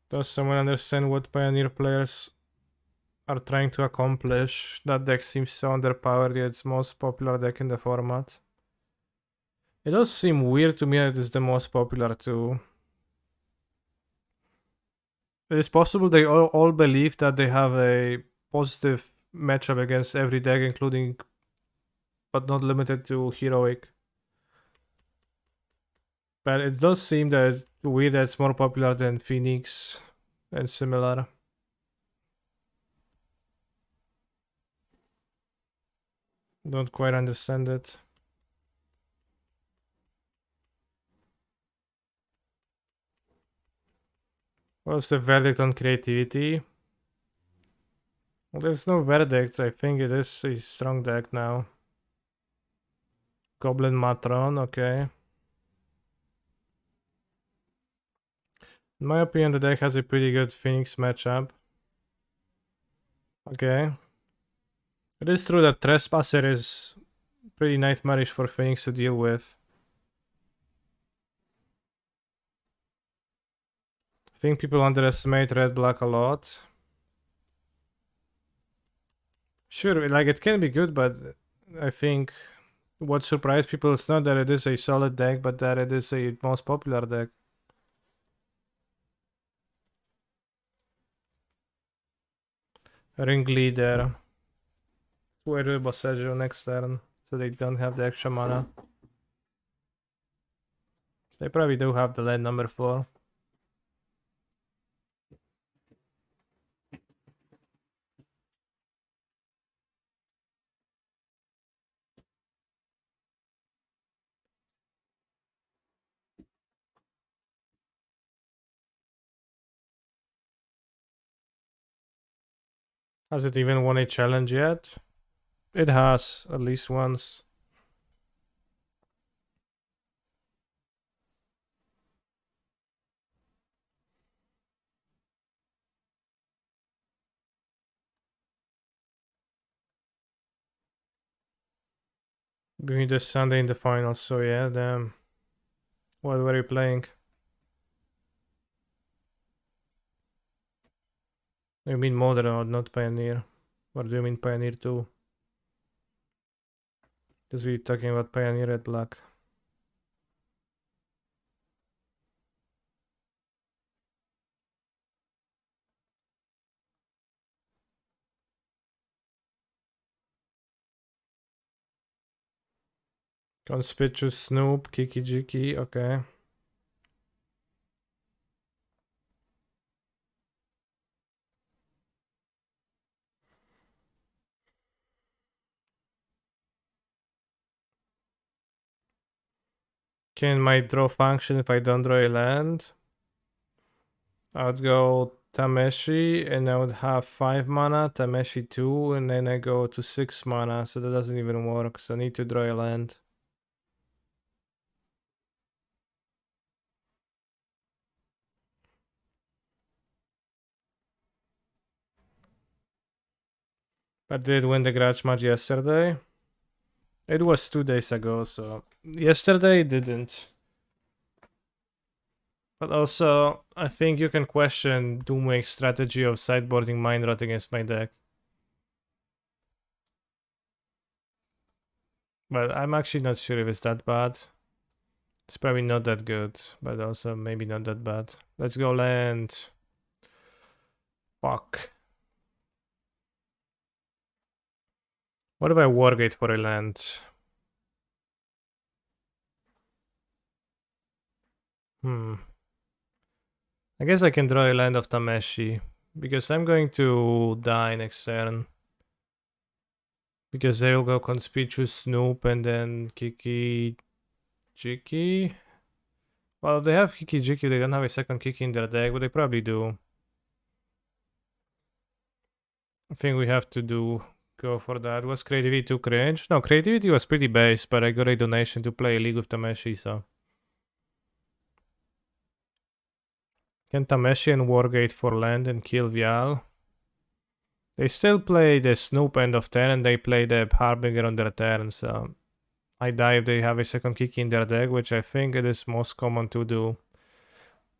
Does someone understand what Pioneer players are trying to accomplish? That deck seems so underpowered, yet it's most popular deck in the format. It does seem weird to me that it's the most popular too. It is possible they all believe that they have a positive matchup against every deck, including but not limited to Heroic. But it does seem that it's weird that it's more popular than Phoenix and similar. Don't quite understand it. What's the verdict on creativity? Well, there's no verdict. I think it is a strong deck now. Goblin Matron, okay. In my opinion, the deck has a pretty good Phoenix matchup. Okay. It is true that Trespasser is pretty nightmarish for Phoenix to deal with. I think people underestimate red-black a lot. Sure, like it can be good, but I think what surprised people is not that it is a solid deck, but that it is a most popular deck. Ringleader. Where do Bosejo next turn, so they don't have the extra mana. They probably do have the land number 4. Has it even won a challenge yet? It has, at least once. We meet this Sunday in the finals, so yeah, damn. What were you playing? You mean Modern, not Pioneer? Or do you mean Pioneer 2? Because we're talking about Pioneer at black. Conspicuous Snoop, Kiki Jiki, okay. Can my draw function if I don't draw a land? I would go Tameshi and I would have 5 mana, Tameshi 2, and then I go to 6 mana, so that doesn't even work, so I need to draw a land. But did win the grudge match yesterday? It was 2 days ago, so yesterday it didn't. But also, I think you can question Doomwake's strategy of sideboarding Mind Rot against my deck. But I'm actually not sure if it's that bad. It's probably not that good, but also maybe not that bad. Let's go land. Fuck. What if I Wargate for a land? I guess I can draw a land of Tameshi, because I'm going to die next turn. Because they'll go Conspicuous Snoop and then Kiki Jiki. Well, if they have Kiki Jiki, they don't have a second Kiki in their deck, but they probably do. I think we have to go for that. Was Creativity too cringe? No, Creativity was pretty base, but I got a donation to play a League with Tameshi, so. Can Tameshi and Wargate for land and kill Vial? They still play the Snoop end of turn and they play the Harbinger on their turn, so I die if they have a second Kiki in their deck, which I think it is most common to do,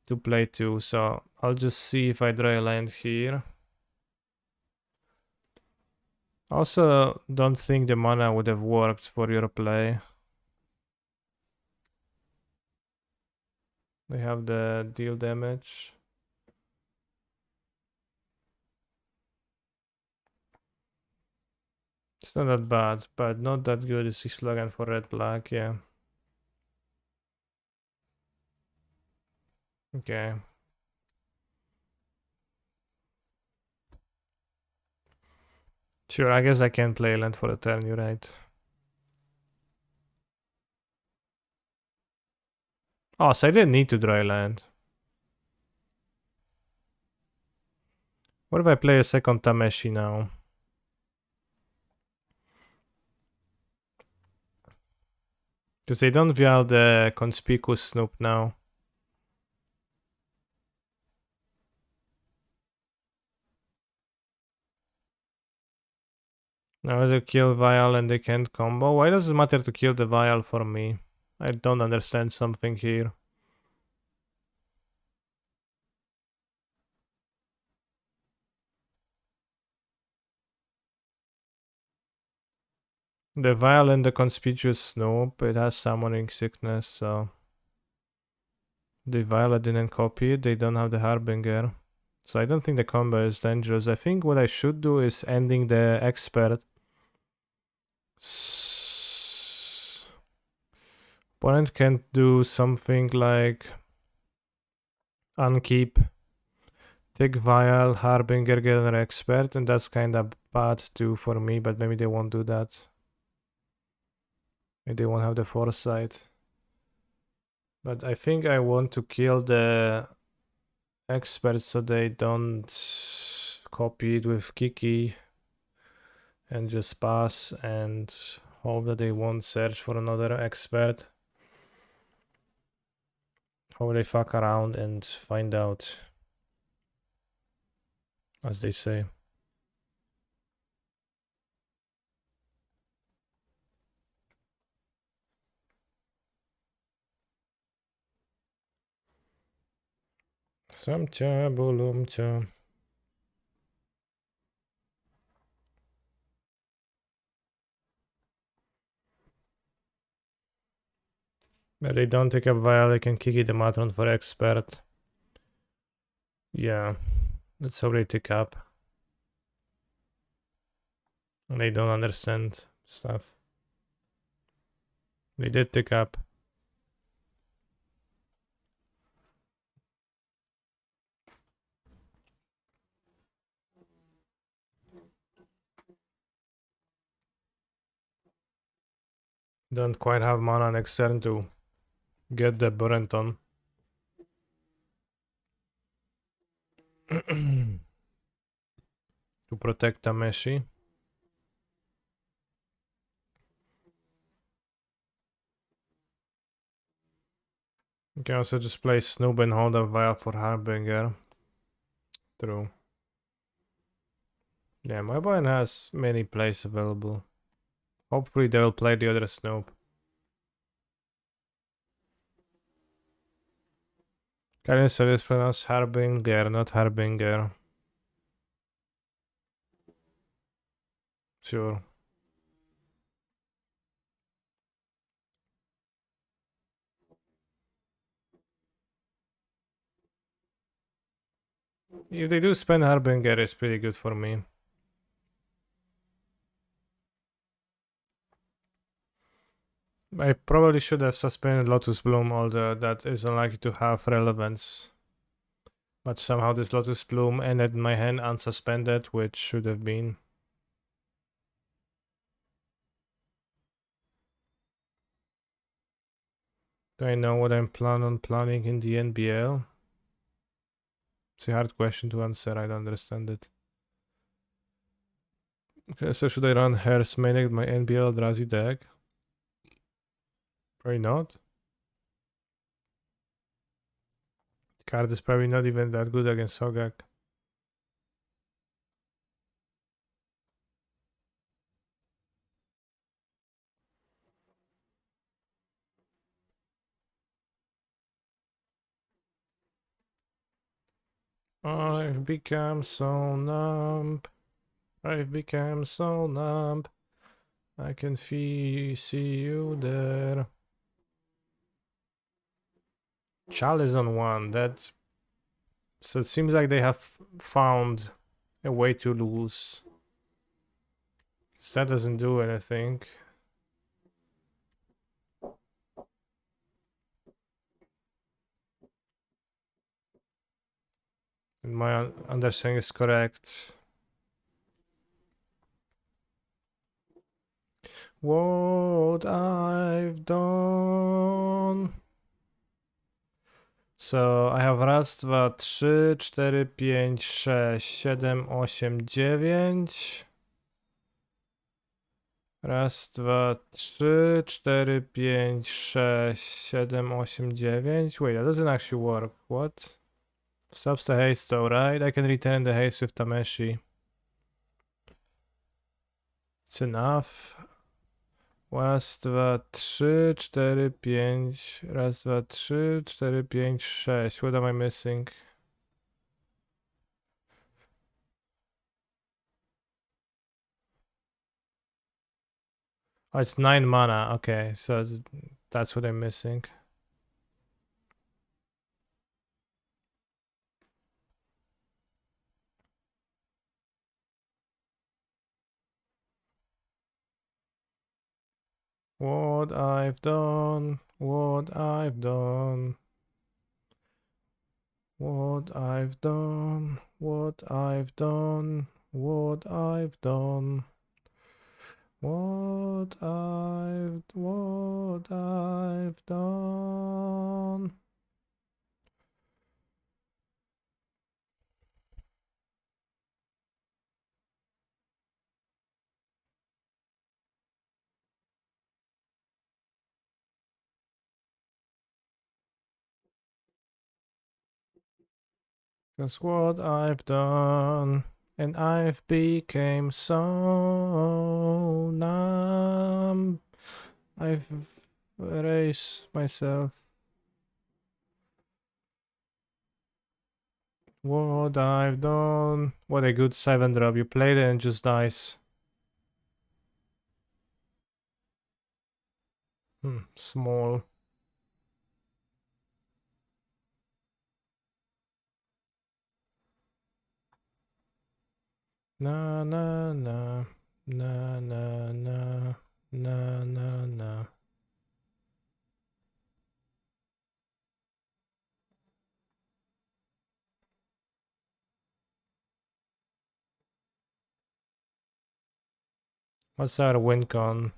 to play too, so I'll just see if I draw a land here. Also, don't think the mana would have worked for your play. They have the deal damage. It's not that bad, but not that good. It's 6 slogan for red black, yeah. Okay. Sure, I guess I can play land for a turn, you're right. Oh, so I didn't need to draw a land. What if I play a second Tameshi now? Because they don't vial the Conspicuous Snoop now. Now they kill Vial and they can't combo. Why does it matter to kill the Vial for me? I don't understand something here. The Vial and the Conspicuous Snoop, it has Summoning Sickness, so... The Vial didn't copy it, they don't have the Harbinger. So I don't think the combo is dangerous. I think what I should do is ending the Expert. Opponent can't do something like unkeep, take Vial, Harbinger, get another Expert, and that's kinda bad too for me, but maybe they won't do that. Maybe they won't have the foresight. But I think I want to kill the Expert so they don't copy it with Kiki and just pass and hope that they won't search for another Expert. Hope they fuck around and find out, as they say. Samcha bulumcha. But they don't take up Vial, they can Kiki the Matron for Expert. Yeah, that's how they take up. And they don't understand stuff. They did take up. Don't quite have mana next turn to get the Burenton. To protect Tameshi. You can also just play Snoop and hold up Vial for Harbinger. True. Yeah, my opponent has many plays available. Hopefully they will play the other Snoop. Can you say this pronounced Harbinger, not Harbinger? Sure. If they do spend Harbinger, it's pretty good for me. I probably should have suspended Lotus Bloom, although that is unlikely to have relevance. But somehow this Lotus Bloom ended in my hand unsuspended, which should have been. Do I know what I'm planning in the NBL? It's a hard question to answer, I don't understand it. Okay, so should I run Hair's Maniac with my NBL Drazi deck? Probably not. The card is probably not even that good against Hogak. I've become so numb. I've become so numb. I can see you there. Chalice on one. That. So it seems like they have found a way to lose. 'Cause that doesn't do anything. And my understanding is correct. What I've done. So I have raz, dwa, trzy, cztery, pięć, sześć, siedem, osiem, dziewięć. Raz, dwa, trzy, cztery, pięć, sześć, siedem, osiem, dziewięć. Wait, that doesn't actually work. What? Stops the haste though, right? I can return the haste with Tameshi. It's enough. Raz, dwa, trzy, cztery, pięć. Raz, dwa, trzy, cztery, pięć, sześć. What am I missing? Oh, it's 9 mana. Okay, so that's what I'm missing. What I've done, what I've done, what I've done, what I've done, what I've done, what I've done. That's what I've done, and I've became so numb. I've erased myself. What I've done. What a good 7-drop. You played it and just dies. Small. Na na na. Na na na. Na na na. What's our win con?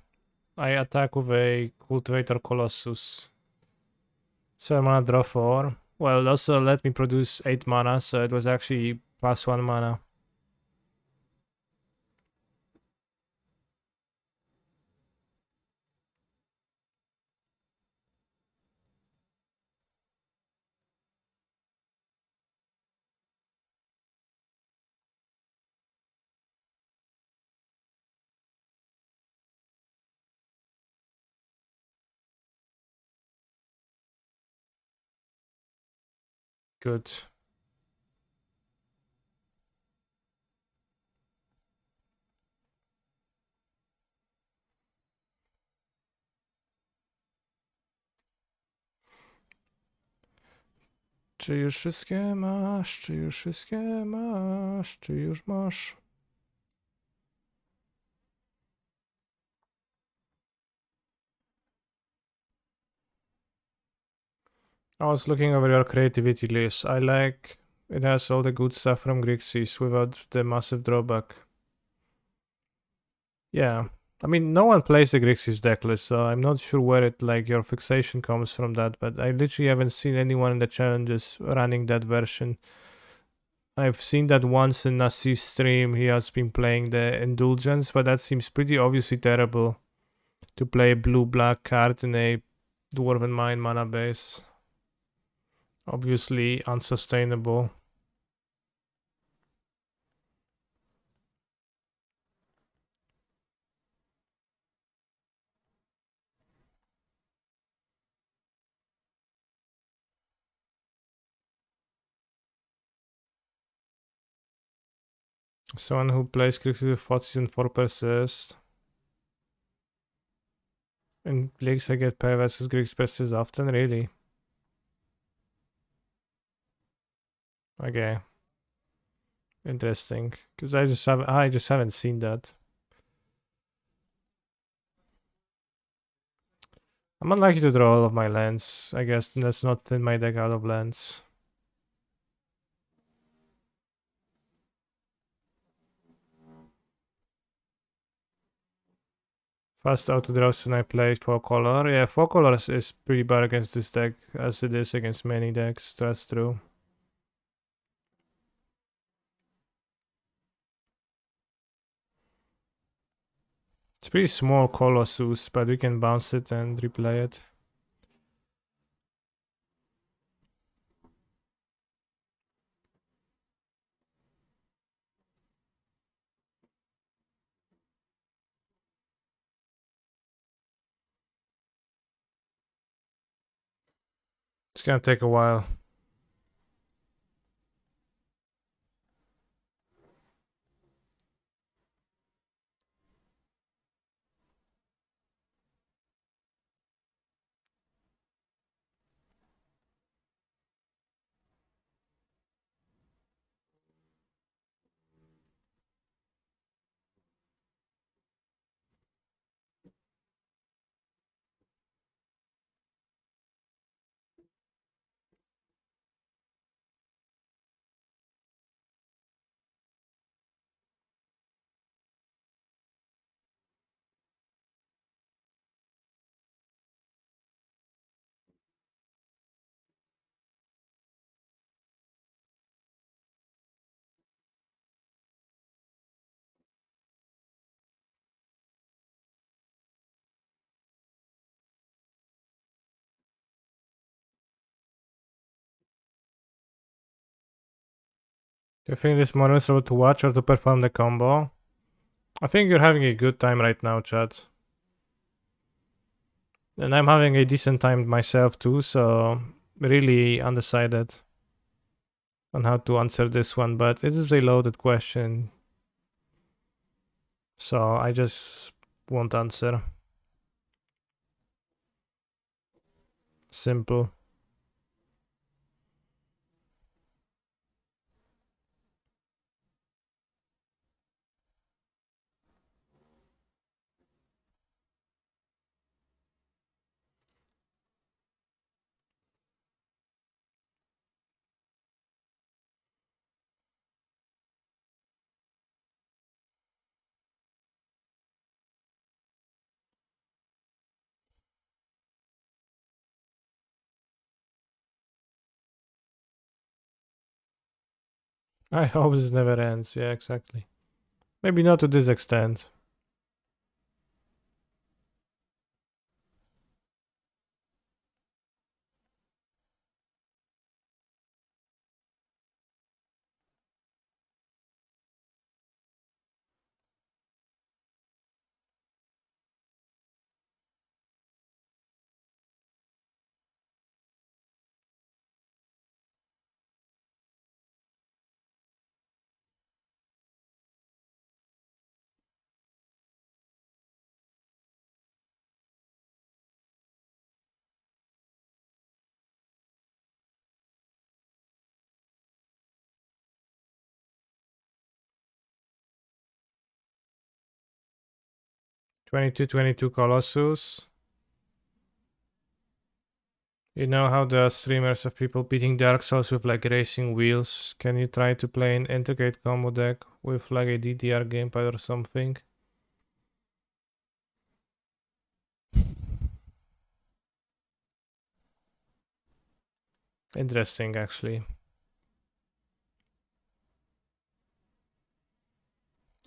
I attack with a Cultivator Colossus. 7 mana, draw 4. Well, also let me produce 8 mana, so it was actually plus 1 mana. Good. Czy już wszystkie masz? Czy już wszystkie masz? Czy już masz? I was looking over your creativity list. I like it has all the good stuff from Grixis without the massive drawback. Yeah. I mean, no one plays the Grixis decklist, so I'm not sure where it like your fixation comes from that, but I literally haven't seen anyone in the challenges running that version. I've seen that once in Nasi's stream, he has been playing the Indulgence, but that seems pretty obviously terrible to play a blue-black card in a Dwarven Mine mana base. Obviously unsustainable. Someone who plays Grixis with 4 season 4 persist. In leagues I get pair versus Grixis persist often, really? Okay. Interesting. Because I just haven't seen that. I'm unlikely to draw all of my lands. I guess let's not thin my deck out of lands. First auto draws when I play 4 color. Yeah, 4 colors is pretty bad against this deck as it is against many decks. That's true. It's pretty small Colossus, but we can bounce it and replay it. It's gonna take a while. Do you think this model is able to watch or to perform the combo? I think you're having a good time right now, chat. And I'm having a decent time myself too, so really undecided on how to answer this one, but it is a loaded question. So I just won't answer. Simple. I hope this never ends. Yeah, exactly. Maybe not to this extent. 2222 Colossus. You know how the streamers have people beating Dark Souls with like racing wheels? Can you try to play an intricate combo deck with like a DDR gamepad or something? Interesting, actually.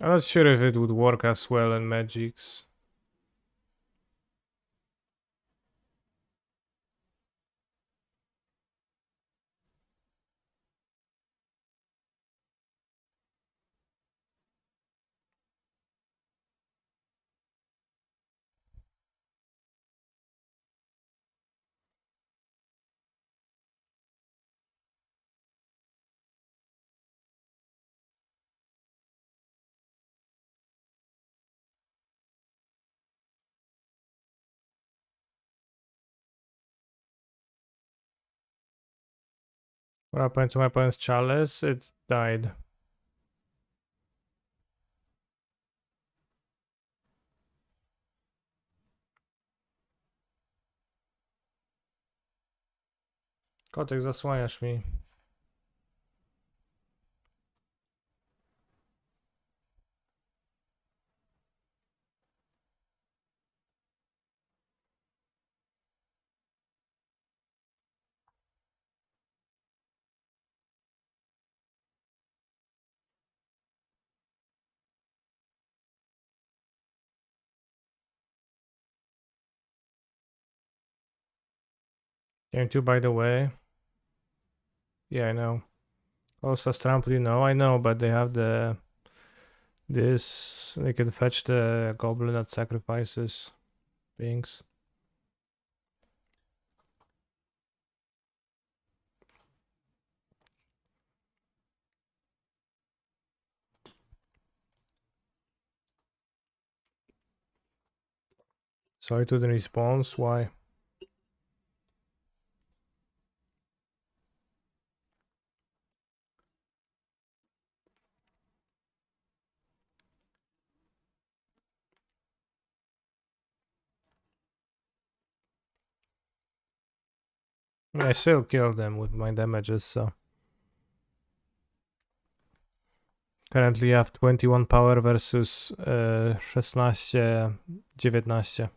I'm not sure if it would work as well in Magic's. What happened to my opponent's chalice? It died. Kotek, zasłaniasz mi. Game 2, by the way. Yeah, I know. Also, Trample, I know, but they have this. They can fetch the goblin that sacrifices beings. Sorry to the response. Why? I still killed them with my damages, so. Currently I have 21 power versus 16, 19.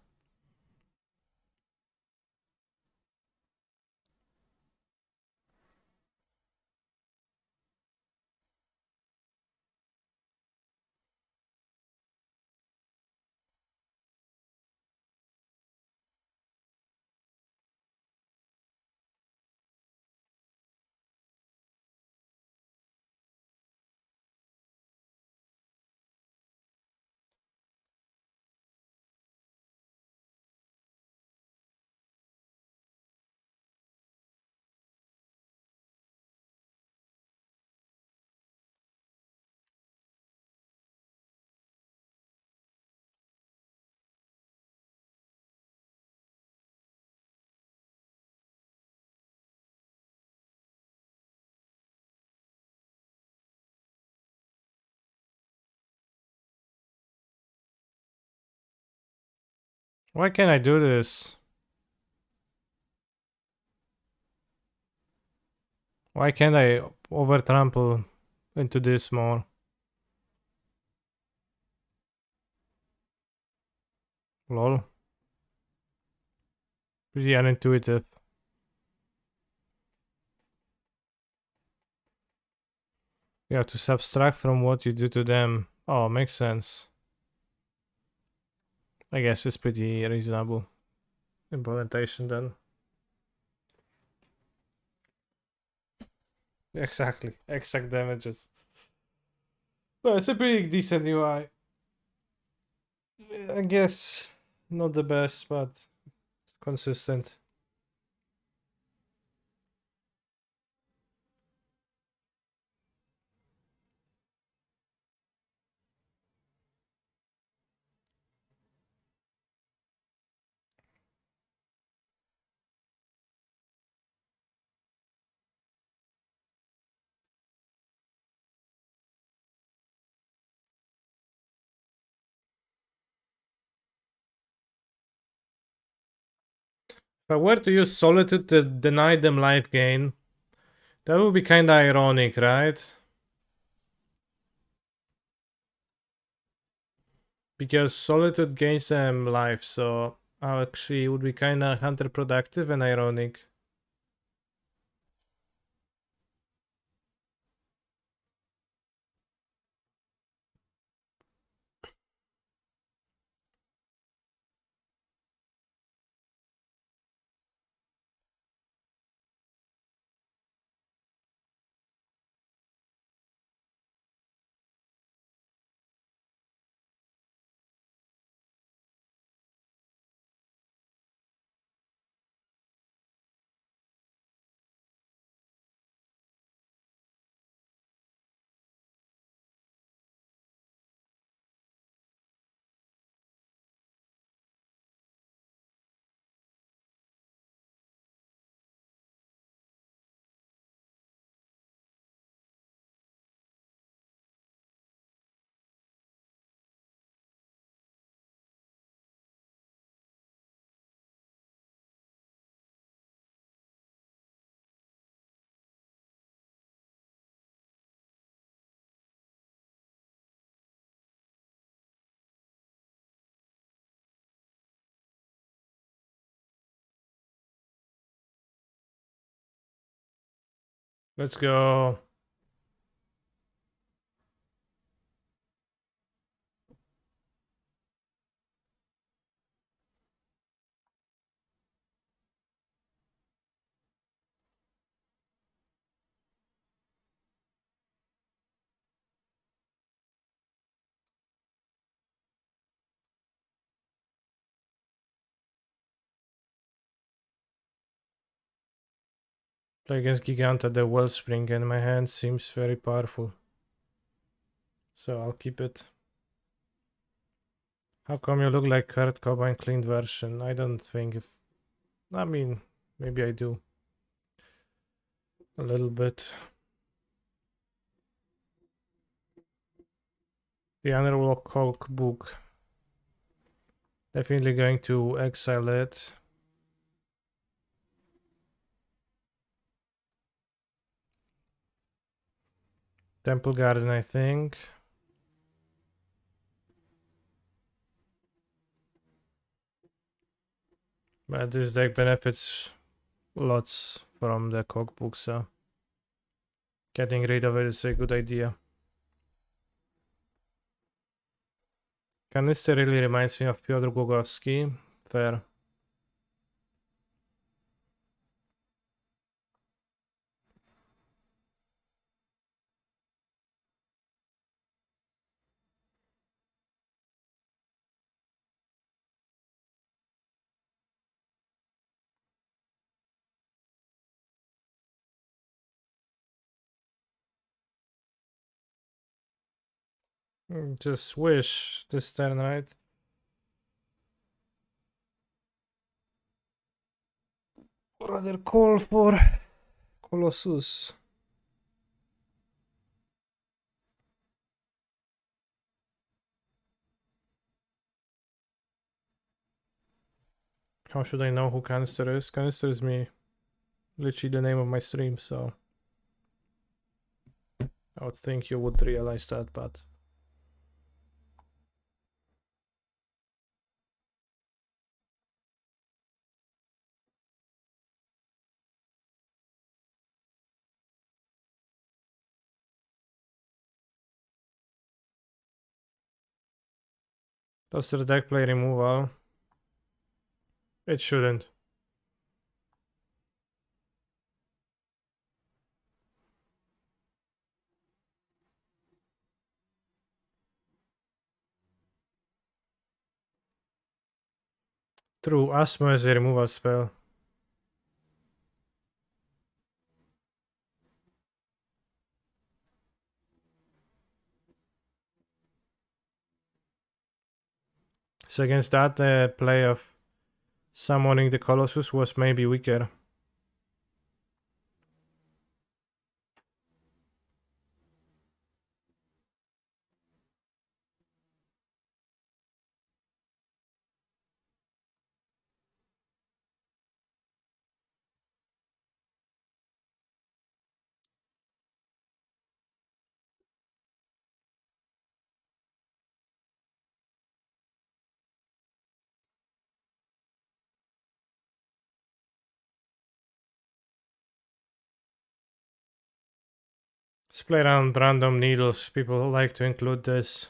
Why can't I do this? Why can't I over trample into this more? Lol. Pretty unintuitive. You have to subtract from what you do to them. Oh, makes sense. I guess it's pretty reasonable implementation then. Exactly. Exact damages. No, it's a pretty decent UI. I guess not the best, but consistent. If I were to use Solitude to deny them life gain, that would be kinda ironic, right? Because Solitude gains them life, so actually it would be kinda counterproductive and ironic. Let's go. Play against Giganta, the Wellspring, and my hand seems very powerful. So I'll keep it. How come you look like Kurt Cobain cleaned version? I don't think if... I mean, maybe I do. A little bit. The Underworld Hulk book. Definitely going to exile it. Temple Garden, I think. But this deck benefits lots from the cookbook, so getting rid of it is a good idea. Canister really reminds me of Piotr Głogowski. Fair. Just wish this turn, right? Rather call for Colossus. How should I know who Canister is? Canister is me. Literally the name of my stream, so I would think you would realize that, but does the deck play removal? It shouldn't. True, Asthma is a removal spell. So against that, the play of summoning the Colossus was maybe weaker. Let's play around random needles. People like to include this.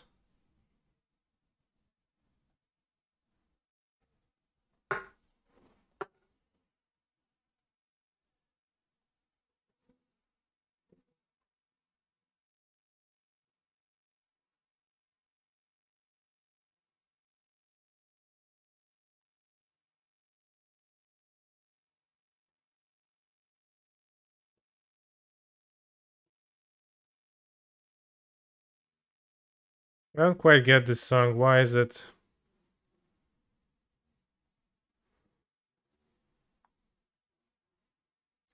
I don't quite get this song. Why is it?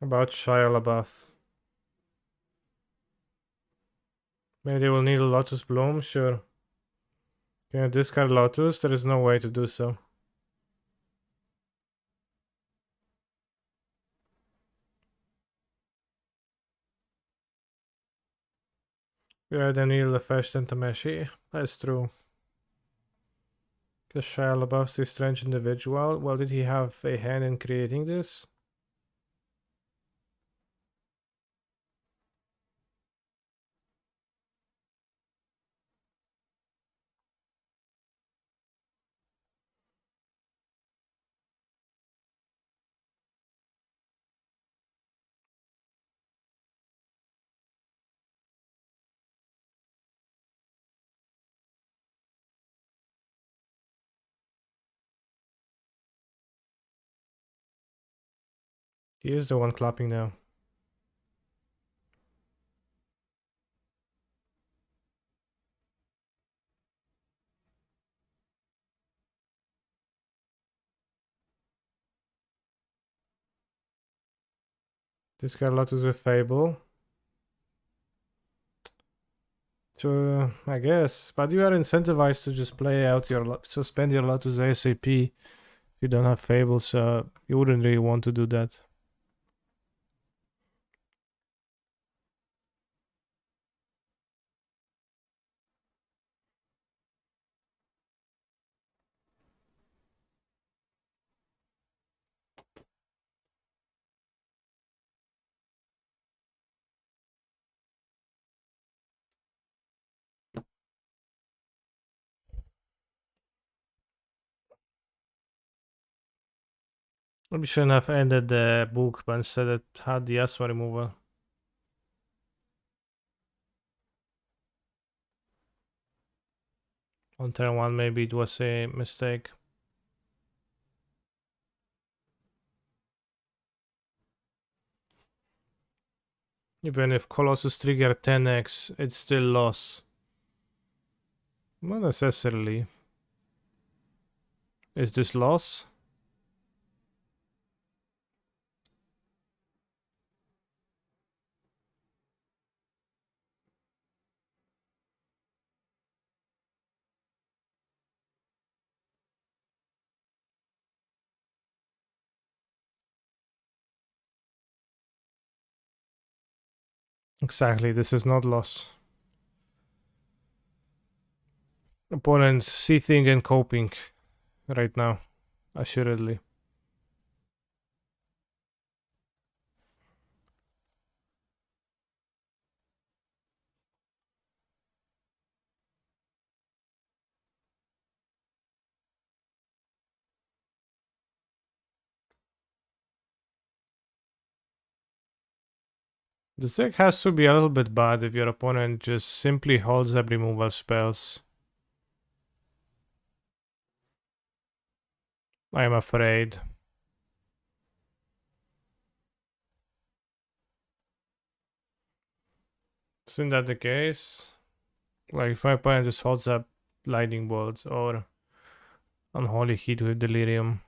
About Shia LaBeouf. Maybe they will need a Lotus Bloom? Sure. Can I discard Lotus? There is no way to do so. Yeah, they need the first and Tameshi. That's true. Because Shia LaBeouf's a strange individual. Well, did he have a hand in creating this? He is the one clapping now. Discard Lotus with Fable. So, I guess. But you are incentivized to just play out your... suspend your Lotus ASAP. If you don't have Fables, so you wouldn't really want to do that. Maybe shouldn't have ended the book, but instead it had the S1 removal. On turn 1, maybe it was a mistake. Even if Colossus trigger 10x, it's still loss. Not necessarily. Is this loss? Exactly, this is not loss. Opponent seething and coping right now, assuredly. This deck has to be a little bit bad if your opponent just simply holds up removal spells. I am afraid. Isn't that the case? Like if my opponent just holds up lightning bolts or unholy heat with delirium,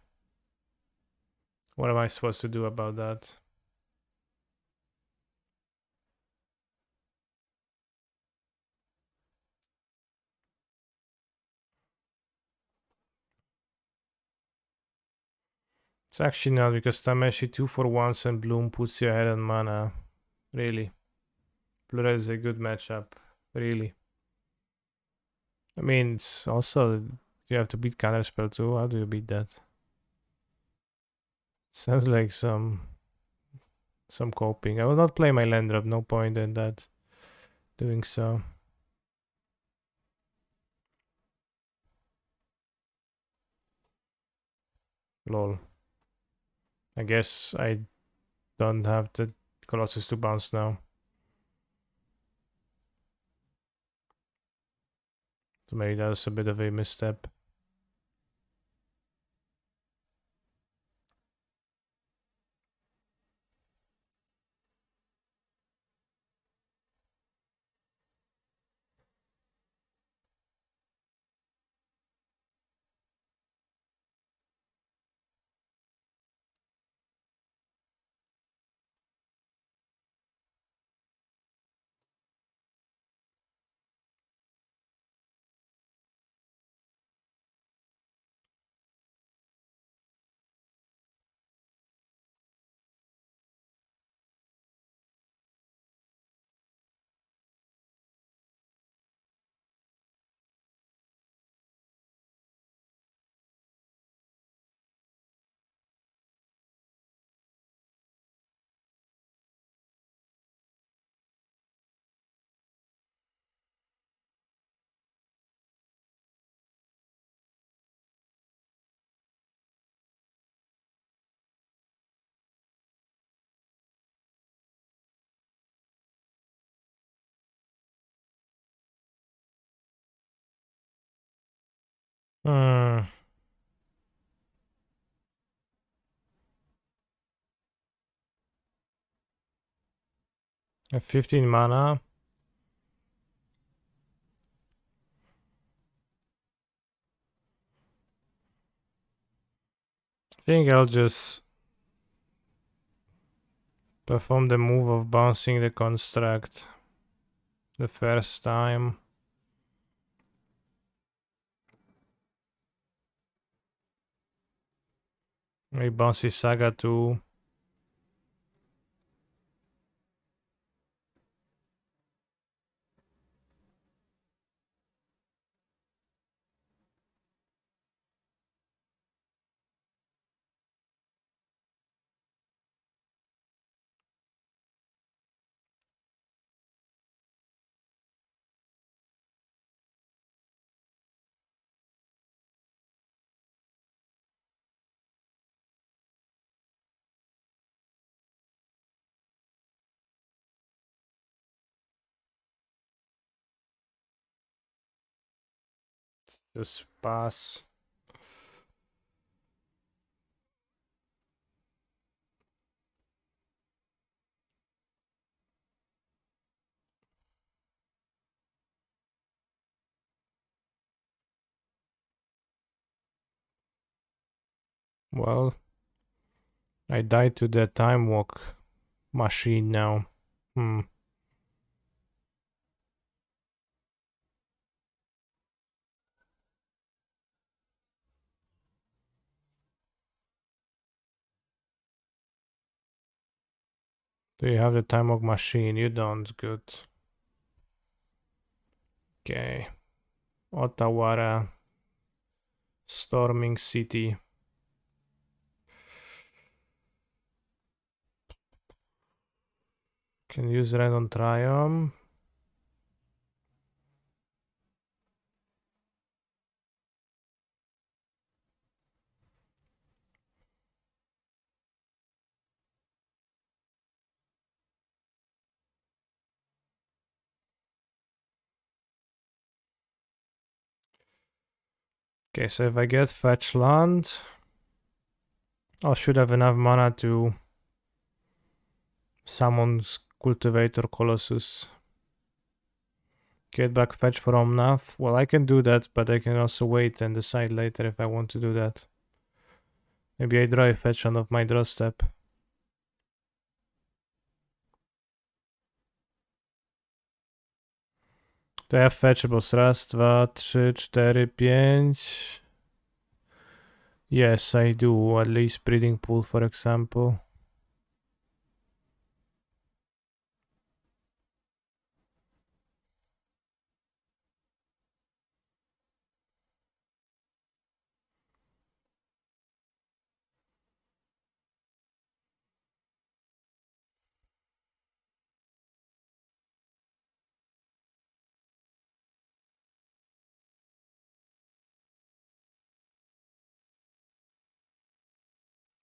what am I supposed to do about that? It's actually not, because Tameshi 2 for once and Bloom puts you ahead on mana. Really. Blura is a good matchup. Really. I mean, it's also, you have to beat counterspell too. How do you beat that? Sounds like some coping. I will not play my land drop, no point in that. doing so. Lol. I guess I don't have the Colossus to bounce now. So maybe that was a bit of a misstep. Hmm. At 15 mana. I think I'll just perform the move of bouncing the construct the first time. Maybe bouncy Saga too. Just pass. Well, I died to the time walk machine now. Hmm. Do you have the time walk machine? You don't. Good. Okay. Ottawa. Storming City. Can use red on Triumph. Okay, so if I get fetch land, I should have enough mana to summon Cultivator Colossus. Get back fetch from Nav. Well, I can do that, but I can also wait and decide later if I want to do that. Maybe I draw a fetch on of my draw step. Do I have fetchables? Raz, dwa, trzy, cztery, pięć. Yes, I do. At least breeding pool, for example.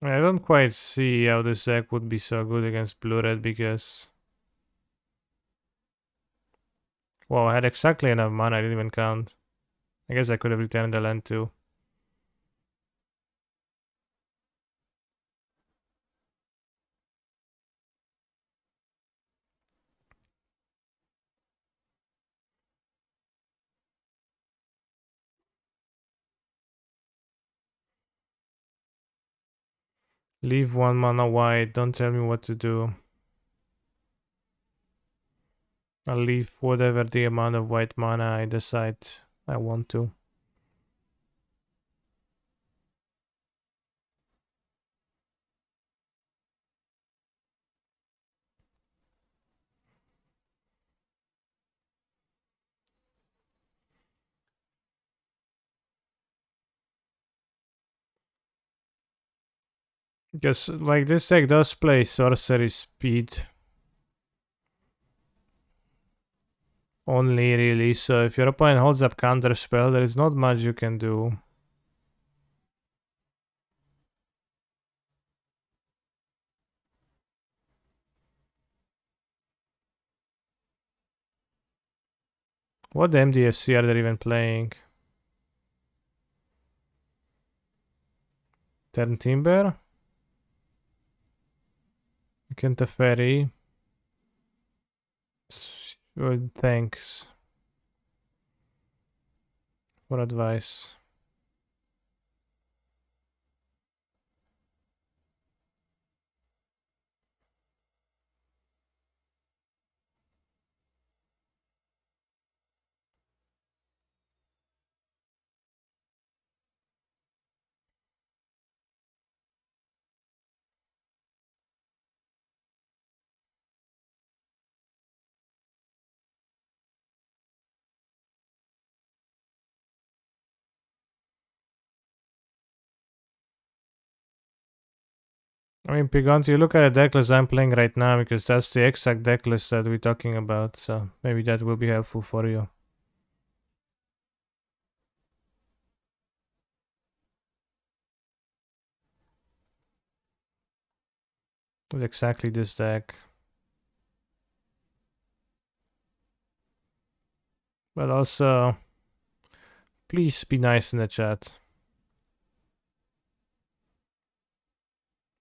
I don't quite see how this deck would be so good against blue-red because... Well, I had exactly enough mana, I didn't even count. I guess I could have returned the land too. Leave 1 mana white, don't tell me what to do. I'll leave whatever the amount of white mana I decide I want to. Because, like, this deck does play sorcery speed only, really, so if your opponent holds up counter spell, there is not much you can do. What MDFC are they even playing? Turn Timber? Kentaferi? Well, thanks for advice. I mean, Pigant, you look at a deck list I'm playing right now because that's the exact deck list that we're talking about, so maybe that will be helpful for you. It's exactly this deck. But also, please be nice in the chat.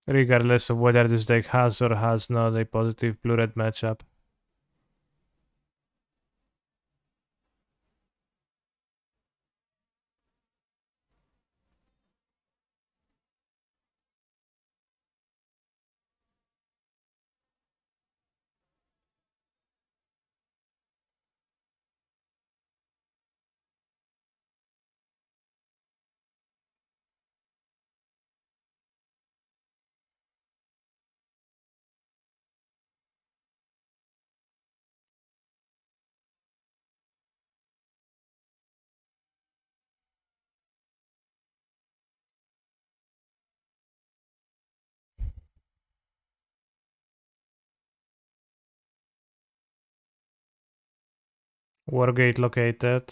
Regardless of whether this deck has or has not a positive blue-red matchup. Wargate located.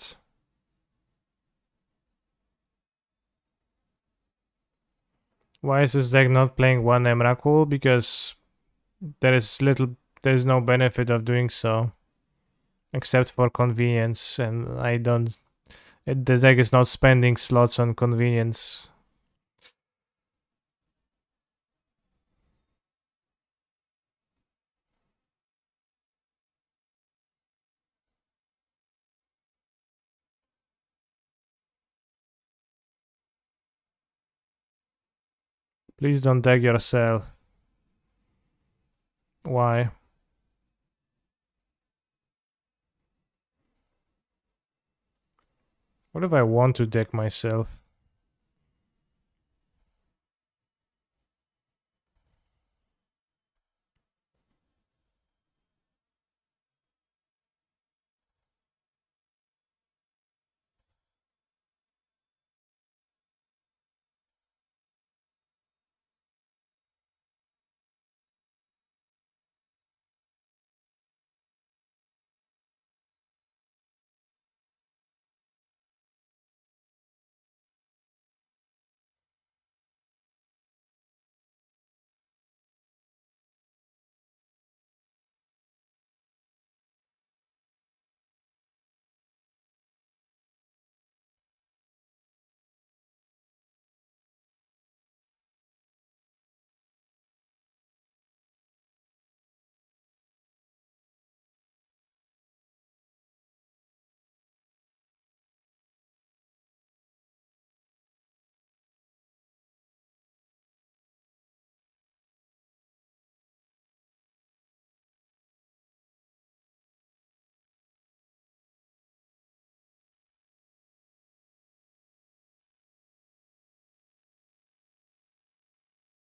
Why is this deck not playing one Emrakul? Because there's no benefit of doing so. Except for convenience, and the deck is not spending slots on convenience. Please don't deck yourself. Why? What if I want to deck myself?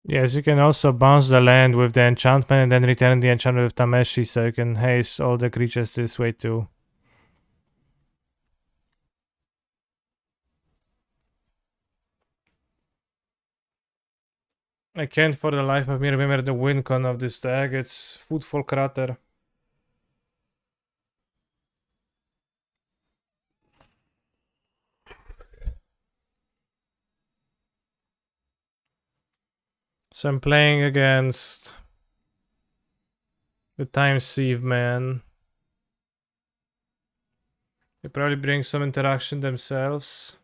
Yes, you can also bounce the land with the enchantment and then return the enchantment with Tameshi, so you can haste all the creatures this way too. I can't for the life of me remember the win con of this deck. It's Footfall Crater. So I'm playing against the Time Sieve man. They probably bring some interaction themselves.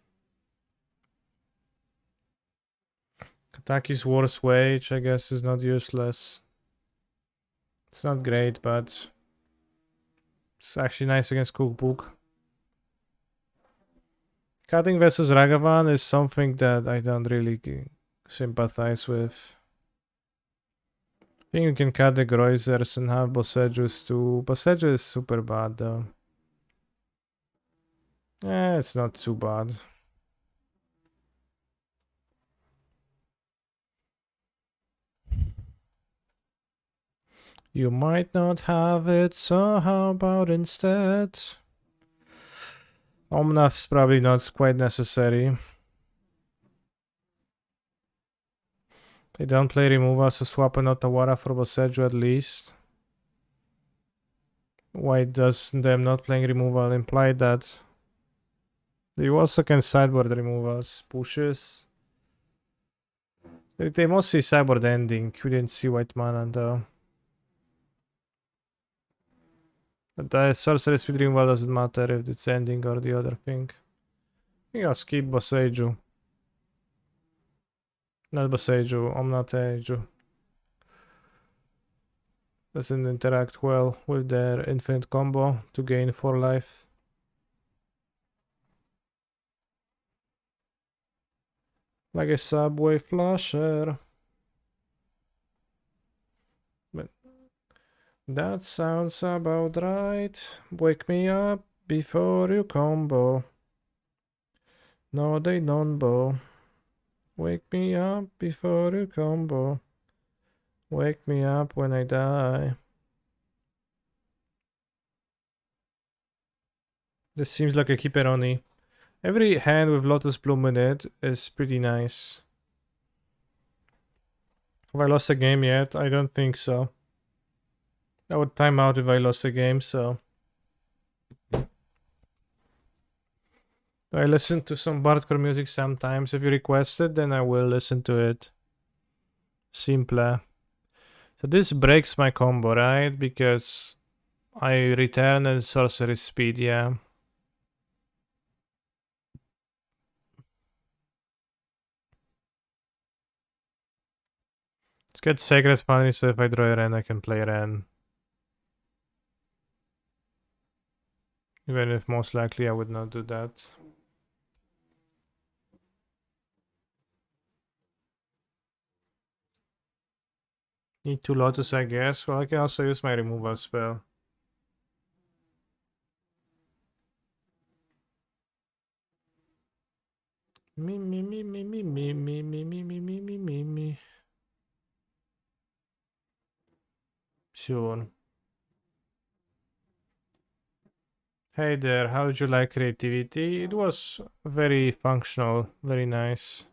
Kataki's Worst Wage, I guess, is not useless. It's not great, but it's actually nice against Cookbook. Cutting versus Ragavan is something that I don't really sympathize with. I think you can cut the Groizers and have Bossejus too. Bosseju is super bad though. It's not too bad. You might not have it, so how about instead? Omnath's probably not quite necessary. They don't play removal, so swap an Otawara for Boseju at least. Why does them not playing removal imply that? You also can sideboard removals, pushes. They mostly sideboard ending. We didn't see white mana though. But the sorcery speed removal doesn't matter if it's ending or the other thing. I think I'll skip Boseju. Not Boseju, Omnateju. Doesn't interact well with their infinite combo to gain 4 life. Like a subway flusher. But that sounds about right. Wake me up before you combo. No, they don't bow. Wake me up before you combo. Wake me up when I die. This seems like a Kiperoni. Every hand with Lotus Bloom in it is pretty nice. Have I lost a game yet? I don't think so. I would time out if I lost a game, so. I listen to some hardcore music sometimes. If you request it, then I will listen to it. Simple. So this breaks my combo, right? Because I return and sorcery speed, yeah. Let's get Sacred Foundry, so if I draw a Ren, I can play Ren. Even if most likely I would not do that. Need 2 Lotus, I guess. Well, I can also use my removal spell. Me, me, me, me, me, me, me, me, me, me, me, me, me, me. Sure. Hey there, how would you like creativity? It was very functional, very nice.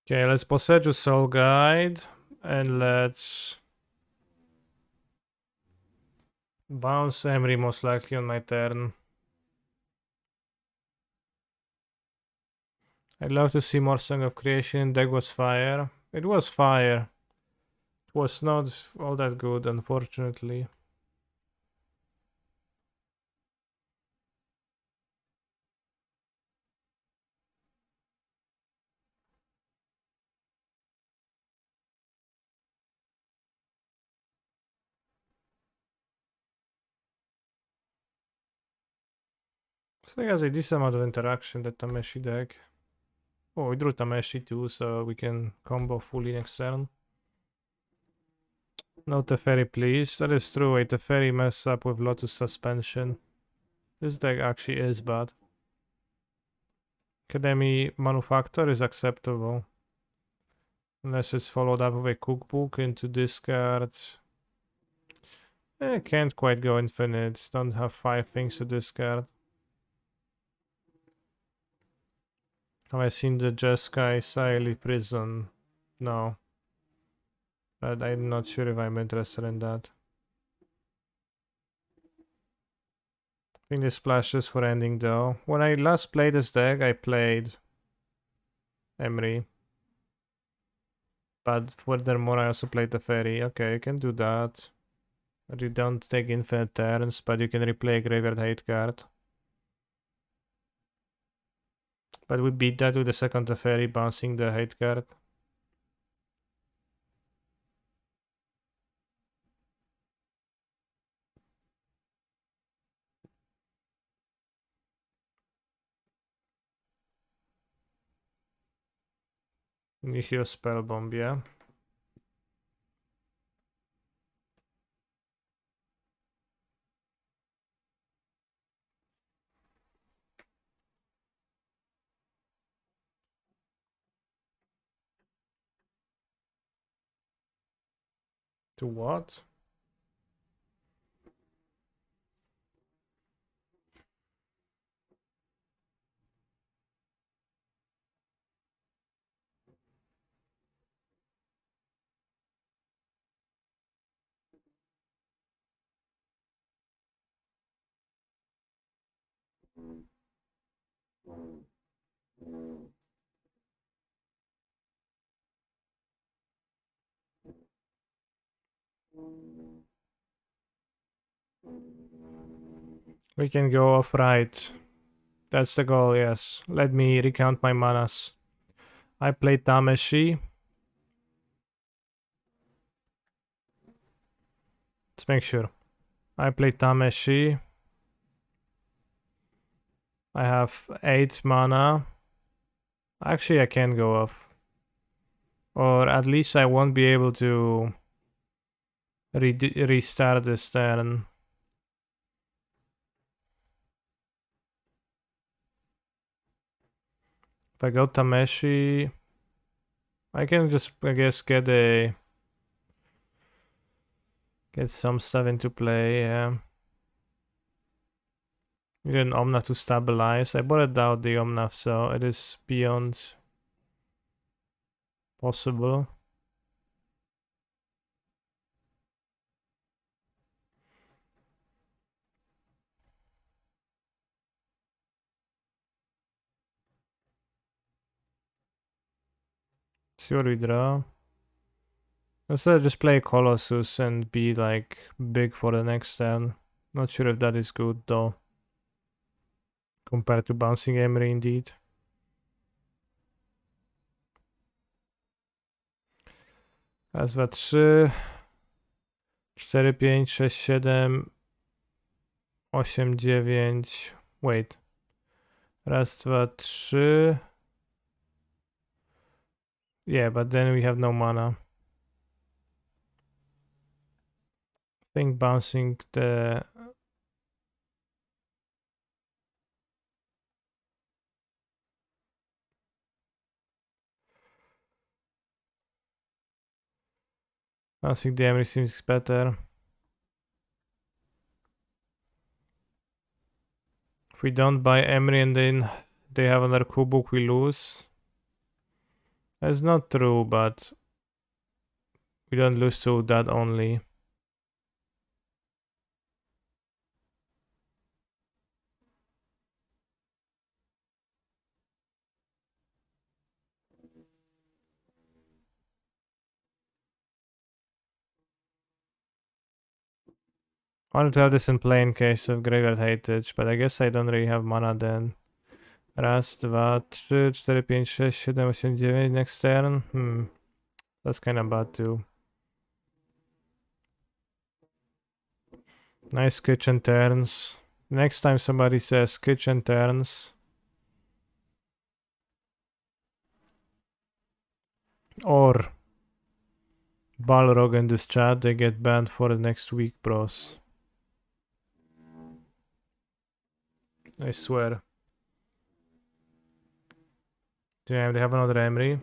Okay, let's Possegio Soul Guide and let's bounce Emery most likely on my turn. I'd love to see more Song of Creation. Deck was fire. It was fire. It was not all that good, unfortunately. So he has a decent amount of interaction, that Tameshi deck. Oh, we drew Tameshi too, so we can combo fully next turn. No Teferi, please. That is true, a Teferi mess up with Lotus Suspension. This deck actually is bad. Academy Manufactor is acceptable. Unless it's followed up with a cookbook into discard. Can't quite go infinite. Don't have 5 things to discard. Have I seen the Jeskai Siley Prison? No. But I'm not sure if I'm interested in that. I think this splashes for ending though. When I last played this deck, I played Emery. But furthermore, I also played the Fairy. Okay, you can do that. But you don't take infinite turns, but you can replay a Graveyard Hate card. But we beat that with the second Teferi bouncing the hate card. Nihil Spellbomb, yeah. To what? We can go off right. That's the goal, yes. Let me recount my manas. I played Tameshi. Let's make sure. I played Tameshi. I have 8 mana. Actually, I can go off. Or at least I won't be able to restart this turn. If I go Tameshi, I can just, I guess, get some stuff into play, yeah. Need an Omnath to stabilize. I bought out the Omnath, so it is beyond possible. See what we draw. Let's just play Colossus and be like big for the next turn. Not sure if that is good though. Compared to bouncing Emery indeed. Raz, dwa, trzy. 4, 5, 6, 7. 8, 9. Wait. Raz, dwa, trzy. Yeah, but then we have no mana. I think bouncing the... Bouncing the Emery seems better. If we don't buy Emery and then they have another Kubuk, we lose. That's not true, but we don't lose to that only. I wanted to have this in play in case of Graveyard Hatage, but I guess I don't really have mana then. Raz, dwa, trzy, 4, 5, 6, 7, 8, 9 next turn. That's kinda bad too. Nice kitchen turns. Next time somebody says kitchen turns or Balrog in this chat, they get banned for the next week, bros. I swear. Damn, they have another Emery.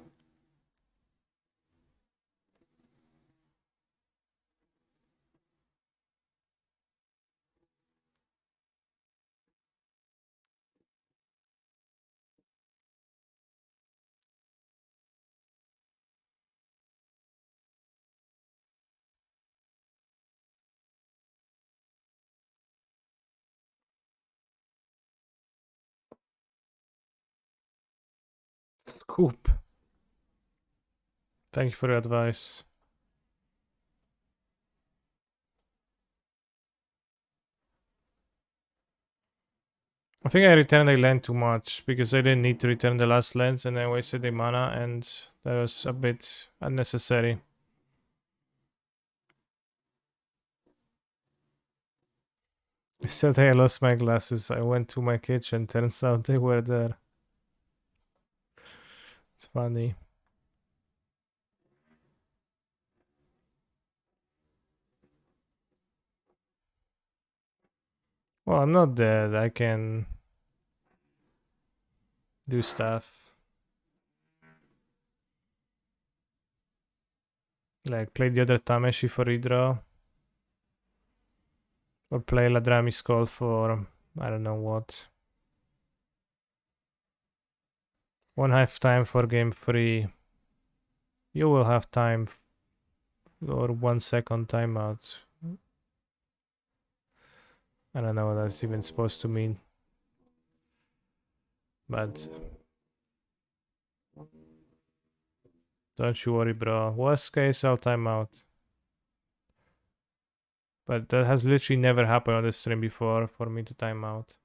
Scoop. Thank you for your advice. I think I returned a land too much because I didn't need to return the last lands and I wasted the mana and that was a bit unnecessary. I said hey, I lost my glasses. I went to my kitchen. Turns out they were there. It's funny. Well, I'm not dead. I can do stuff. Like play the other Tameshi for redraw. Or play Ladrami's Call for I don't know what. 1/2 time for game 3. You will have time or 1 second timeout. I don't know what that's even supposed to mean. But don't you worry, bro. Worst case, I'll timeout. But that has literally never happened on the stream before for me to timeout.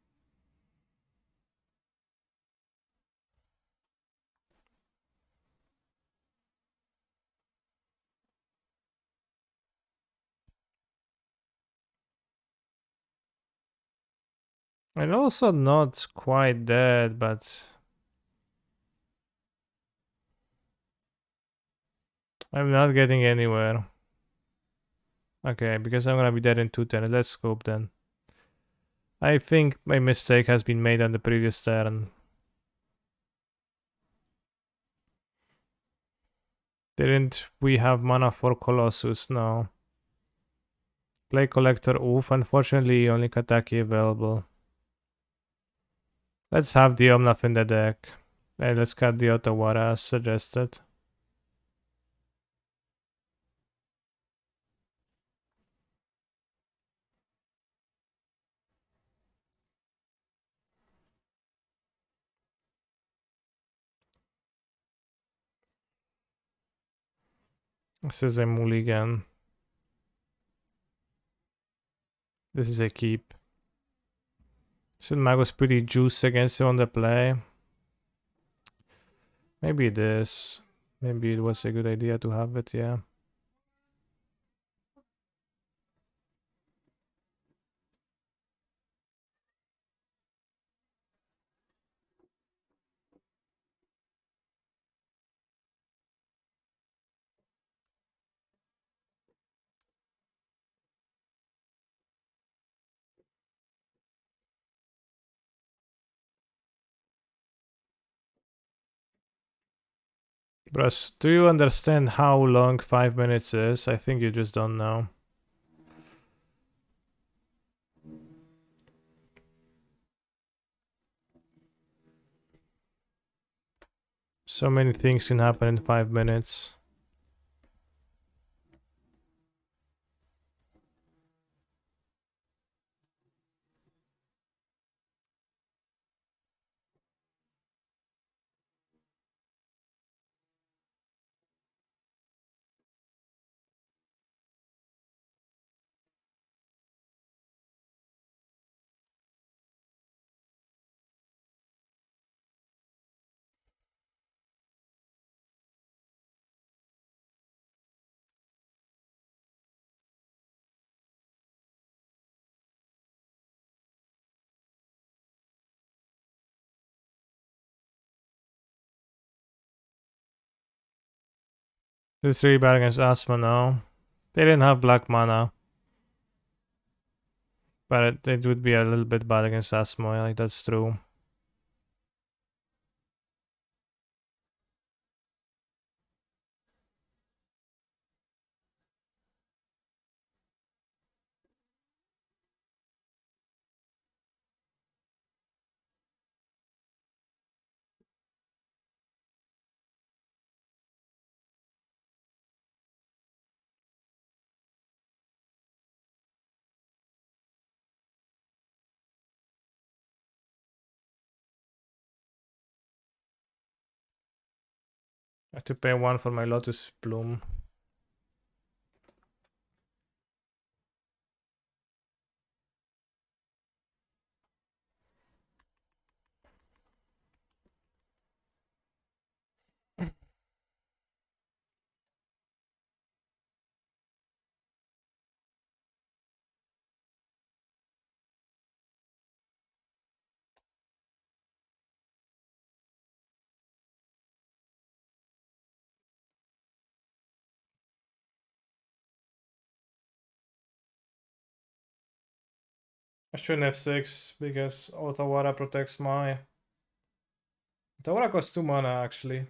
And also not quite dead, but I'm not getting anywhere. Okay, because I'm gonna be dead in 2 turns. Let's scope then. I think my mistake has been made on the previous turn. Didn't we have mana for Colossus? No. Play Collector. Oof, unfortunately only Kataki available. Let's have the Omnath in the deck. Hey, let's cut the Otawara as suggested. This is a mulligan. This is a keep. Sid Mago's pretty juice against him on the play. Maybe it is. Maybe it was a good idea to have it, yeah. Bros, do you understand how long 5 minutes is? I think you just don't know. So many things can happen in 5 minutes. This is really bad against Asma now. They didn't have black mana. But it would be a little bit bad against Asmo, like that's true. I have to pay 1 for my Lotus Bloom. I shouldn't F6 because Otawara protects my... Otawara costs 2 mana actually.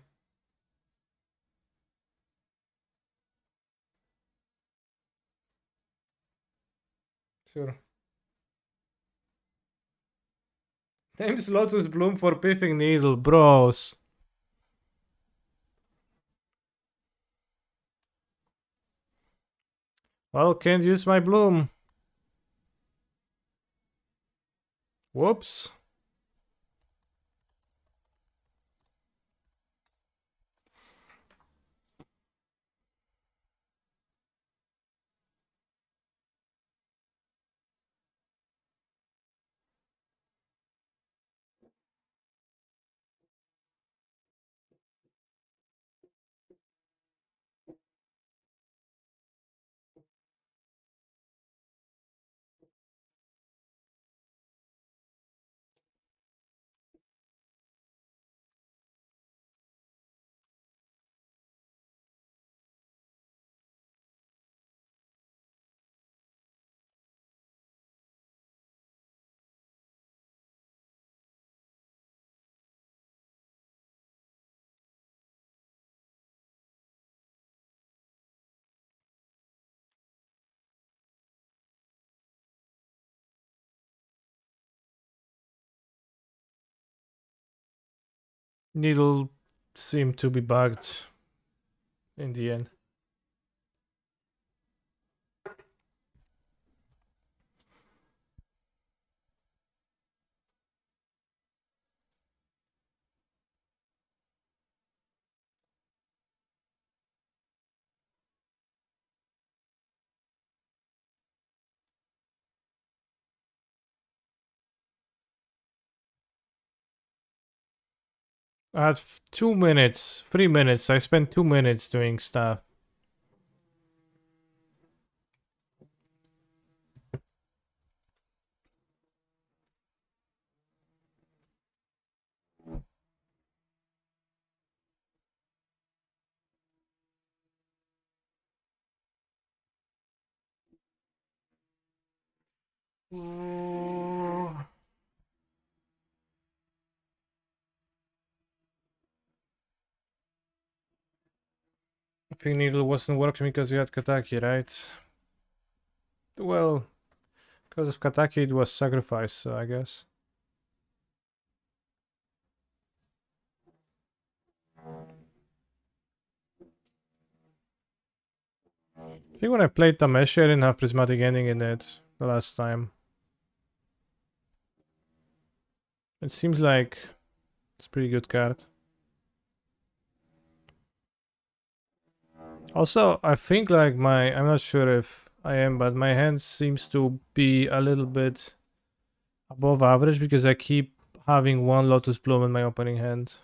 Sure. Name's Lotus Bloom for Piffing Needle, bros. Well, can't use my bloom. Whoops. Needle seemed to be bugged in the end. I had 2 minutes, 3 minutes. I spent 2 minutes doing stuff. I think Needle wasn't working because you had Kataki, right? Well, because of Kataki it was sacrifice, so I guess. I think when I played Tameshi I didn't have Prismatic Ending in it the last time. It seems like it's a pretty good card. Also, I think like I'm not sure if I am, but my hand seems to be a little bit above average because I keep having 1 Lotus Bloom in my opening hand.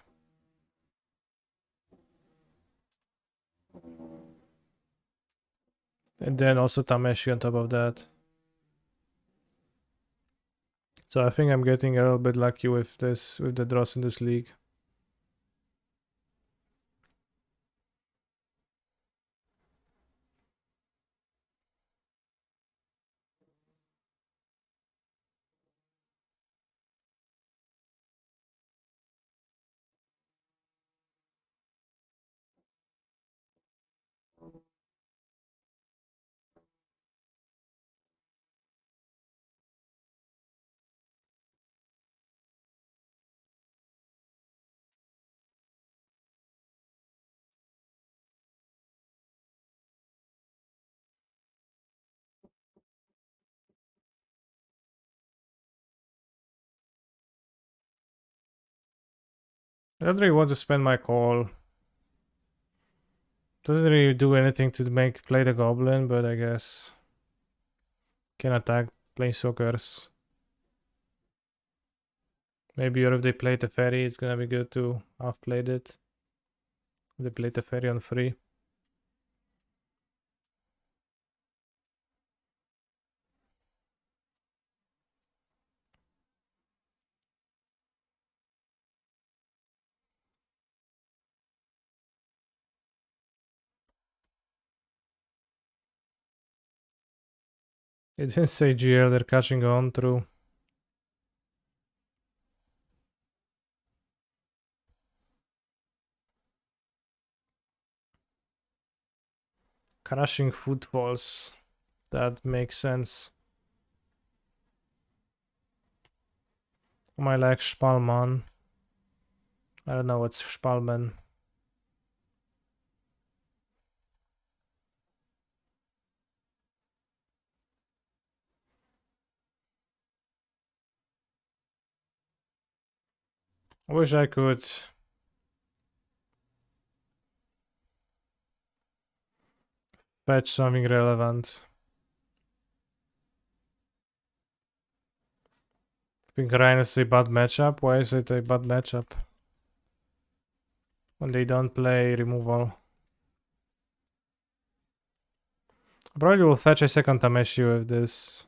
And then also Tameshi on top of that. So I think I'm getting a little bit lucky with this, with the draws in this league. I don't really want to spend my call. Doesn't really do anything to play the goblin, but I guess can attack planeswalkers. Maybe or if they play the ferry, it's gonna be good to have played it. If they played the ferry on free. It didn't say GL, they're catching on through. Crashing footfalls. That makes sense. I like Spalman. I don't know what's Spalman. I wish I could fetch something relevant. I think Ryan is a bad matchup. Why is it a bad matchup? When they don't play removal. I probably will fetch a second Tameshi with this.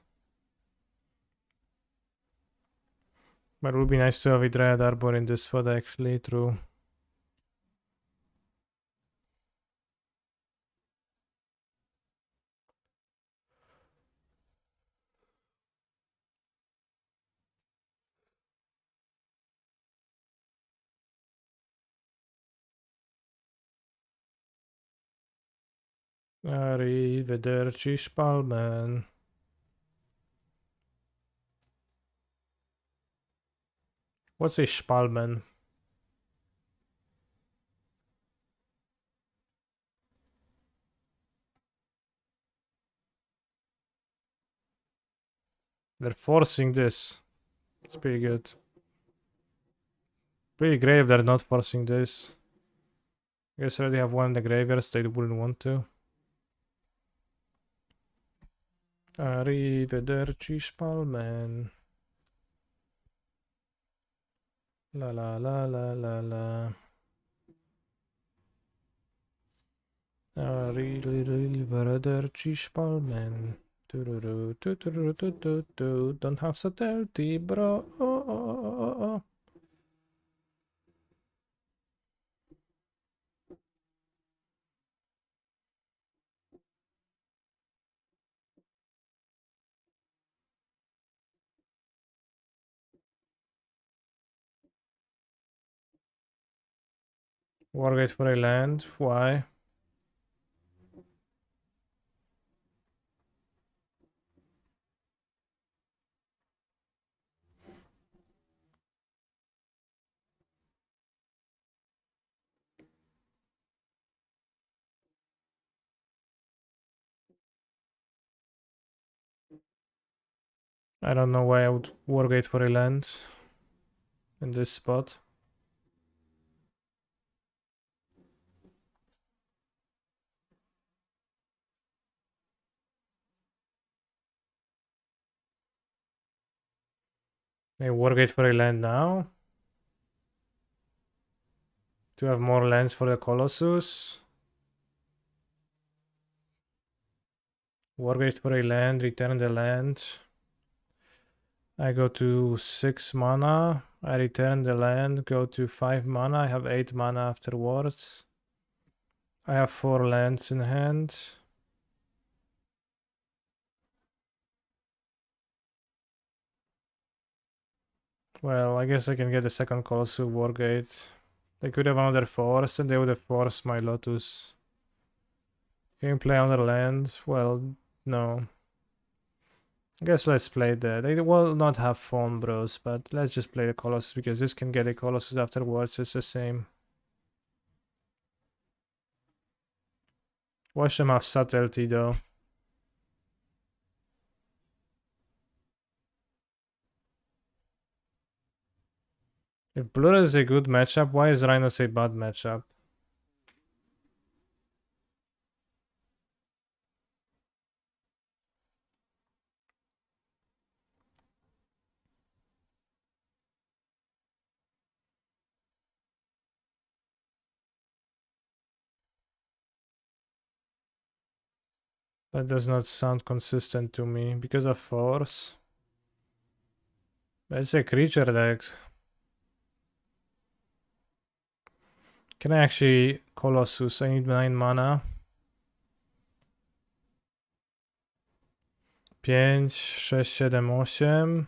But it would be nice to have a Dryad Arbor in this spot actually, true. Arrivederci Spalman. What's a Spalman? They're forcing this. It's pretty good. Pretty great if they're not forcing this. I guess I already have one in the graveyard, so they wouldn't want to. Arrivederci Spalman. La la la la la la. Arrivederci Spalman. Don't have subtlety, bro. Oh. Wargate for a land. Why? I don't know why I would Wargate for a land in this spot. A Wargate for a land now. To have more lands for the Colossus. Wargate for a land, return the land. I go to 6 mana. I return the land, go to 5 mana. I have 8 mana afterwards. I have 4 lands in hand. Well, I guess I can get a second Colossus Wargate. They could have another force and they would have forced my Lotus. Can you play another land? Well, no. I guess let's play that. They will not have phone bros, but let's just play the Colossus because this can get a Colossus afterwards. It's the same. Watch them have subtlety though. If Blur is a good matchup, why is Rhinos a bad matchup? That does not sound consistent to me because of force. It's a creature deck. Can I actually Colossus? I need 9 mana. 5, 6, 7, 8, 9,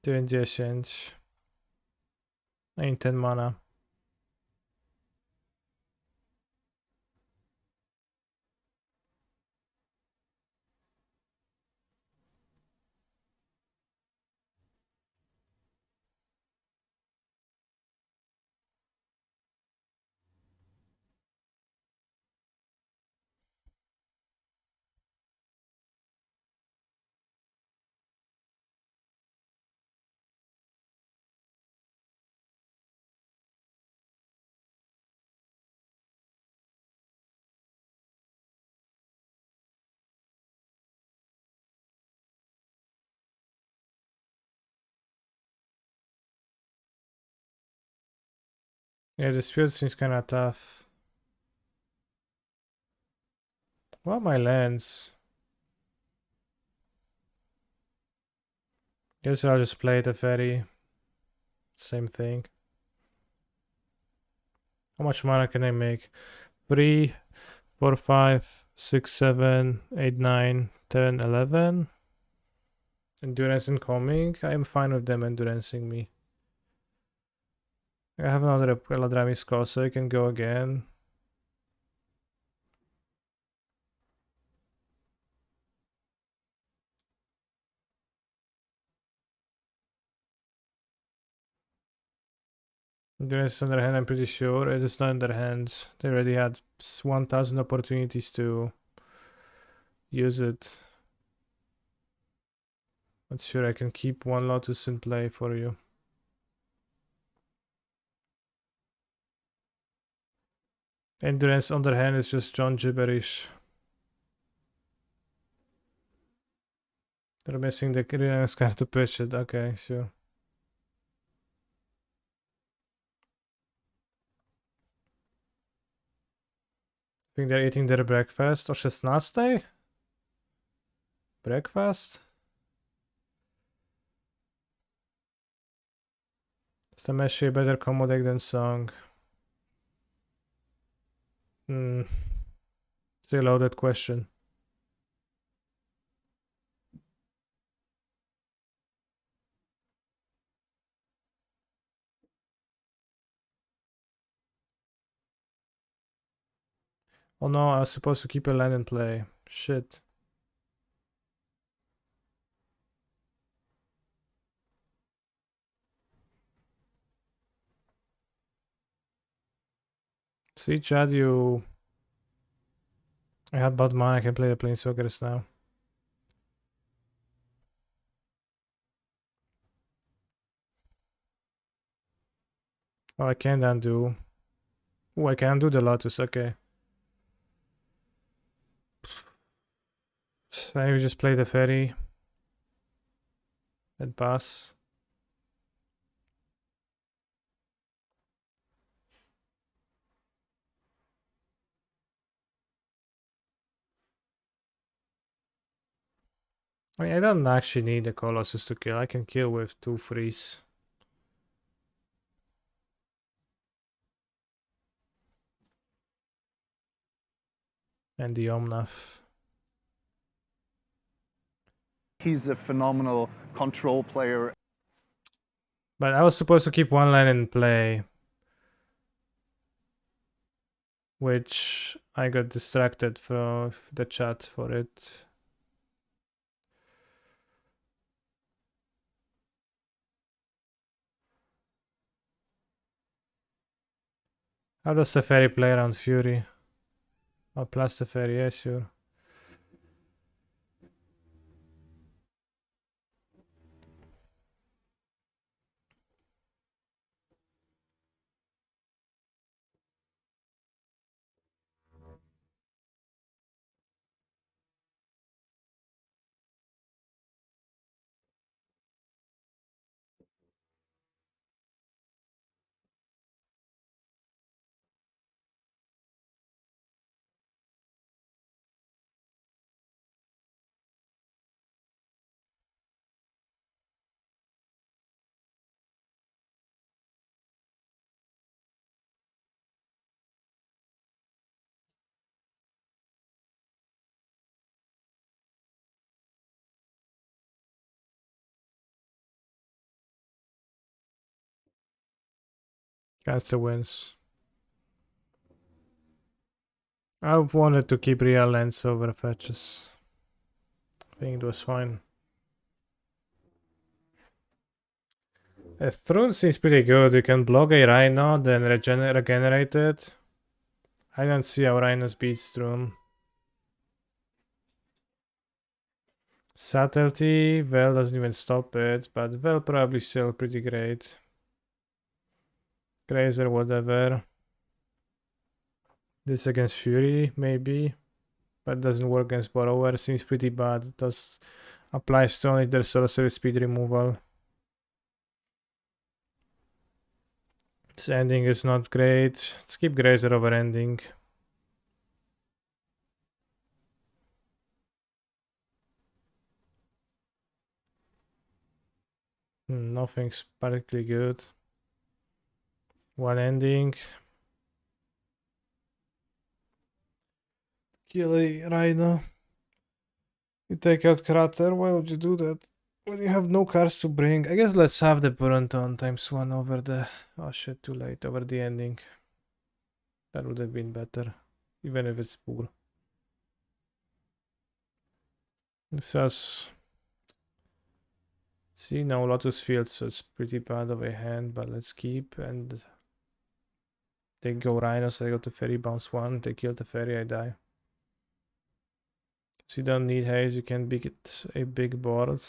10. I need 10 mana. Yeah, the spirit seems kinda tough. What are my lands? Guess I'll just play the ferry. Same thing. How much mana can I make? 3, 4, 5, 6, 7, 8, 9, 10, 11. Endurance incoming. I'm fine with them endurancing me. I have another Eladrami skull, so I can go again. Endurance underhand, I'm pretty sure. It is not underhand. They already had 1000 opportunities to use it. Not sure I can keep one Lotus in play for you. Endurance underhand is just John gibberish. They're missing the Endurance card to pitch it. Okay, sure. I think they're eating their breakfast. O 16? Breakfast? Is Tameshi a better combo deck than Song? Still a loaded question. Oh no, I was supposed to keep a land in play. Shit. See, Chad, you... I had bad mana, I can play the Planeswalkers now. Oh, I can't undo. Oh, I can undo the Lotus, okay. I will just play the Fairy. And pass. I mean, I don't actually need the Colossus to kill. I can kill with 2 freeze. And the Omnath. He's a phenomenal control player. But I was supposed to keep one land in play. Which I got distracted for the chat for it. How does the Fairy play around Fury? Oh, plus the Fairy, yeah, sure. Caster wins. I wanted to keep real lands over fetches. I think it was fine. A Throne seems pretty good. You can block a Rhino, then regenerate it. I don't see how Rhinos beats Throne. Subtlety, well doesn't even stop it, but well probably still pretty great. Grazer, whatever. This against Fury, maybe. But doesn't work against Borrower, seems pretty bad. It does applies to only their sorcery speed removal. This ending is not great. Let's keep Grazer over ending. Nothing's particularly good. One ending. Kill a Rhino. You take out Crater. Why would you do that? When you have no cards to bring. I guess let's have the Burnt on ×1 over the... Oh shit, too late. Over the ending. That would have been better. Even if it's poor. This has... See, no Lotus Field, so it's pretty bad of a hand, but let's keep. And they go Rhinos, I go to Fairy, bounce 1. They kill the Fairy, I die. So you don't need haze, you can make it a big board.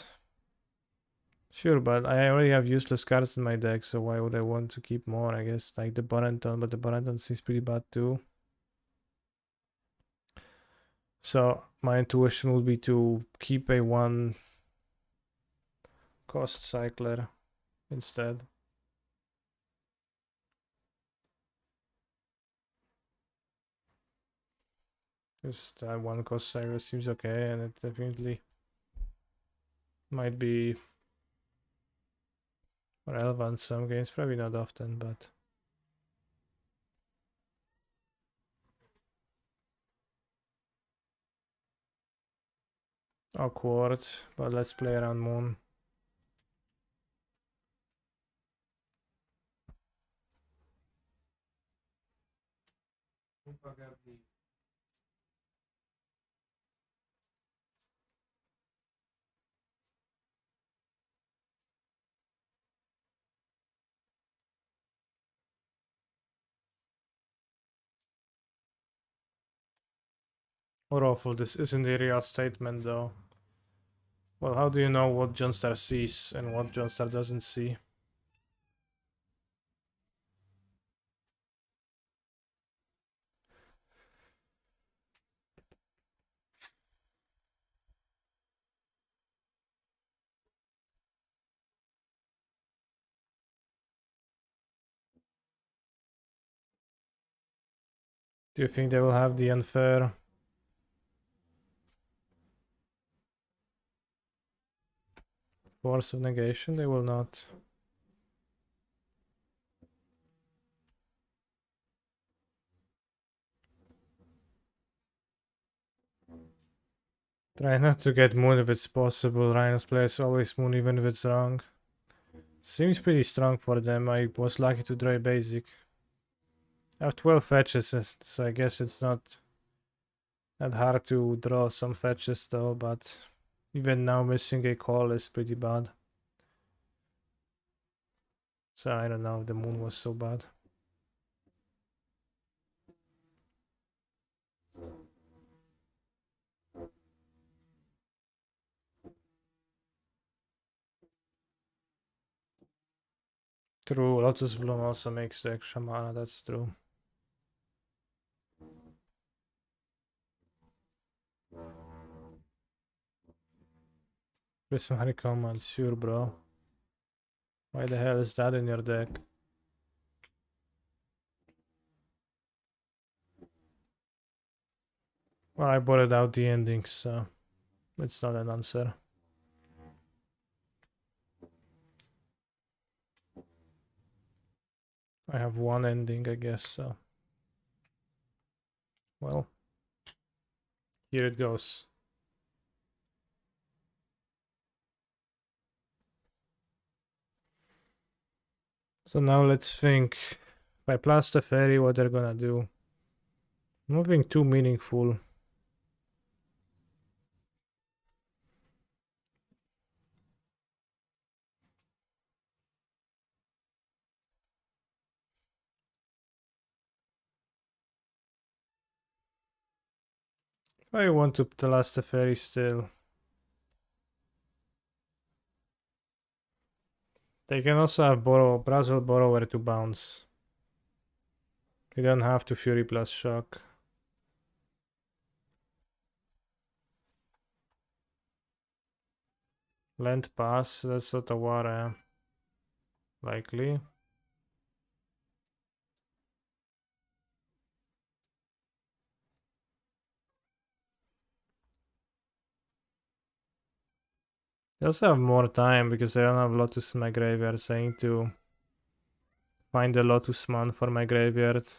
Sure, but I already have useless cards in my deck, so why would I want to keep more? I guess like the Borenton, but the Borenton seems pretty bad too. So my intuition would be to keep a 1 cost cycler instead. Just 1 cost cycler seems okay, and it definitely might be relevant some games, probably not often, but awkward. But let's play around Moon. Or awful, this isn't a real statement though. Well, how do you know what Johnstar sees and what Johnstar doesn't see? Do you think they will have the unfair force of negation? They will not. Try not to get Moon if it's possible. Rhinos plays always Moon even if it's wrong. Seems pretty strong for them. I was lucky to draw a basic. I have 12 fetches, so I guess it's not that hard to draw some fetches though, but even now missing a call is pretty bad. So I don't know if the Moon was so bad. True, Lotus Bloom also makes the extra mana, that's true. Prismary Command, sure bro. Why the hell is that in your deck? Well, I bought it out the ending, so it's not an answer. I have 1 ending, I guess, so. Well, here it goes. So now let's think. If I plus the ferry, what they're gonna do? Nothing too meaningful. I want to plus the ferry still. They can also have Brazil borrower to bounce. They don't have to Fury plus shock. Land pass, that's Otawara. Likely. They also have more time because I don't have Lotus in my graveyard, so I need to find a Lotus Mon for my graveyard.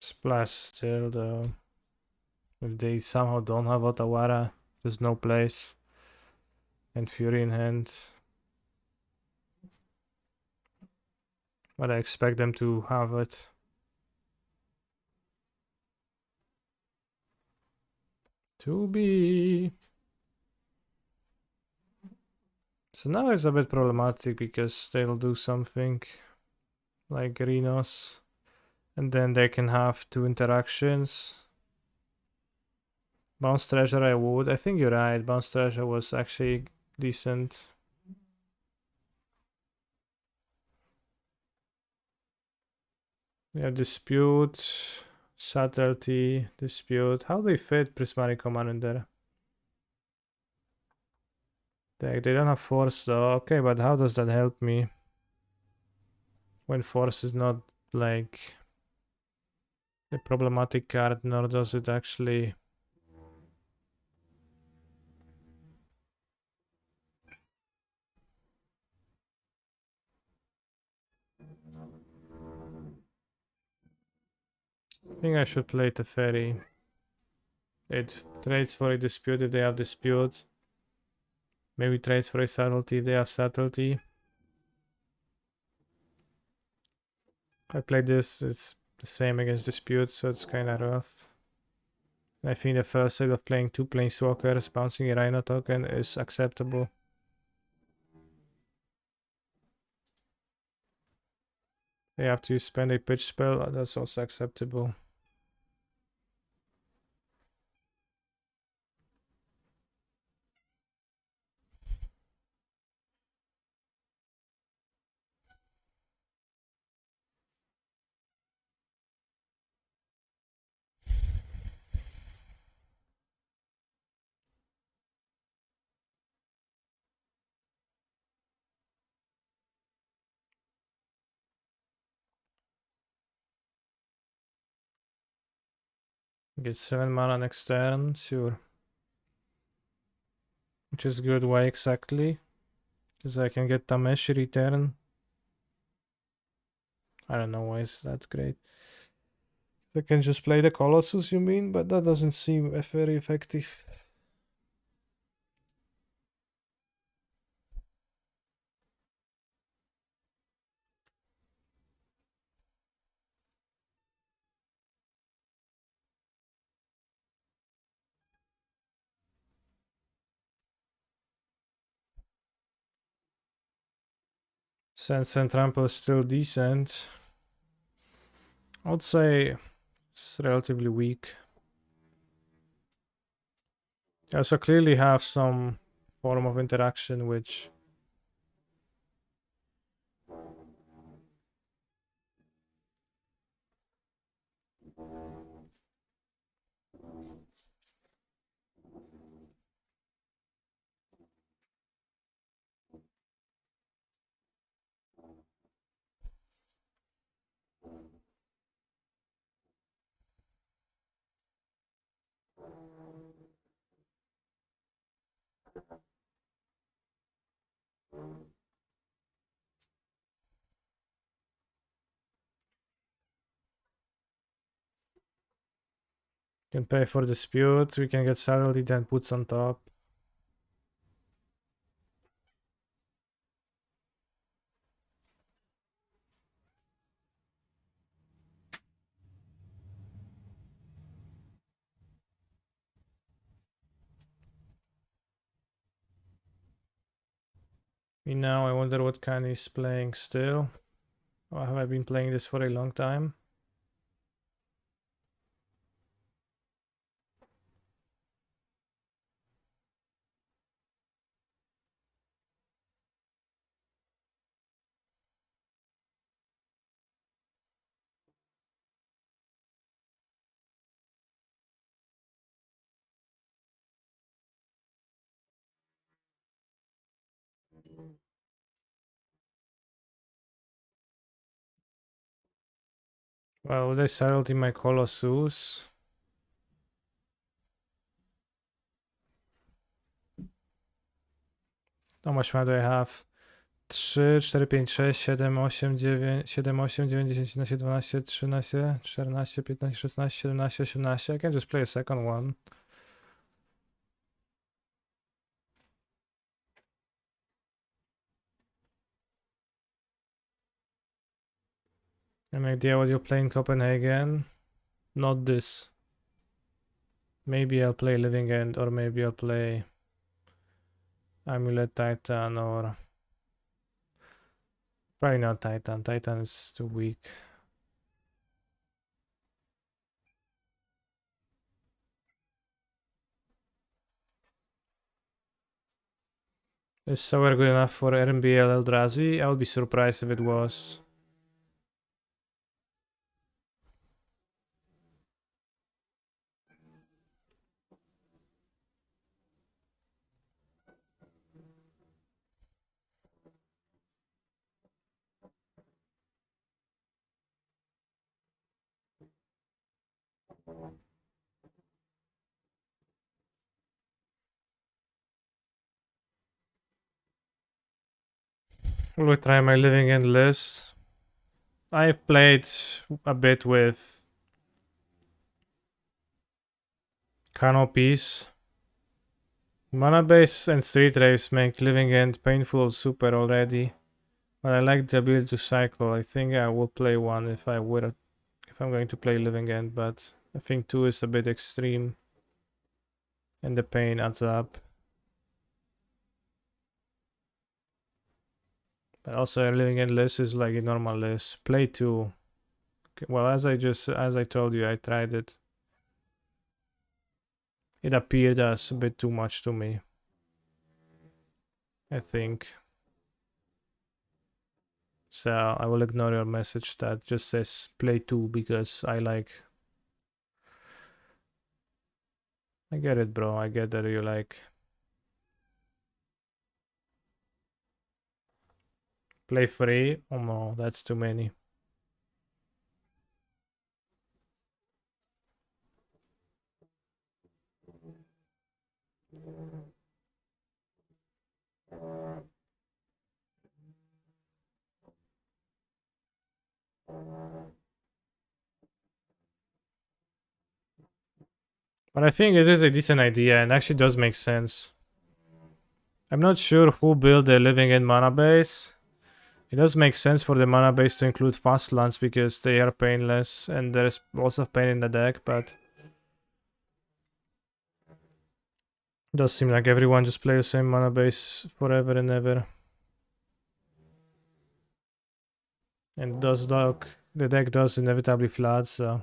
Splash still though. If they somehow don't have Otawara, there's no place. And Fury in hand. But I expect them to have it. To be. So now it's a bit problematic because they'll do something like Rhinos. And then they can have 2 interactions. Bounce Treasure I would. I think you're right. Bounce Treasure was actually decent. We have Dispute, Subtlety, Dispute. How do they fit Prismatic Command in there? They don't have Force though. Okay, but how does that help me? When Force is not like the problematic card, nor does it actually... I think I should play Teferi. It trades for a Dispute if they have Dispute. Maybe trades for a Subtlety if they have Subtlety. I played this, it's the same against Dispute, so it's kinda rough. I think the first set of playing 2 Planeswalkers, bouncing a Rhino token is acceptable. They have to spend a pitch spell, that's also acceptable. Get 7 mana next turn, sure. Which is good, why exactly? Because I can get Tameshi return. I don't know why is that great. I can just play the Colossus, you mean? But that doesn't seem very effective. Sense and Trample is still decent. I would say it's relatively weak. I also clearly have some form of interaction which Can pay for dispute. We can get subtlety, then puts on top. Now I wonder what kind he's playing still. Or have I been playing this for a long time? Well, they settled in my Colossus. How much mana do I have? 3, 4, 5, 6, 7, 8, 9, 7, 8, 9, 10, 11, 12, 13, 14, 15, 16, 17, 18. I can just play a second one. Any idea what you'll play in Copenhagen? Not this. Maybe I'll play Living End, or maybe I'll play Amulet Titan, or probably not Titan. Titan is too weak. Is Sour good enough for RMBL Eldrazi? I would be surprised if it was. Will try my Living End list. I've played a bit with Canopies. Mana base and street raves make Living End painful super already. But I like the ability to cycle. I think I will play one if I'm going to play Living End, but I think 2 is a bit extreme. And the pain adds up. But also a Living End list is like a normal list. Play 2. Well, as I told you, I tried it. It appeared as a bit too much to me, I think. So I will ignore your message that just says play 2 because I get it, bro. I get that you like play 3. Oh no, that's too many. But I think it is a decent idea and actually does make sense. I'm not sure who built the Living End mana base. It does make sense for the mana base to include fast lands because they are painless and there's lots of pain in the deck, but it does seem like everyone just plays the same mana base forever and ever. And the deck does inevitably flood, so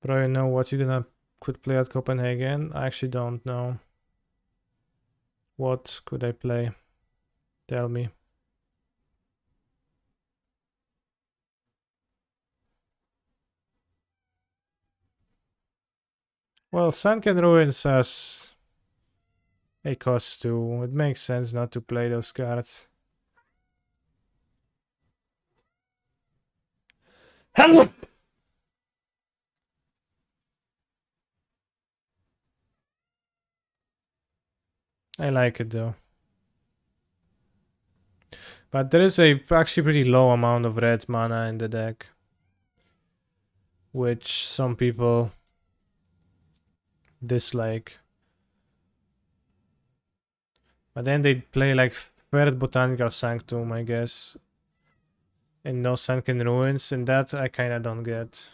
probably know what you're could play at Copenhagen. I actually don't know. What could I play? Tell me. Well, Sunken Ruins has a cost too. It makes sense not to play those cards. I like it though. But there is a actually pretty low amount of red mana in the deck, which some people dislike. But then they play like Third Botanical Sanctum, I guess, and no Sunken Ruins, and that I kinda don't get.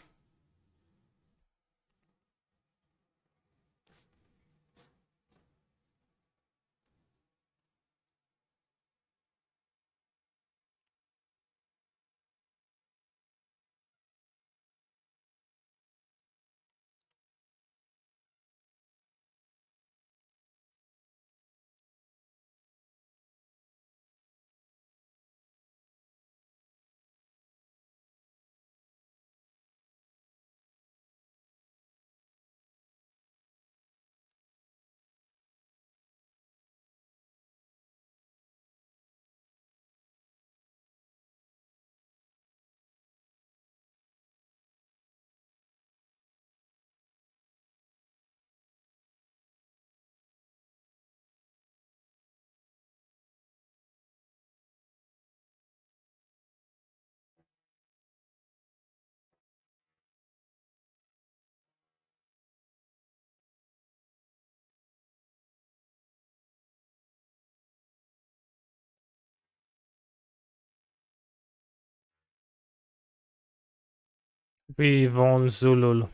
We von Zulul.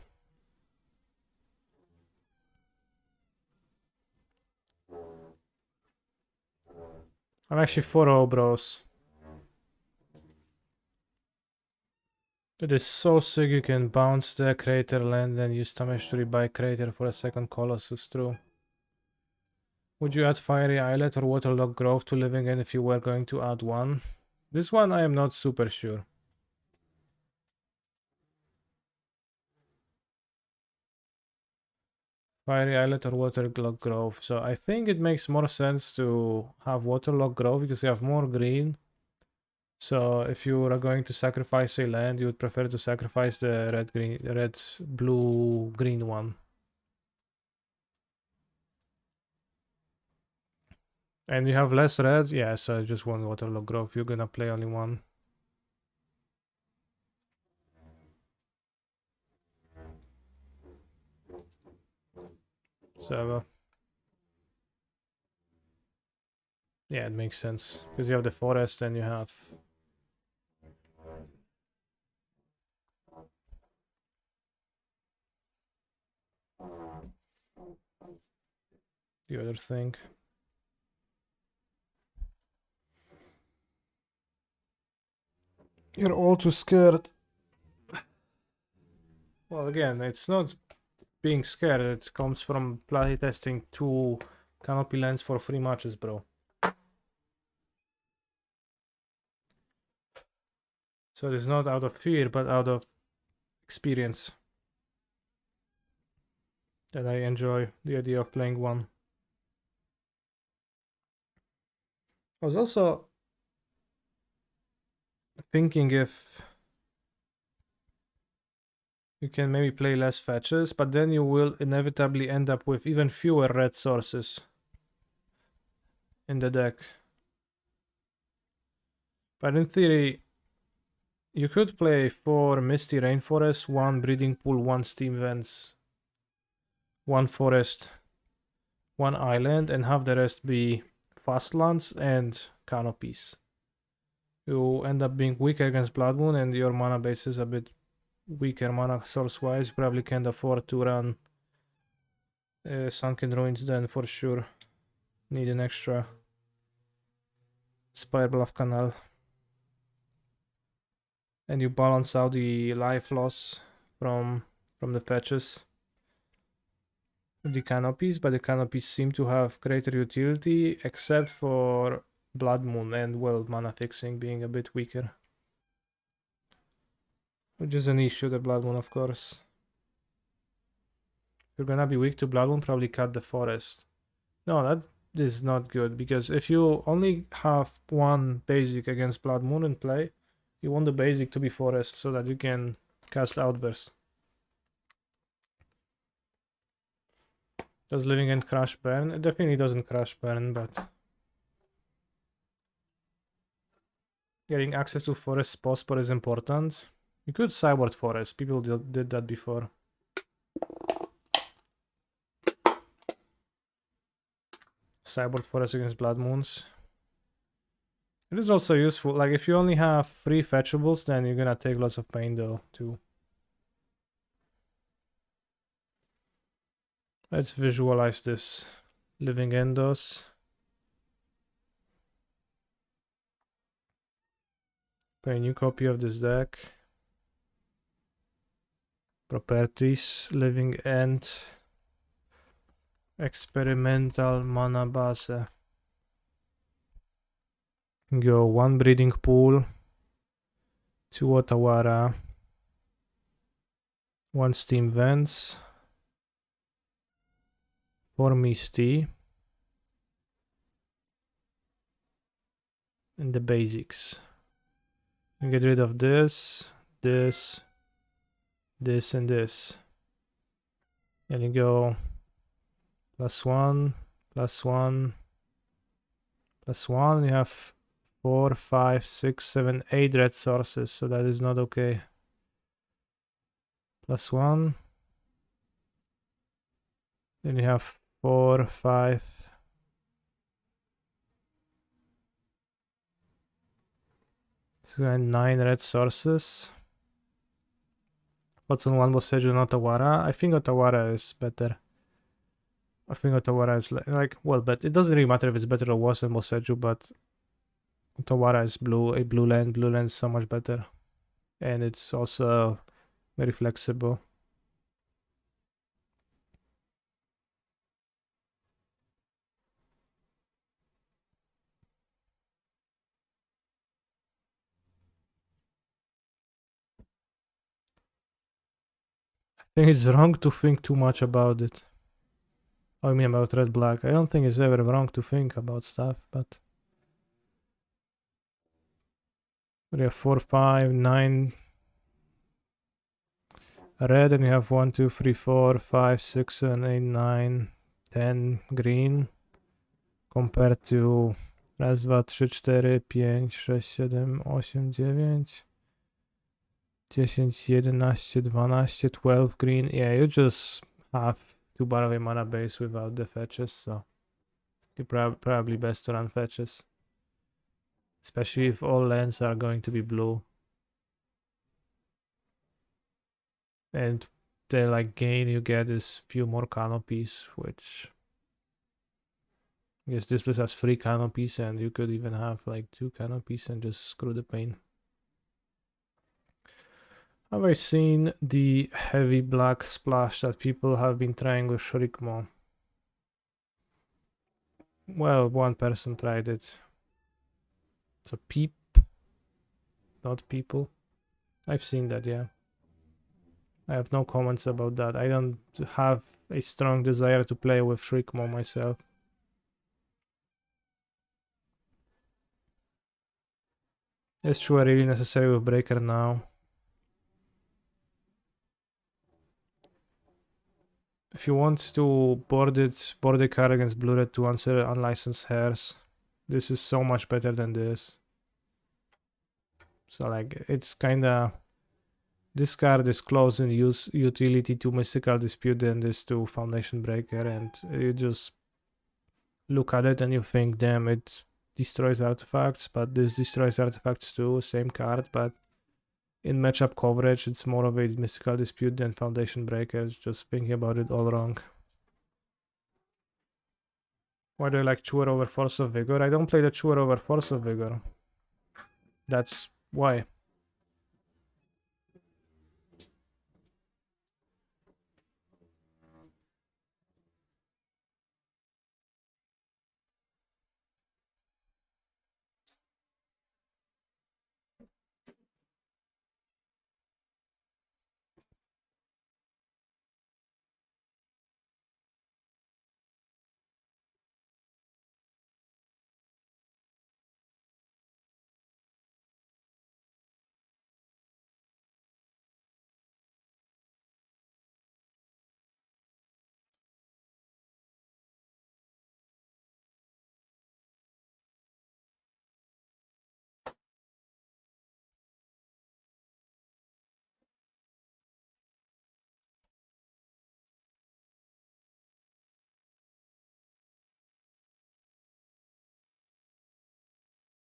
I'm actually 4-0, bros. It is so sick you can bounce the Crater land and use Tameshi to rebuy Crater for a second Colossus, true. Would you add Fiery Islet or Waterlogged Grove to Living End if you were going to add one? This one I am not super sure. Fiery Islet or Waterlogged Grove. So I think it makes more sense to have Waterlogged Grove because you have more green. So if you are going to sacrifice a land, you would prefer to sacrifice the red blue green one. And you have less red? Yeah, so just one Waterlogged Grove. You're gonna play only one. So yeah, it makes sense because you have the forest and you have the other thing. You're all too scared. Well, again, it's not being scared. It comes from playtesting 2 canopy lands for 3 matches, bro. So it is not out of fear, but out of experience that I enjoy the idea of playing one. I was also thinking if you can maybe play less fetches, but then you will inevitably end up with even fewer red sources in the deck. But in theory, you could play 4 Misty Rainforest, 1 Breeding Pool, 1 Steam Vents, 1 Forest, 1 Island, and have the rest be Fastlands and Canopies. You end up being weak against Blood Moon, and your mana base is a bit weaker mana source wise. You probably can't afford to run Sunken Ruins then for sure. Need an extra Spire Bluff Canal. And you balance out the life loss from the fetches. The canopies, but the canopies seem to have greater utility except for Blood Moon and, well, mana fixing being a bit weaker. Which is an issue, the Blood Moon, of course. If you're gonna be weak to Blood Moon, probably cut the forest. No, that is not good, because if you only have one basic against Blood Moon in play, you want the basic to be forest so that you can cast Outburst. Does Living End crash burn? It definitely doesn't crash burn, but Getting access to forest spot is important. You could sideboard forest. People did that before. Sideboard forest against blood moons. It is also useful. Like if you only have 3 fetchables, then you're gonna take lots of pain though too. Let's visualize this. Living Endos. Play a new copy of this deck. Properties. Living End. Experimental mana base. Go 1 breeding pool. 2 Otawara. 1 steam vents. 4 misty. And the basics. And get rid of this, this, this, and this. And you go +1, +1, +1. You have 4, 5, 6, 7, 8 red sources, so that is not okay. +1. Then you have 4, 5. So 9 red sources. What's on one Boseju, not Otawara? I think Otawara is better. I think Otawara is like, well, but it doesn't really matter if it's better or worse than Boseju, but Otawara is blue, a blue land. Blue land is so much better. And it's also very flexible. I think it's wrong to think too much about it. Oh, I mean about red black. I don't think it's ever wrong to think about stuff, but we have 4, 5, 9 red, and you have 1, 2, 3, 4, 5, 6, 7, 8, 9, 10 green, compared to raz, 2, 3, 4, 5, 6, 7, 8, 9, 10, 11, 12, 12 green. Yeah, you just have too bad of a mana base without the fetches, so you probably best to run fetches. Especially if all lands are going to be blue. And the like gain you get is few more canopies, which I guess this list has 3 canopies, and you could even have like 2 canopies and just screw the pain. Have I seen the heavy black splash that people have been trying with Shurikmo? Well, one person tried it. So peep, not people. I've seen that, yeah. I have no comments about that. I don't have a strong desire to play with Shurikmo myself. Is Chua really necessary with Breaker now? If you want to board a card against blue red to answer unlicensed hairs, this is so much better than this. So like it's kinda, this card is close in use utility to Mystical Dispute than this to Foundation Breaker, and you just look at it and you think, damn, it destroys artifacts, but this destroys artifacts too, same card, but in matchup coverage it's more of a Mystical Dispute than Foundation Breaker. It's just thinking about it all wrong. Why do I like Chewer over Force of Vigor? I don't play the Chewer over Force of Vigor. That's why.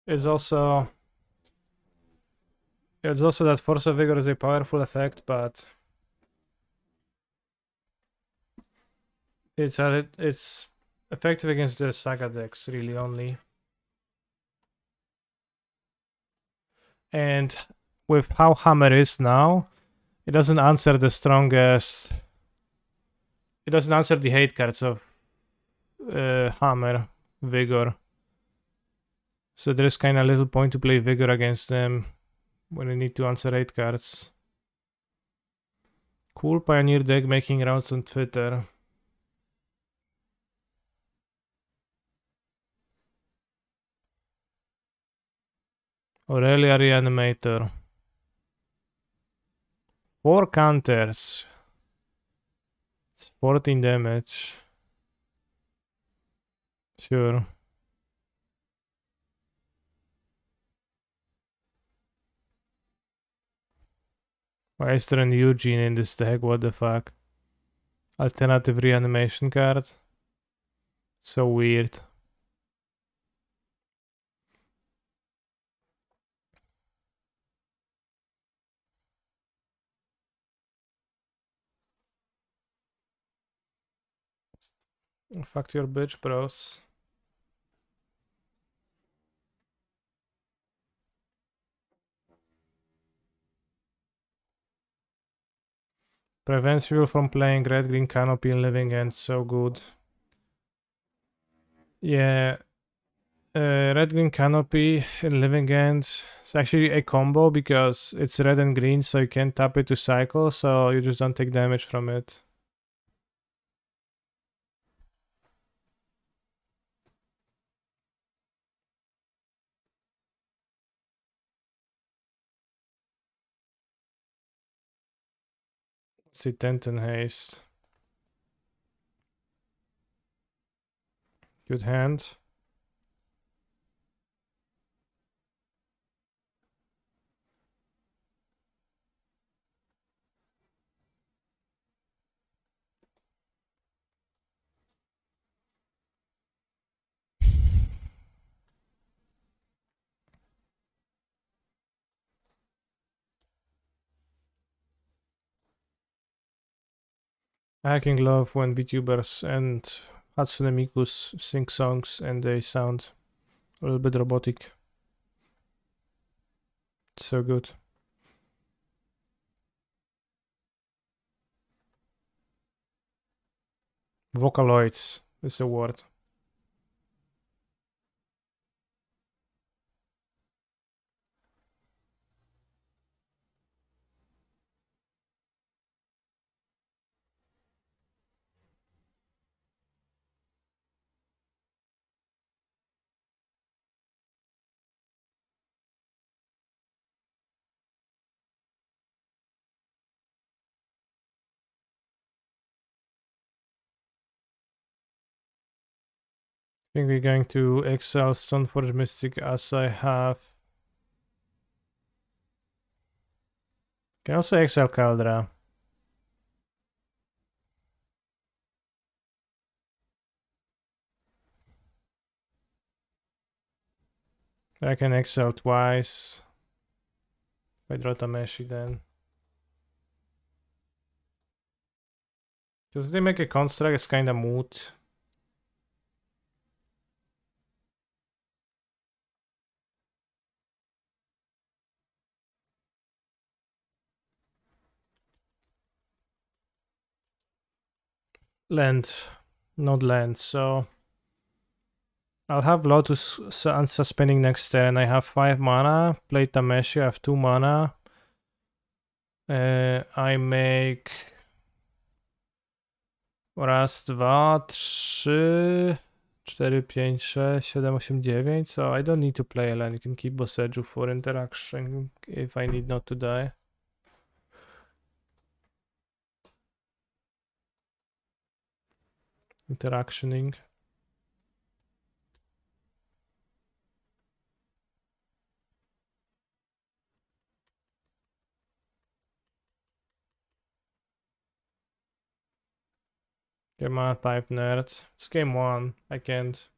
It's also that Force of Vigor is a powerful effect, but it's effective against the Saga decks really only. And with how Hammer is now, it doesn't answer the strongest. It doesn't answer the hate cards of Hammer, Vigor. So there's kind of little point to play Vigor against them when you need to answer 8 cards. Cool Pioneer deck making rounds on Twitter. Aurelia Reanimator. 4 counters. It's 14 damage. Sure. Why is there an Eugene in this deck? What the fuck? Alternative reanimation card. So weird. Fuck your bitch, bros. Prevents people from playing Red Green Canopy and Living End. So good. Yeah. Red Green Canopy and Living End. It's actually a combo because it's red and green, so you can't tap it to cycle, so you just don't take damage from it. See, Tenton Haste. Good hand. Hacking love when VTubers and Hatsune Mikus sing songs and they sound a little bit robotic. So good. Vocaloids is a word. I think we're going to exile Stoneforge Mystic as I have. Can also exile Caldra. I can exile twice. If I draw Tameshi then. Because if they make a construct, it's kinda moot. Land. Not land, so I'll have Lotus unsuspending next turn. I have 5 mana. Play Tameshi, I have 2 mana. I make raz, dwa, 3, 4, 5, 6, 7, 8, 9. So I don't need to play a land. You can keep Boseju for interaction if I need not to die. Interactioning. Game on 5 nerd. It's game 1. I can't.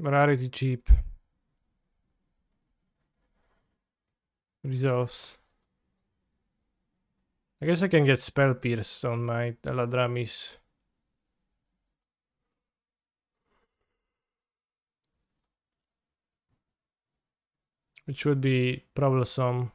Rarity cheap. Resolves. I guess I can get Spell Pierce on my Eladramis. Which would be troublesome.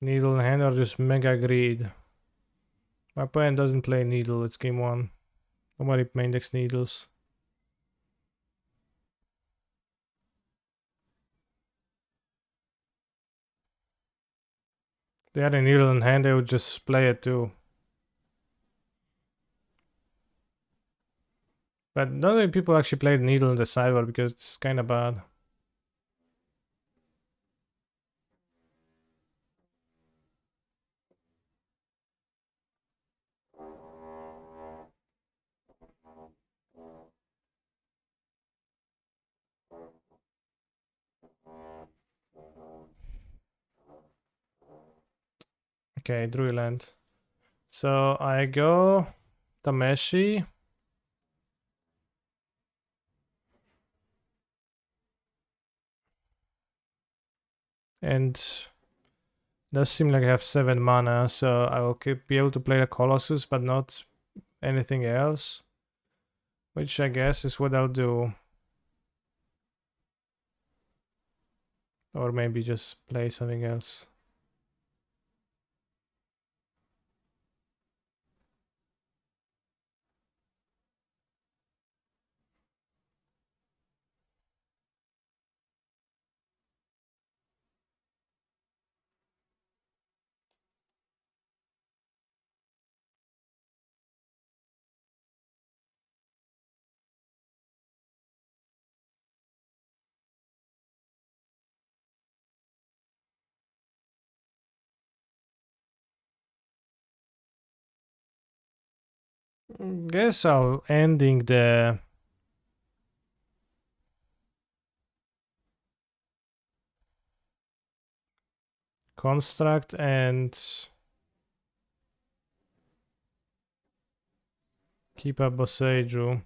Needle in hand or just Mega Greed? My opponent doesn't play Needle, it's game 1. Nobody main decks Needles. If they had a Needle in hand, they would just play it too. But not many people actually play the Needle in the sideboard because it's kind of bad. Okay, Druid land. So I go Tameshi. And does seem like I have 7 mana, so I will be able to play the Colossus, but not anything else. Which I guess is what I'll do. Or maybe just play something else. Guess I'll ending the construct and keep up Boseiju.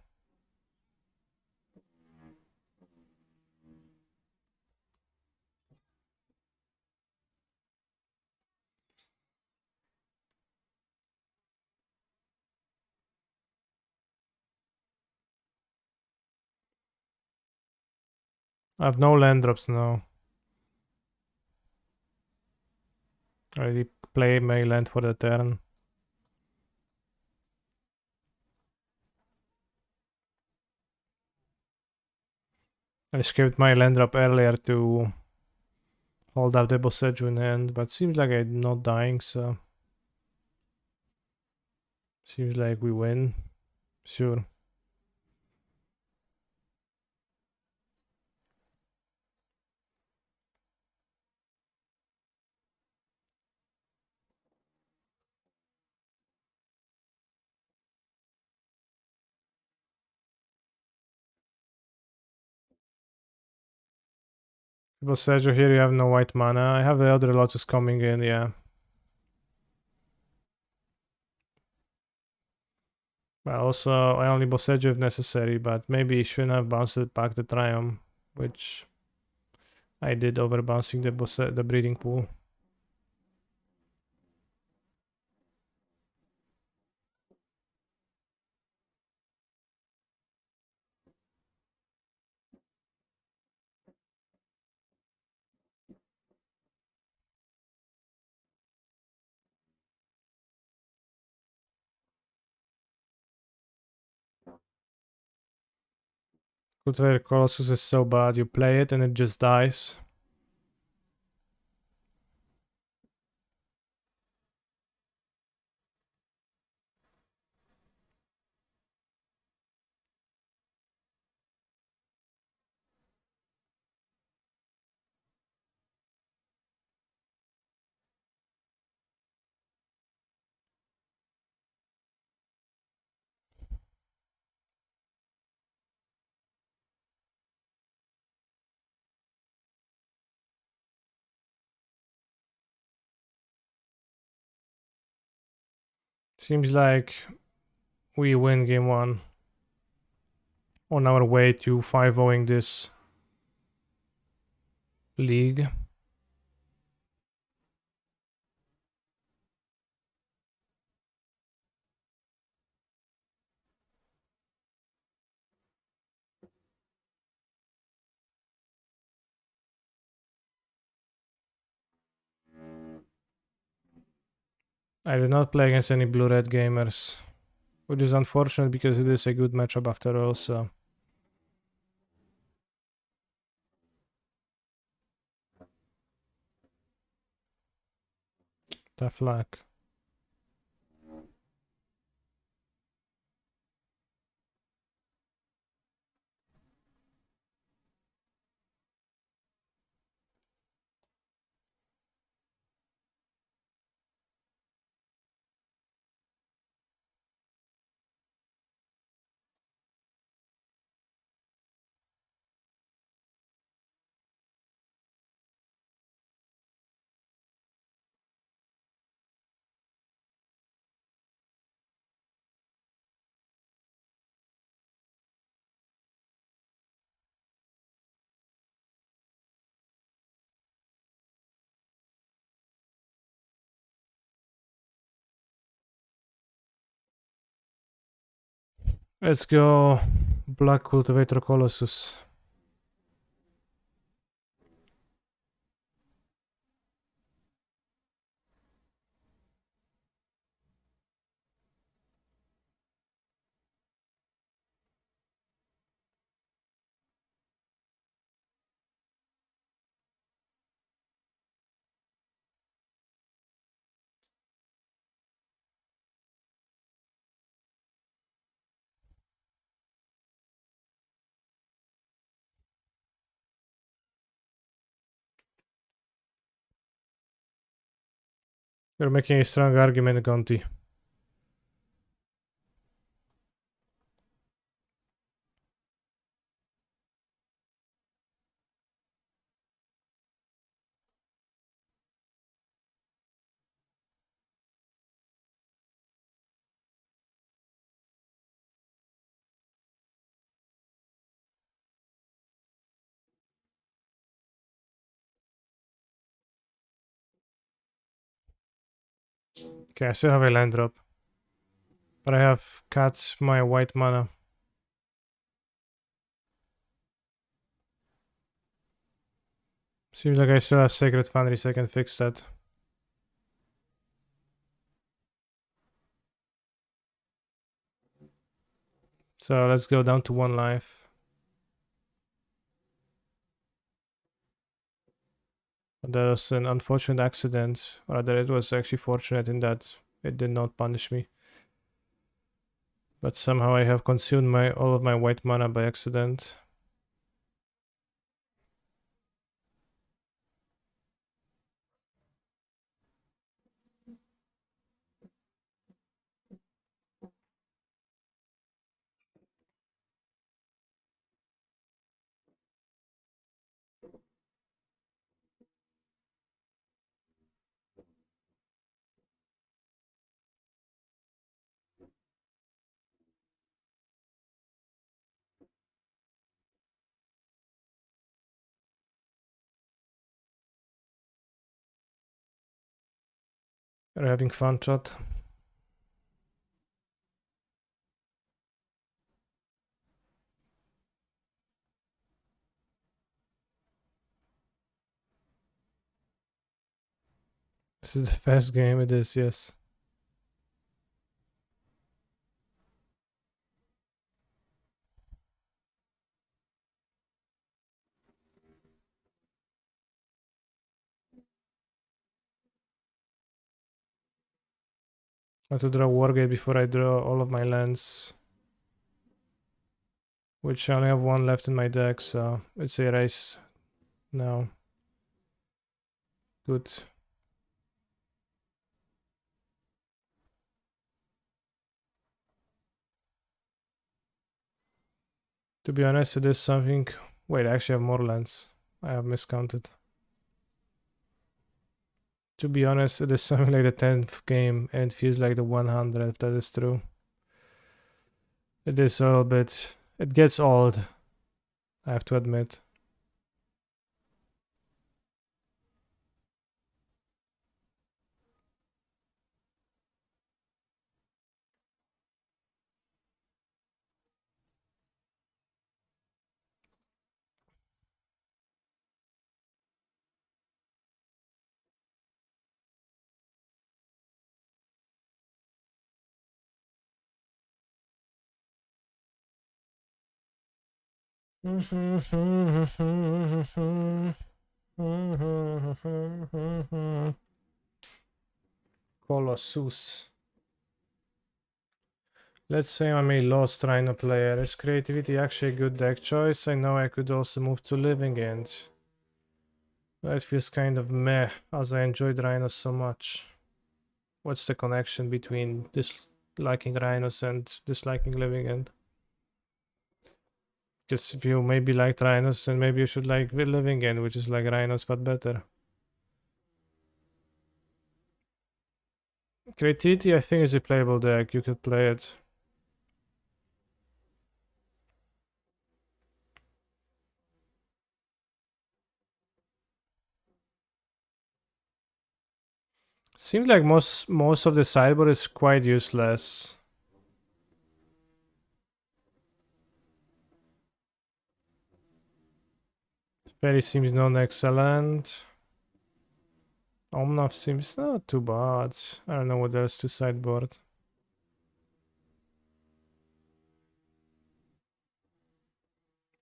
I have no land drops now. I already play my land for the turn. I skipped my land drop earlier to hold up the Boseiju in hand, but seems like I'm not dying, so seems like we win. Sure. Boseiju here, you have no white mana. I have the other Lotus coming in, yeah. But also, I only Boseiju if necessary, but maybe shouldn't have bounced it back the Triumph, which I did over bouncing the breeding pool. Cultivated Colossus is so bad, you play it and it just dies. Seems like we win game 1 on our way to 5-0ing this league. I did not play against any blue-red gamers, which is unfortunate because it is a good matchup after all, so... Tough luck. Let's go Black Cultivator Colossus. You're making a strong argument, Gonti. Okay, I still have a land drop. But I have cut my white mana. Seems like I still have Sacred Foundry, so I can fix that. So let's go down to 1 life. That was an unfortunate accident. Or rather, it was actually fortunate in that it did not punish me. But somehow I have consumed all of my white mana by accident. You're having fun, chat. This is the fast game, it is, yes. I have to draw Wargate before I draw all of my lands. Which I only have 1 left in my deck, so it's a race now. Good. To be honest, it is something... Wait, I actually have more lands. I have miscounted. To be honest, it is something like the 10th game and it feels like the 100th, if that is true. It is a little bit... It gets old, I have to admit. Colossus. Let's say I'm a lost Rhino player. Is creativity actually a good deck choice? I know I could also move to Living End. But it feels kind of meh, as I enjoyed Rhinos so much. What's the connection between disliking Rhinos and disliking Living End? Because if you maybe liked Rhinos, then maybe you should like Living End, which is like Rhinos but better. Creativity, I think, is a playable deck. You could play it. Seems like most of the sideboard is quite useless. Fairy seems non-excellent. Omnath seems not too bad. I don't know what else to sideboard.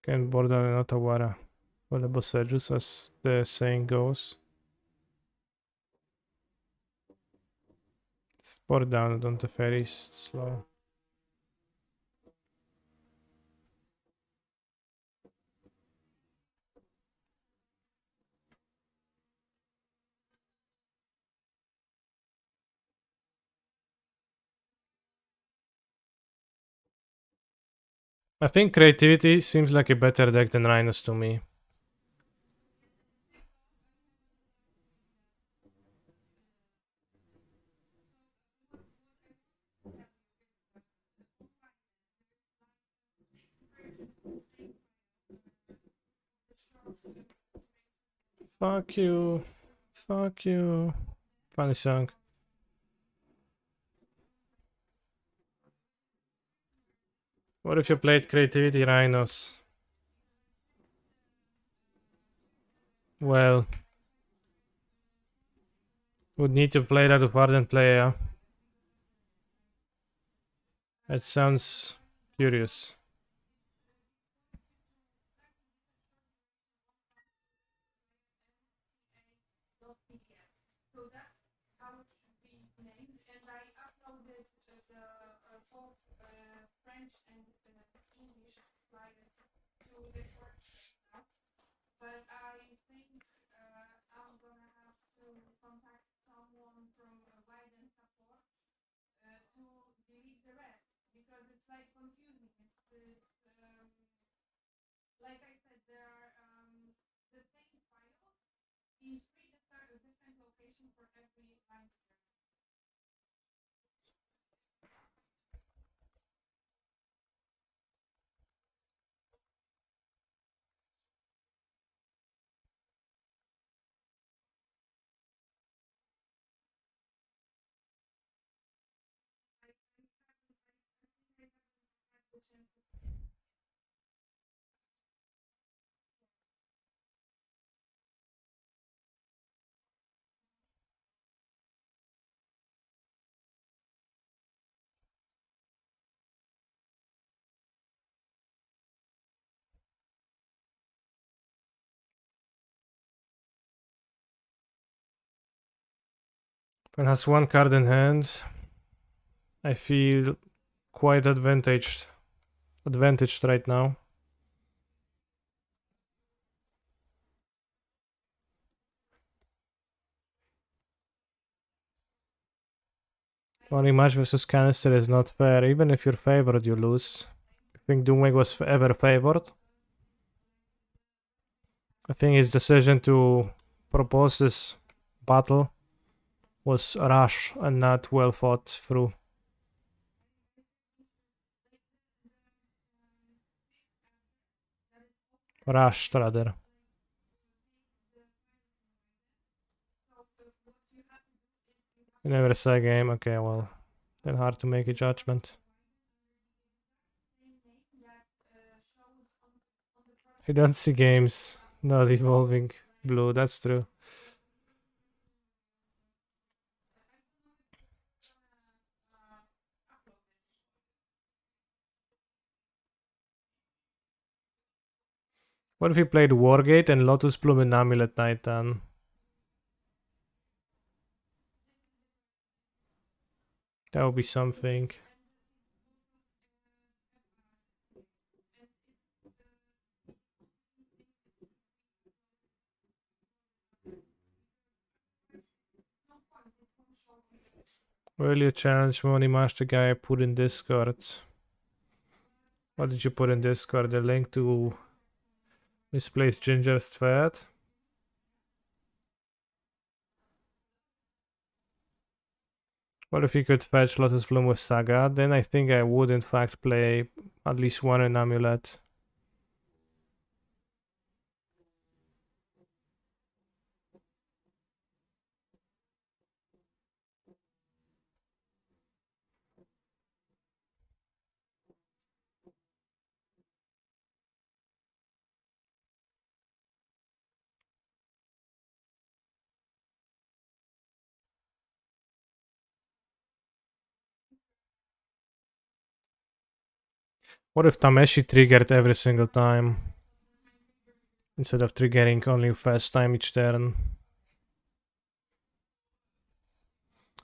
Can board an Otawara. Well, Bosejus, as the saying goes. Let's board down on the fairies slow. I think creativity seems like a better deck than Rhinos to me. Fuck you. Fuck you. Funny song. What if you played creativity Rhinos? Well, would need to play that with Ardent player. That sounds curious. When has one card in hand, I feel quite advantaged right now. Only match versus canister is not fair. Even if you're favored, you lose. I think Doomwing was ever favored. I think his decision to propose this battle was rushed and not well thought through. Rushed, rather. You never say game. Okay, well, then hard to make a judgment. You don't see games not evolving blue. That's true. What if we played Wargate and Lotus Bloom and Amulet Titan? That would be something. Will you challenge Money Master guy I put in Discord? What did you put in Discord? The link to Misplaced Ginger's thread? What if you could fetch Lotus Bloom with Saga? Then I think I would in fact play at least one in Amulet. What if Tameshi triggered every single time? Instead of triggering only first time each turn.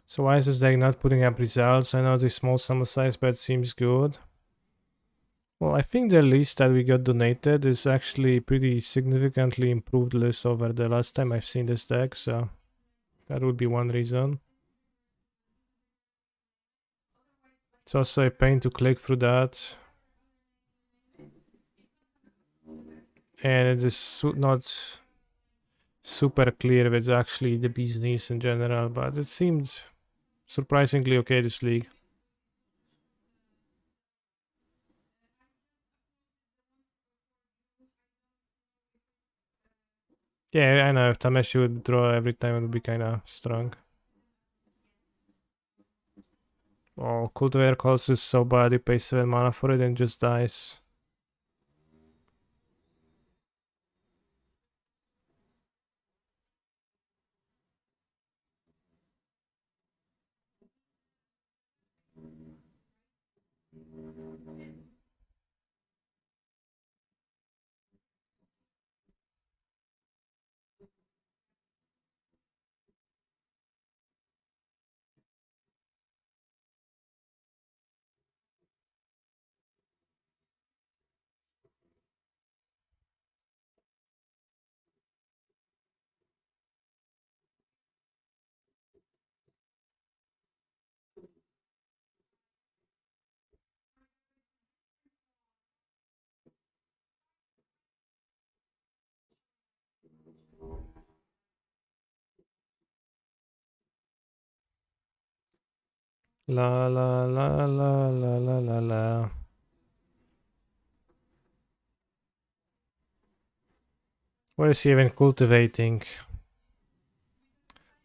So why is this deck not putting up results? I know it's a small sample size, but it seems good. Well, I think the list that we got donated is actually pretty significantly improved list over the last time I've seen this deck, so that would be one reason. It's also a pain to click through that. And it is not super clear if it's actually the bee's knees in general, but it seemed surprisingly okay this league. Yeah, I know if Tameshi would draw every time it would be kinda strong. Oh, Cultivator Calls is so bad, you pay 7 mana for it and just dies. La la la la la la la la. What is he even cultivating?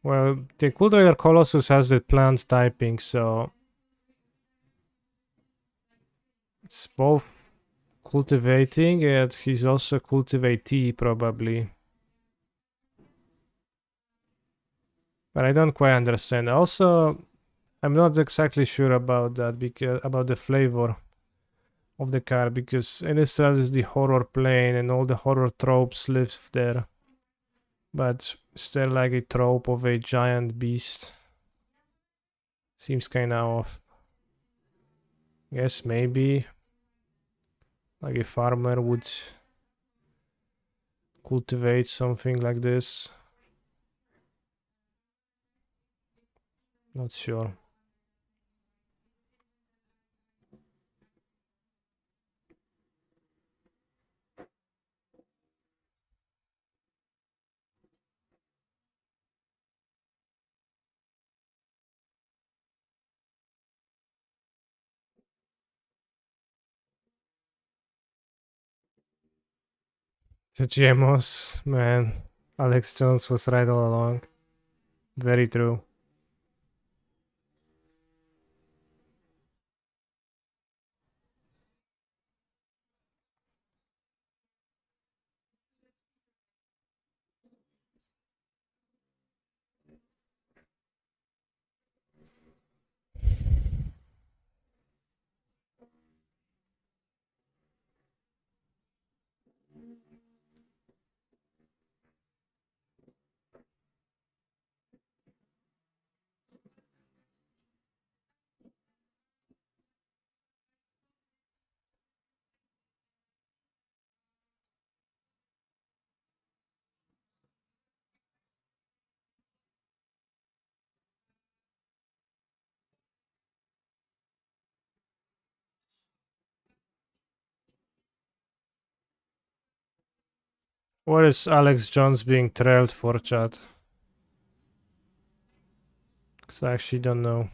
Well, the Cultivator Colossus has the plant typing, so it's both cultivating and he's also cultivatee probably. But I don't quite understand. Also, I'm not exactly sure about that because about the flavor of the card because Innistrad is the horror plane and all the horror tropes live there. But still like a trope of a giant beast. Seems kinda off. Yes, maybe like a farmer would cultivate something like this. Not sure. The GMOs, man. Alex Jones was right all along. Very true. What is Alex Jones being trailed for, chat? Because I actually don't know.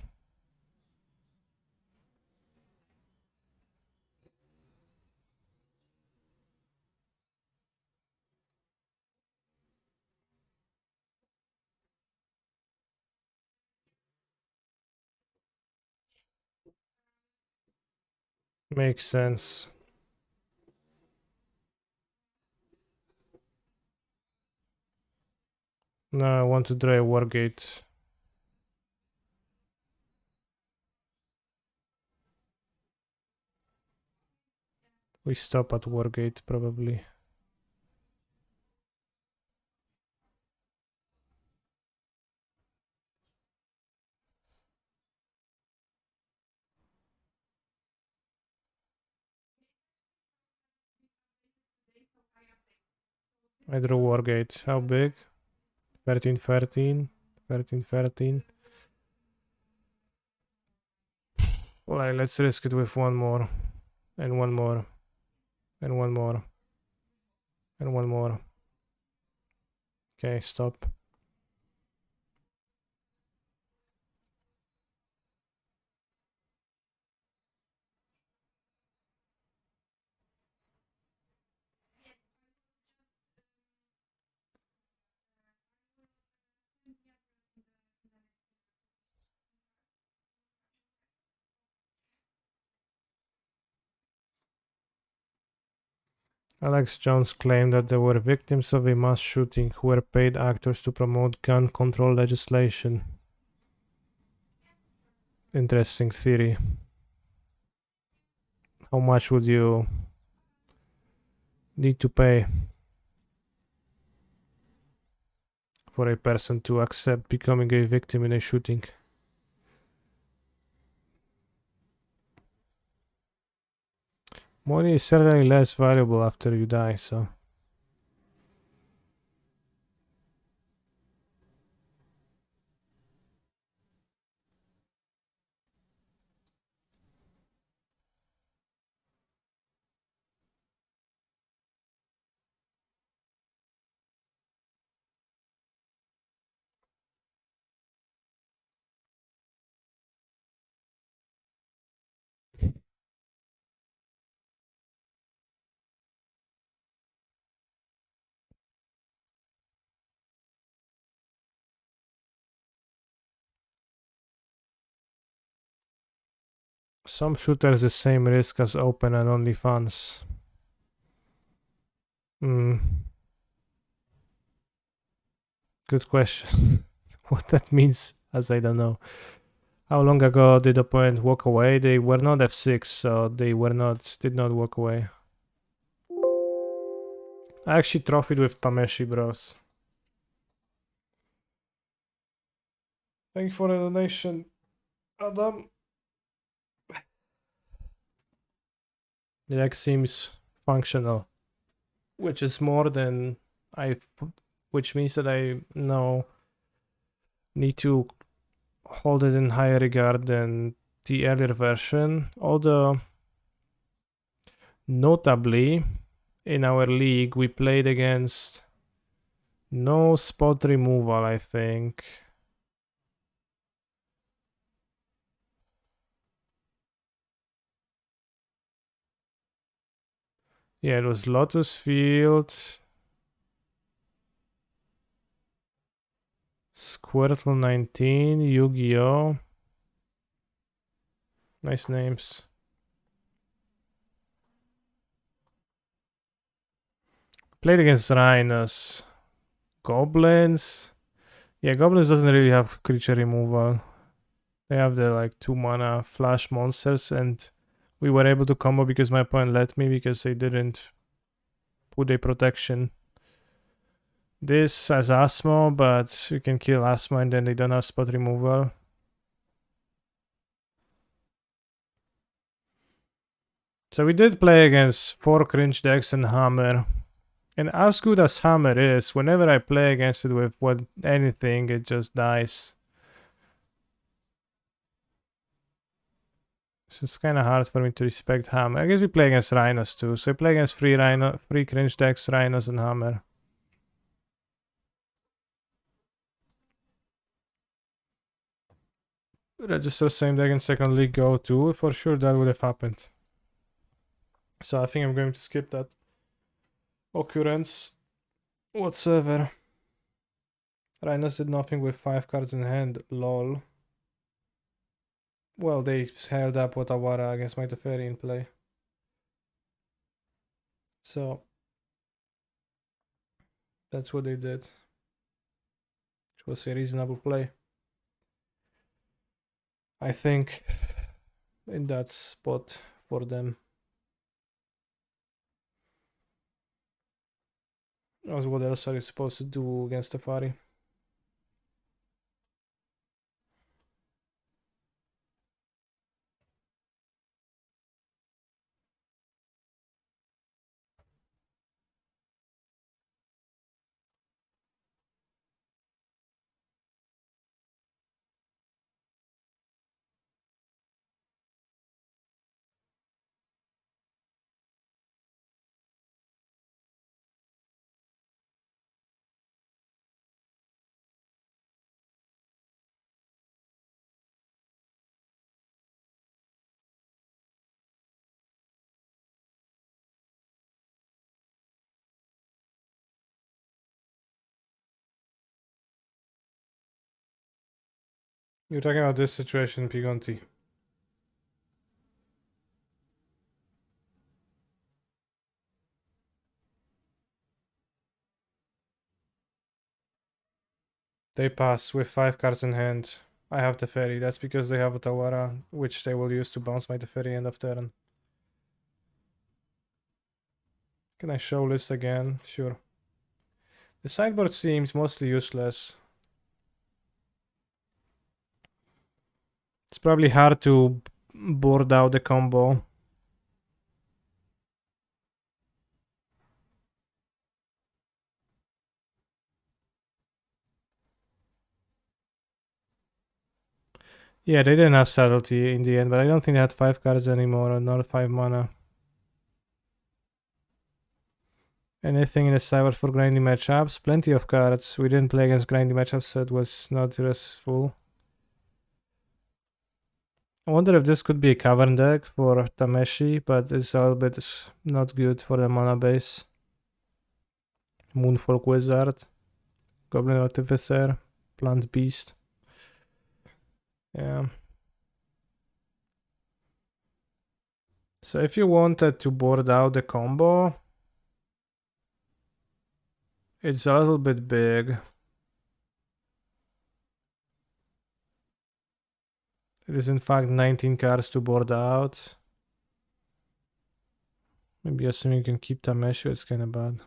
Makes sense. No, I want to draw a Wargate. We stop at Wargate, probably. I draw Wargate. How big? 13, 13. 13, 13. Well, let's risk it with one more. And one more. And one more. And one more. Okay, stop. Alex Jones claimed that they were victims of a mass shooting who were paid actors to promote gun control legislation. Interesting theory. How much would you need to pay for a person to accept becoming a victim in a shooting? Money is certainly less valuable after you die, so... Some shooters the same risk as open and only fans. Good question. What that means, as I don't know. How long ago did the opponent walk away? They were not F6, so they did not walk away. I actually trophied with Tameshi, bros. Thank you for the donation, Adam. The deck seems functional, which is more than which means that I now need to hold it in higher regard than the earlier version. Although, notably, in our league, we played against no spot removal, I think. Yeah, it was Lotus Field, Squirtle 19, Yu-Gi-Oh! Nice names. Played against Rhinos. Goblins. Yeah, Goblins doesn't really have creature removal. They have the like 2 mana flash monsters, and we were able to combo because my opponent let me because they didn't put a protection. This has Asmo, but you can kill Asmo and then they don't have spot removal. So we did play against 4 cringe decks and Hammer. And as good as Hammer is, whenever I play against it with anything, it just dies. So it's kind of hard for me to respect Hammer. I guess we play against Rhinos too. So I play against 3 cringe decks, Rhinos and Hammer. Register same deck in second league go too. For sure that would have happened. So I think I'm going to skip that occurrence whatsoever. Rhinos did nothing with 5 cards in hand, lol. Well, they held up Otawara against my Teferi in play. So that's what they did. Which was a reasonable play. I think in that spot for them. As what else are you supposed to do against Teferi? You're talking about this situation, Pigonti. They pass with 5 cards in hand. I have Teferi. That's because they have Otawara, which they will use to bounce my Teferi end of turn. Can I show list again? Sure. The sideboard seems mostly useless. It's probably hard to board out the combo. Yeah, they didn't have subtlety in the end, but I don't think they had 5 cards anymore, or not 5 mana. Anything in the sideboard for grinding matchups? Plenty of cards. We didn't play against grinding matchups, so it was not restful. I wonder if this could be a cavern deck for Tameshi, but it's a little bit not good for the mana base. Moonfolk Wizard, Goblin Artificer, Plant Beast. Yeah. So if you wanted to board out the combo, it's a little bit big. It is in fact 19 cards to board out. Maybe assuming you can keep Tameshi, it's kind of bad.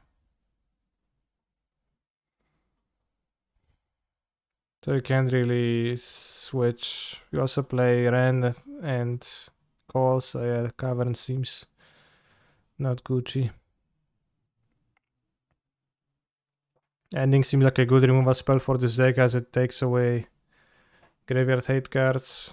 So you can't really switch. You also play Ren and Call, so yeah, Cavern seems not Gucci. Ending seems like a good removal spell for this deck as it takes away graveyard hate cards.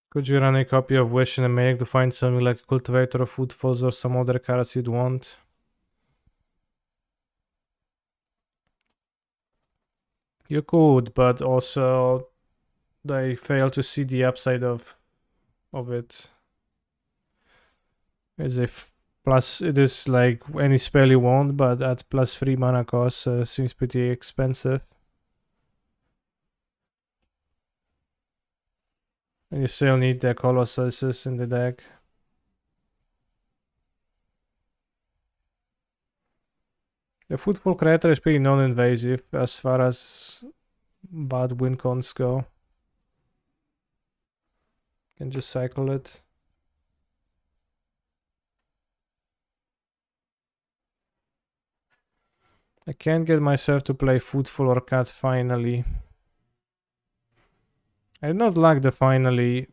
Could you run a copy of Wish in a make to find something like Cultivator of Footfalls or some other cards you'd want? You could, but also they fail to see the upside of it. As if plus it is like any spell you want, but at +3 mana cost seems pretty expensive. And you still need the Colossuses in the deck. The Footfall Creator is pretty non-invasive as far as bad win cons go. Can just cycle it. I can't get myself to play Footfall or Cat finally. I did not like the finally.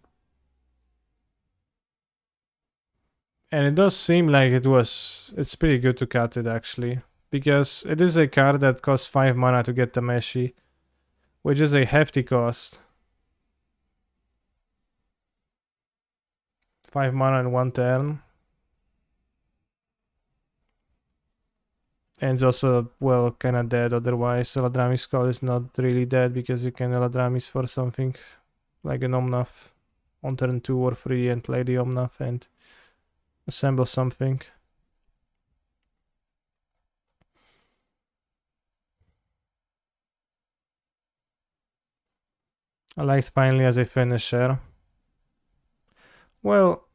And it does seem like it's pretty good to cut it actually. Because it is a card that costs 5 mana to get Tameshi, which is a hefty cost. 5 mana in 1 turn. And it's also, well, kinda dead otherwise. Eladrami's Call is not really dead because you can Eladrami's for something like an Omnath on turn 2 or 3 and play the Omnath and assemble something. I liked finally as a finisher. Well,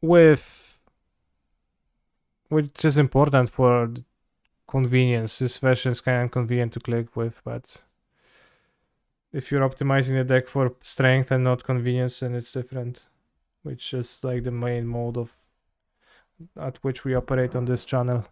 which is important for convenience. This version is kind of inconvenient to click with, but if you're optimizing the deck for strength and not convenience, then it's different. Which is like the main mode of at which we operate on this channel.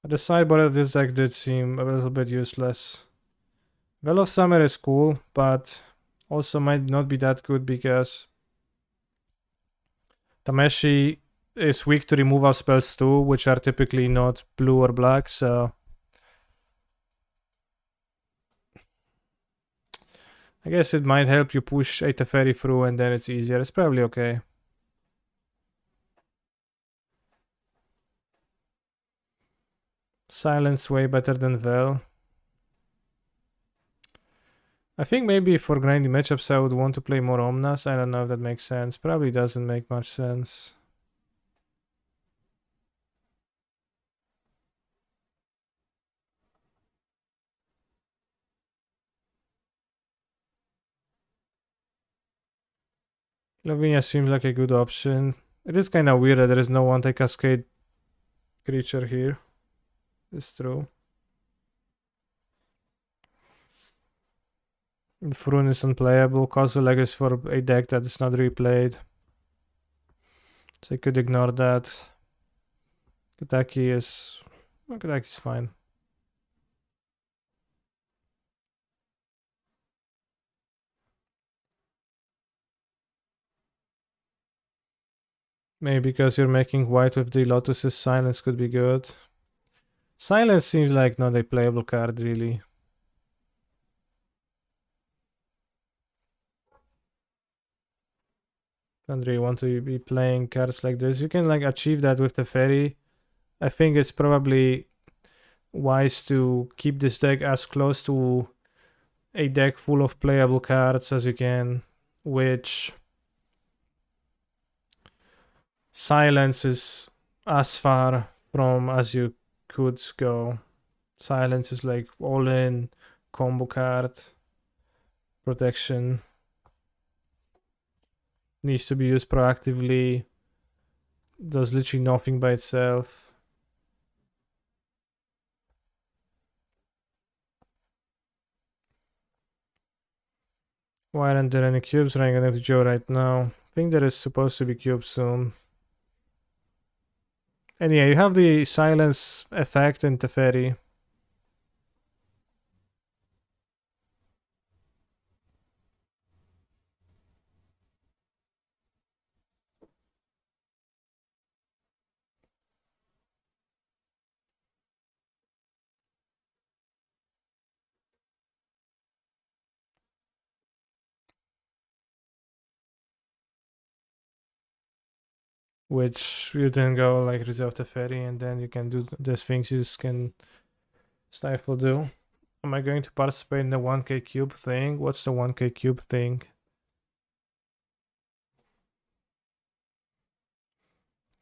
The sideboard of this deck did seem a little bit useless. Well of Summer is cool, but also might not be that good because Tameshi is weak to removal spells too, which are typically not blue or black, so I guess it might help you push a Teferi through and then it's easier. It's probably okay. Silence way better than Vel. I think maybe for grinding matchups I would want to play more Omnas. I don't know if that makes sense. Probably doesn't make much sense. Lavinia seems like a good option. It is kind of weird that there is no anti-cascade creature here. It's true. Frun is unplayable. Kozilek is for a deck that is not replayed. So I could ignore that. Kataki is... well, Kataki's fine. Maybe because you're making white with the Lotus's Silence could be good. Silence seems like not a playable card, really. Don't really want to be playing cards like this. You can like achieve that with the Fairy. I think it's probably wise to keep this deck as close to a deck full of playable cards as you can, which Silence is as far from as you could go. Silence is like all in combo card. Protection needs to be used proactively. Does literally nothing by itself. Why aren't there any cubes running on Joe right now? I think there is supposed to be cubes soon. And yeah, you have the silence effect in Teferi. which you then go like reserve the ferry, and then you can do these things you just can stifle do. Am I going to participate in the 1k cube thing? What's the 1k cube thing?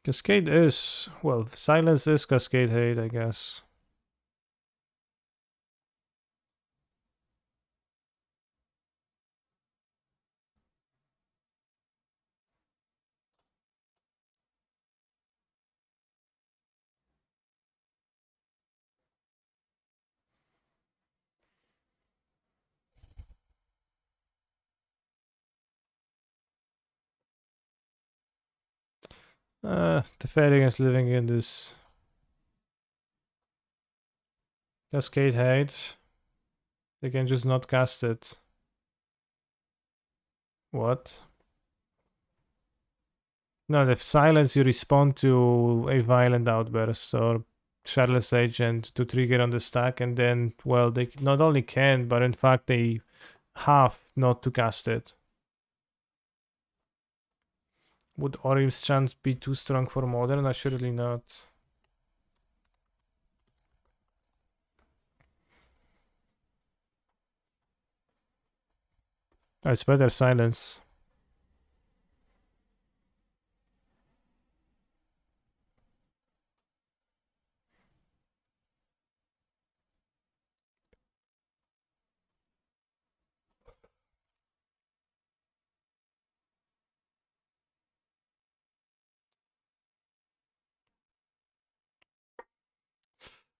Cascade is, well, silence is cascade hate, I guess. The fairy is living in this cascade hate. They can just not cast it. What? No, the silence you respond to a violent outburst or Shardless Agent to trigger on the stack, and then, well, they not only can, but in fact they have not to cast it. Would Orim's chance be too strong for Modern? Assuredly not. Oh, it's better silence.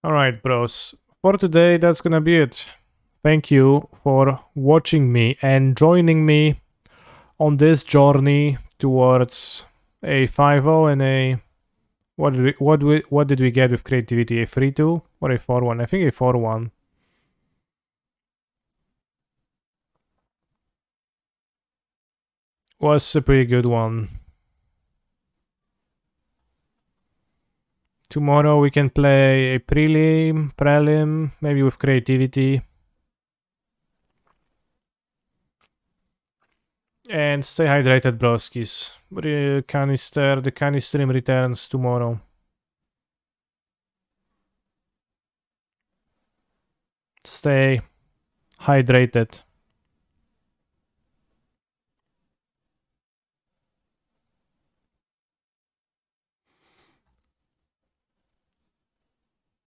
Alright, bros. For today, that's gonna be it. Thank you for watching me and joining me on this journey towards a 5-0 and a... What did we get with creativity? A 3-2 or a 4-1? I think a 4-1. Was a pretty good one. Tomorrow we can play a prelim, maybe with creativity. And stay hydrated, broskis. The canistream returns tomorrow. Stay hydrated.